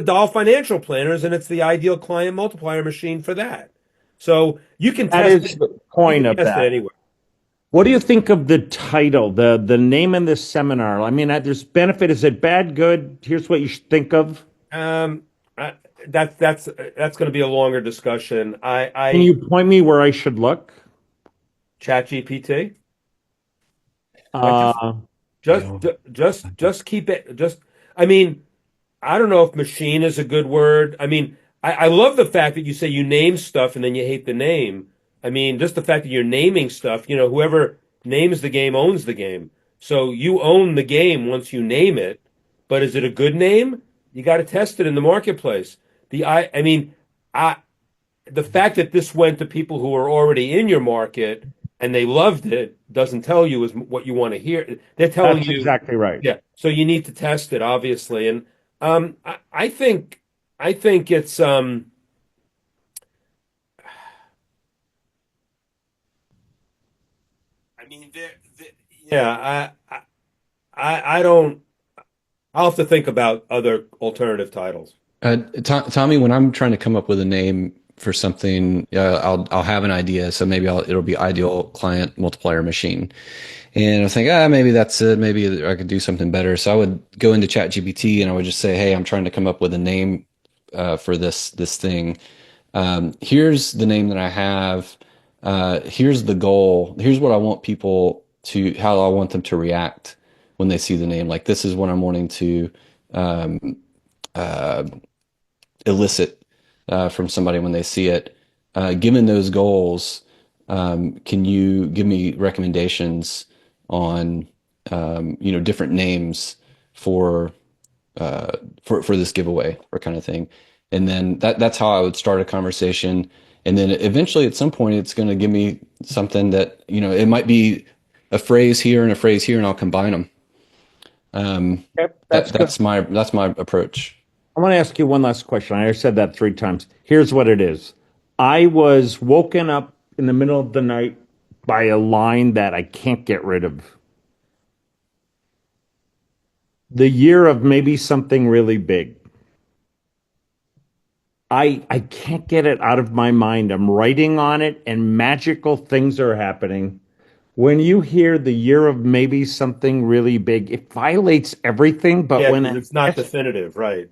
doll financial planners, and it's the ideal client multiplier machine for that. So you can That test is it. the point of Test it that. anywhere. What do you think of the title, the name of this seminar? I mean, there's benefit. Is it bad, good? Here's what you should think of. That's going to be a longer discussion. Can you point me where I should look? ChatGPT. Uh, Just keep it. I mean, I don't know if machine is a good word. I mean, I love the fact that you say you name stuff and then you hate the name. I mean, just the fact that you're naming stuff, whoever names the game owns the game. So you own the game once you name it, but is it a good name? You got to test it in the marketplace. The fact that this went to people who are already in your market and they loved it doesn't tell you is what you want to hear. They're telling That's you exactly right. Yeah. So you need to test it, obviously. And I think it's I mean, yeah, I don't. I'll have to think about other alternative titles. Tommy, when I'm trying to come up with a name for something, I'll have an idea. So maybe it'll be ideal client multiplier machine, and I think maybe that's it. Maybe I could do something better. So I would go into ChatGPT and I would just say, hey, I'm trying to come up with a name for this thing. Here's the name that I have. Here's the goal. Here's what I want people to, how I want them to react when they see the name. Like this is what I'm wanting to elicit from somebody when they see it. Given those goals, can you give me recommendations on different names for this giveaway or kind of thing? And then that's how I would start a conversation. And then eventually at some point it's going to give me something that, it might be a phrase here and a phrase here, and I'll combine them. That's my approach. I want to ask you one last question. I said that 3 times. Here's what it is. I was woken up in the middle of the night by a line that I can't get rid of. The year of maybe something really big. I can't get it out of my mind. I'm writing on it and magical things are happening. When you hear the year of maybe something really big, it violates everything. But when it's not definitive, right.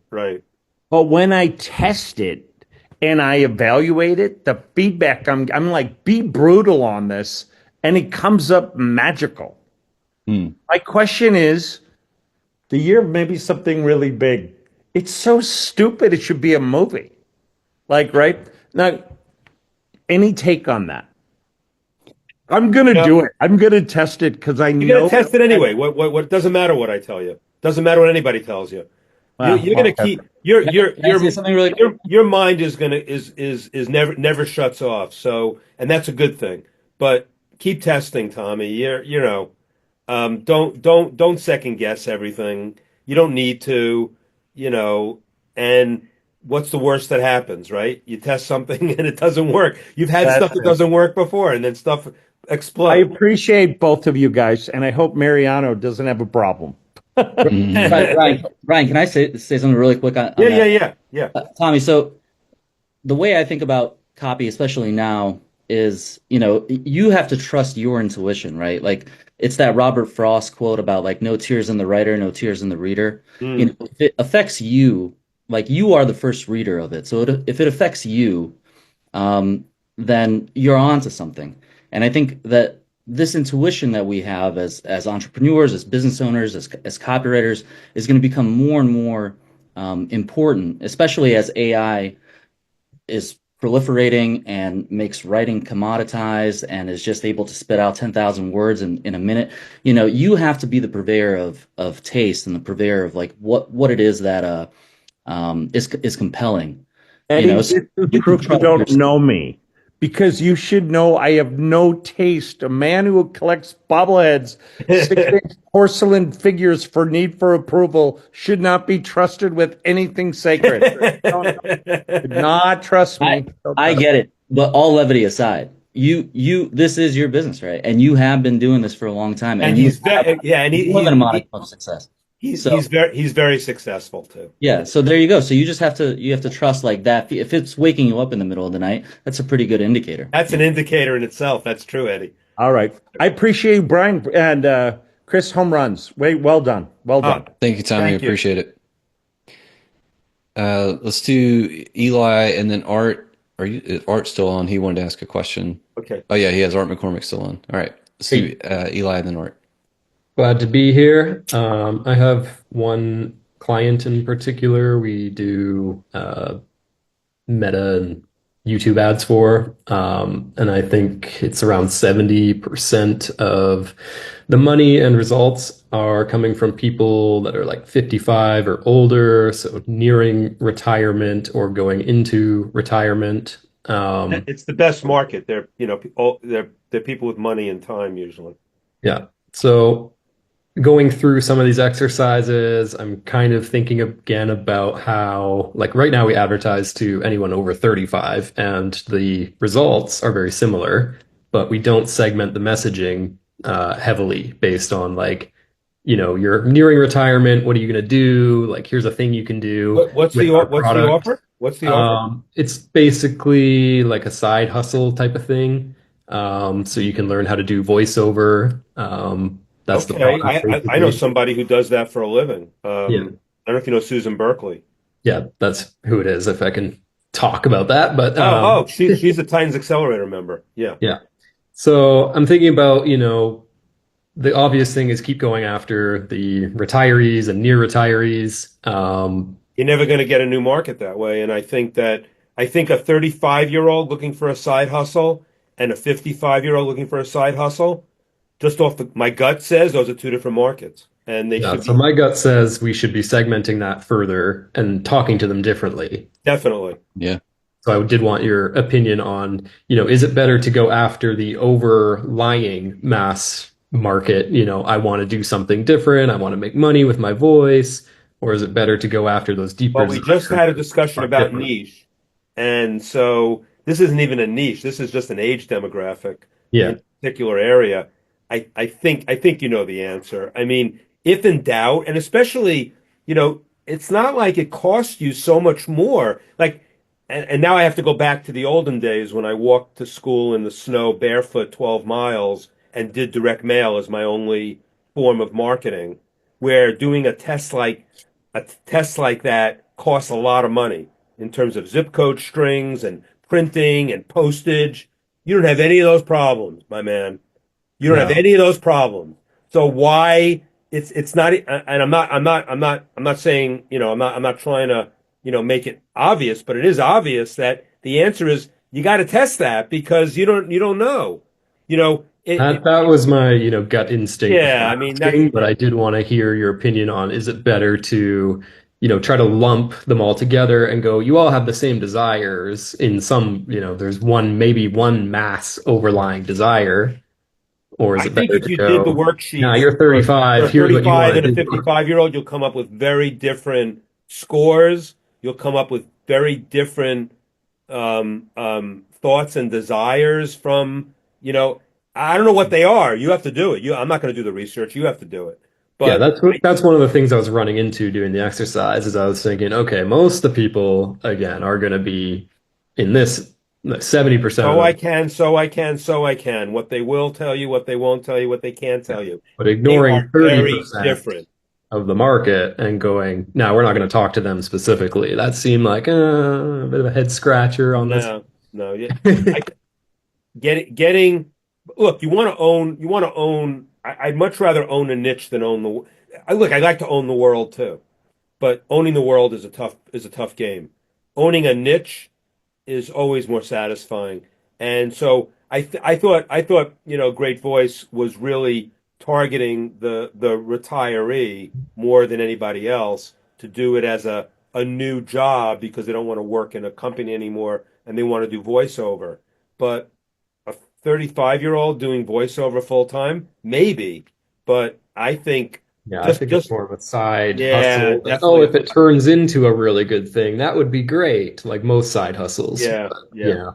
But when I test it and I evaluate it, the feedback, I'm like, be brutal on this, and it comes up magical. My question is, the year of maybe something really big. It's so stupid. It should be a movie. Like, right? Now, any take on that? I'm going to do it. I'm going to test it because I know. You're going to test it anyway. What doesn't matter what I tell you. Doesn't matter what anybody tells you. Wow. You're going to keep your mind is going to is never shuts off. So, and that's a good thing. But keep testing, Tommy. Don't second guess everything. You don't need to, and what's the worst that happens, right? You test something and it doesn't work. You've had stuff that doesn't work before, and then stuff explodes. I appreciate both of you guys, and I hope Mariano doesn't have a problem. Ryan, can I say something really quick on that? Yeah. Tommy, so the way I think about copy, especially now, is, you have to trust your intuition, right? Like, it's that Robert Frost quote about, like, no tears in the writer, no tears in the reader. If it affects you, like, you are the first reader of it. So if it affects you, then you're onto something. And I think that this intuition that we have as entrepreneurs, as business owners, as copywriters, is going to become more and more important, especially as AI is proliferating and makes writing commoditized and is just able to spit out 10,000 words in a minute. You have to be the purveyor of taste and the purveyor of, like, what it is that is compelling. Eddie, you don't know me, because you should know I have no taste. A man who collects bobbleheads, 6-inch porcelain figures for need for approval should not be trusted with anything sacred. Do not trust me. I get it, but all levity aside, this is your business, right? And you have been doing this for a long time, And you he's very, yeah, and have an amount of success. he's So- he's very successful too. Yeah, so there you go. So you just have to trust like that. If it's waking you up in the middle of the night, that's a pretty good indicator. That's an indicator in itself. That's true, Eddie. All right. I appreciate you, Brian and Chris. Home runs. Well done. Well done. Thank you, Tommy. Thank you. Appreciate it. Let's do Eli and then Art. Is Art still on? He wanted to ask a question. Okay. Oh yeah, he has Art McCormick still on. All right. Let's do Eli and then Art. Glad to be here. I have one client in particular we do Meta and YouTube ads for, and I think it's around 70% of the money and results are coming from people that are like 55 or older, so nearing retirement or going into retirement. It's the best market. They're they're people with money and time usually. Yeah. So going through some of these exercises, I'm kind of thinking again about how, like right now we advertise to anyone over 35 and the results are very similar, but we don't segment the messaging heavily based on like, you're nearing retirement. What are you going to do? Like, here's a thing you can do. What's the offer? What's the offer? It's basically like a side hustle type of thing. So you can learn how to do voiceover. That's the Okay. product, I know somebody who does that for a living. Yeah. I don't know if you know Susan Berkeley. Yeah, that's who it is, if I can talk about that. But She's a Titans Accelerator member. Yeah. yeah. So I'm thinking about, the obvious thing is keep going after the retirees and near retirees. You're never going to get a new market that way. And I think a 35-year-old looking for a side hustle and a 55-year-old looking for a side hustle, just off my gut says those are two different markets. And they should So my gut says we should be segmenting that further and talking to them differently. definitely. Yeah. So I did want your opinion on, is it better to go after the overlying mass market? I want to do something different. I want to make money with my voice. Or is it better to go after those deeper? Well, we just had a discussion about niche. And so this isn't even a niche. This is just an age demographic Yeah. in a particular area. I think you know the answer. I mean, if in doubt, and especially, it's not like it costs you so much more. Like, and now I have to go back to the olden days when I walked to school in the snow barefoot 12 miles and did direct mail as my only form of marketing, where doing a test like that costs a lot of money in terms of zip code strings and printing and postage. You don't have any of those problems, my man. You don't have any of those problems. So why it's not, and I'm not saying, I'm not trying to, make it obvious, but it is obvious that the answer is you got to test that because you don't know, That was my, gut instinct. Yeah, I mean, but I did want to hear your opinion on, is it better to, try to lump them all together and go, you all have the same desires in some, there's maybe one mass overlying desire. Or is I it think better if you to did go, the worksheet, now you're 35, for a here's what you want 35 to and a do. 55-year-old, you'll come up with very different scores. You'll come up with very different thoughts and desires from, I don't know what they are. You have to do it. I'm not going to do the research. You have to do it. But Yeah, that's one of the things I was running into doing the exercise is I was thinking, okay, most of the people, again, are going to be in this 70%. so I can. What they will tell you, what they won't tell you, what they can't tell you. But ignoring They are very 30% different. of the market and going, no, we're not going to talk to them specifically. That seemed like a bit of a head scratcher on this. No, yeah. Getting. Look, you want to own. I'd much rather own a niche than own the. I like to own the world too, but owning the world is a tough game. Owning a niche is always more satisfying, and so I thought Great Voice was really targeting the retiree more than anybody else to do it as a new job because they don't want to work in a company anymore and they want to do voiceover. but a 35-year-old doing voiceover full time, maybe. But I think Yeah, I think it's just more of a side yeah, hustle. Like, oh, definitely. if it turns into a really good thing, that would be great. Like most side hustles. Yeah, But, yeah.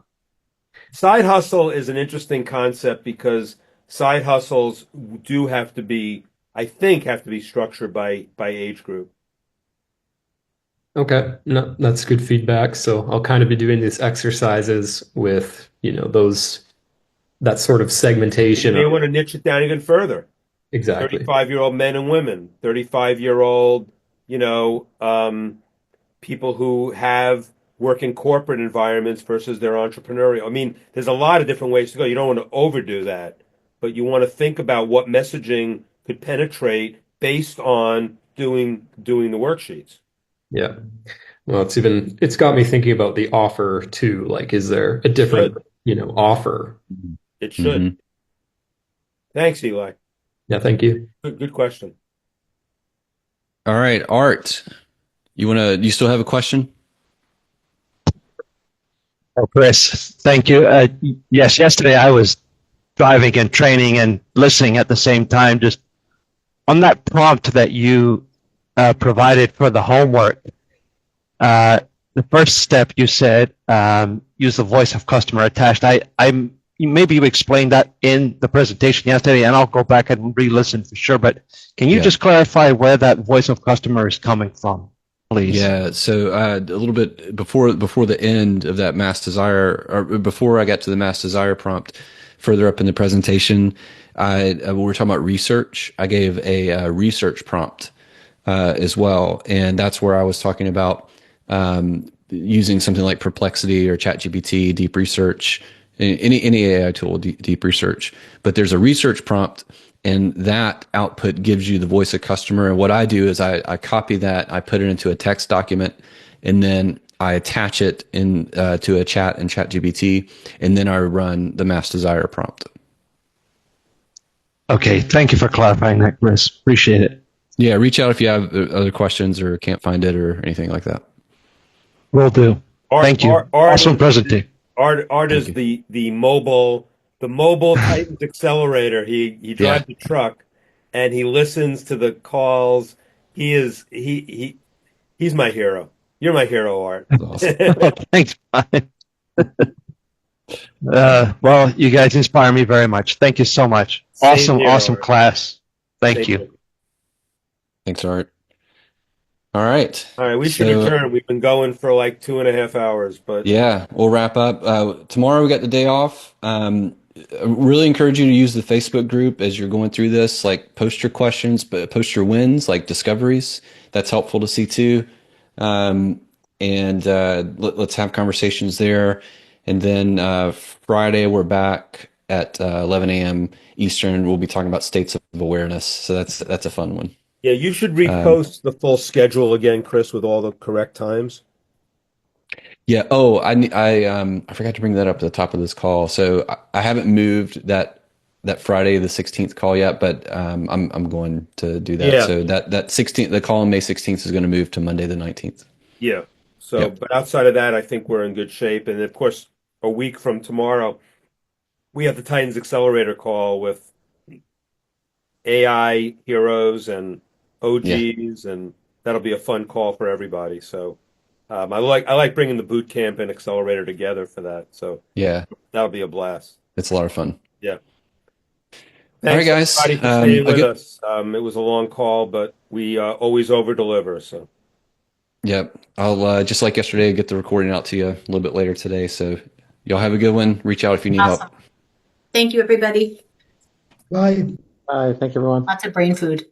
Side hustle is an interesting concept because side hustles do have to be, I think, have to be structured by age group. Okay, no, that's good feedback. So I'll kind of be doing these exercises with, that sort of You segmentation may of want to niche it down even further. exactly. 35-year-old men and women, 35-year-old, people who work in corporate environments versus their entrepreneurial. I mean, there's a lot of different ways to go. You don't want to overdo that, but you want to think about what messaging could penetrate based on doing the worksheets. Yeah. Well, it's got me thinking about the offer too. Like, is there a different, offer? It should. Thanks, Eli. Yeah, thank you. Good question. All right, Art, you still have a question? Oh, Chris, thank you. Yes, yesterday I was driving and training and listening at the same time. Just on that prompt that you provided for the homework, the first step you said, use the voice of customer attached. Maybe you explained that in the presentation yesterday, and I'll go back and re-listen for sure. But can you just clarify where that voice of customer is coming from, please? Yeah. So a little bit before the end of that Mass Desire, or before I got to the Mass Desire prompt, further up in the presentation, when we were talking about research, I gave a research prompt as well, and that's where I was talking about using something like Perplexity or ChatGPT, Deep Research, any AI tool, Deep Research. But there's a research prompt, and that output gives you the voice of customer. And what I do is I copy that, I put it into a text document, and then I attach it to a chat in ChatGPT, and then I run the Mass Desire prompt. Okay, thank you for clarifying that, Chris. Appreciate it. Yeah, reach out if you have other questions or can't find it or anything like that. Will do. Thank you. Awesome presentation. Art is the mobile Titans accelerator. He drives the truck and he listens to the calls. He's my hero. You're my hero, Art. That's awesome. Thanks, Brian. Well, you guys inspire me very much. Thank you so much. Same here, Awesome Art. class. Thank Same you. here. Thanks, Art. All right. All right, we should adjourn. We've been going for like 2.5 hours, but Yeah, we'll wrap up. Tomorrow we got the day off. I really encourage you to use the Facebook group as you're going through this. Like, post your questions, but post your wins, like discoveries. That's helpful to see too. Let's have conversations there. And then Friday we're back at 11 a.m. Eastern. We'll be talking about states of awareness. So that's a fun one. yeah, you should repost the full schedule again, Chris, with all the correct times. Yeah. Oh, I forgot to bring that up at the top of this call. So I haven't moved that Friday the 16th call yet, but I'm going to do that. Yeah. So that 16th, the call on May 16th is going to move to Monday the 19th. Yeah. So, Yep. but outside of that, I think we're in good shape. And of course, a week from tomorrow, we have the Titans Accelerator call with AI heroes and OGs, and that'll be a fun call for everybody. So, I like bringing the boot camp and accelerator together for that. So Yeah, that'll be a blast. it's a lot of fun. Yeah. All Thanks, right, guys. everybody, for staying with Again, us. It was a long call, but we always over deliver. So. yep. I'll just like yesterday get the recording out to you a little bit later today. So y'all have a good one. Reach out if you need help. Awesome. Thank you, everybody. Bye. Bye. Thank you, everyone. Lots of brain food.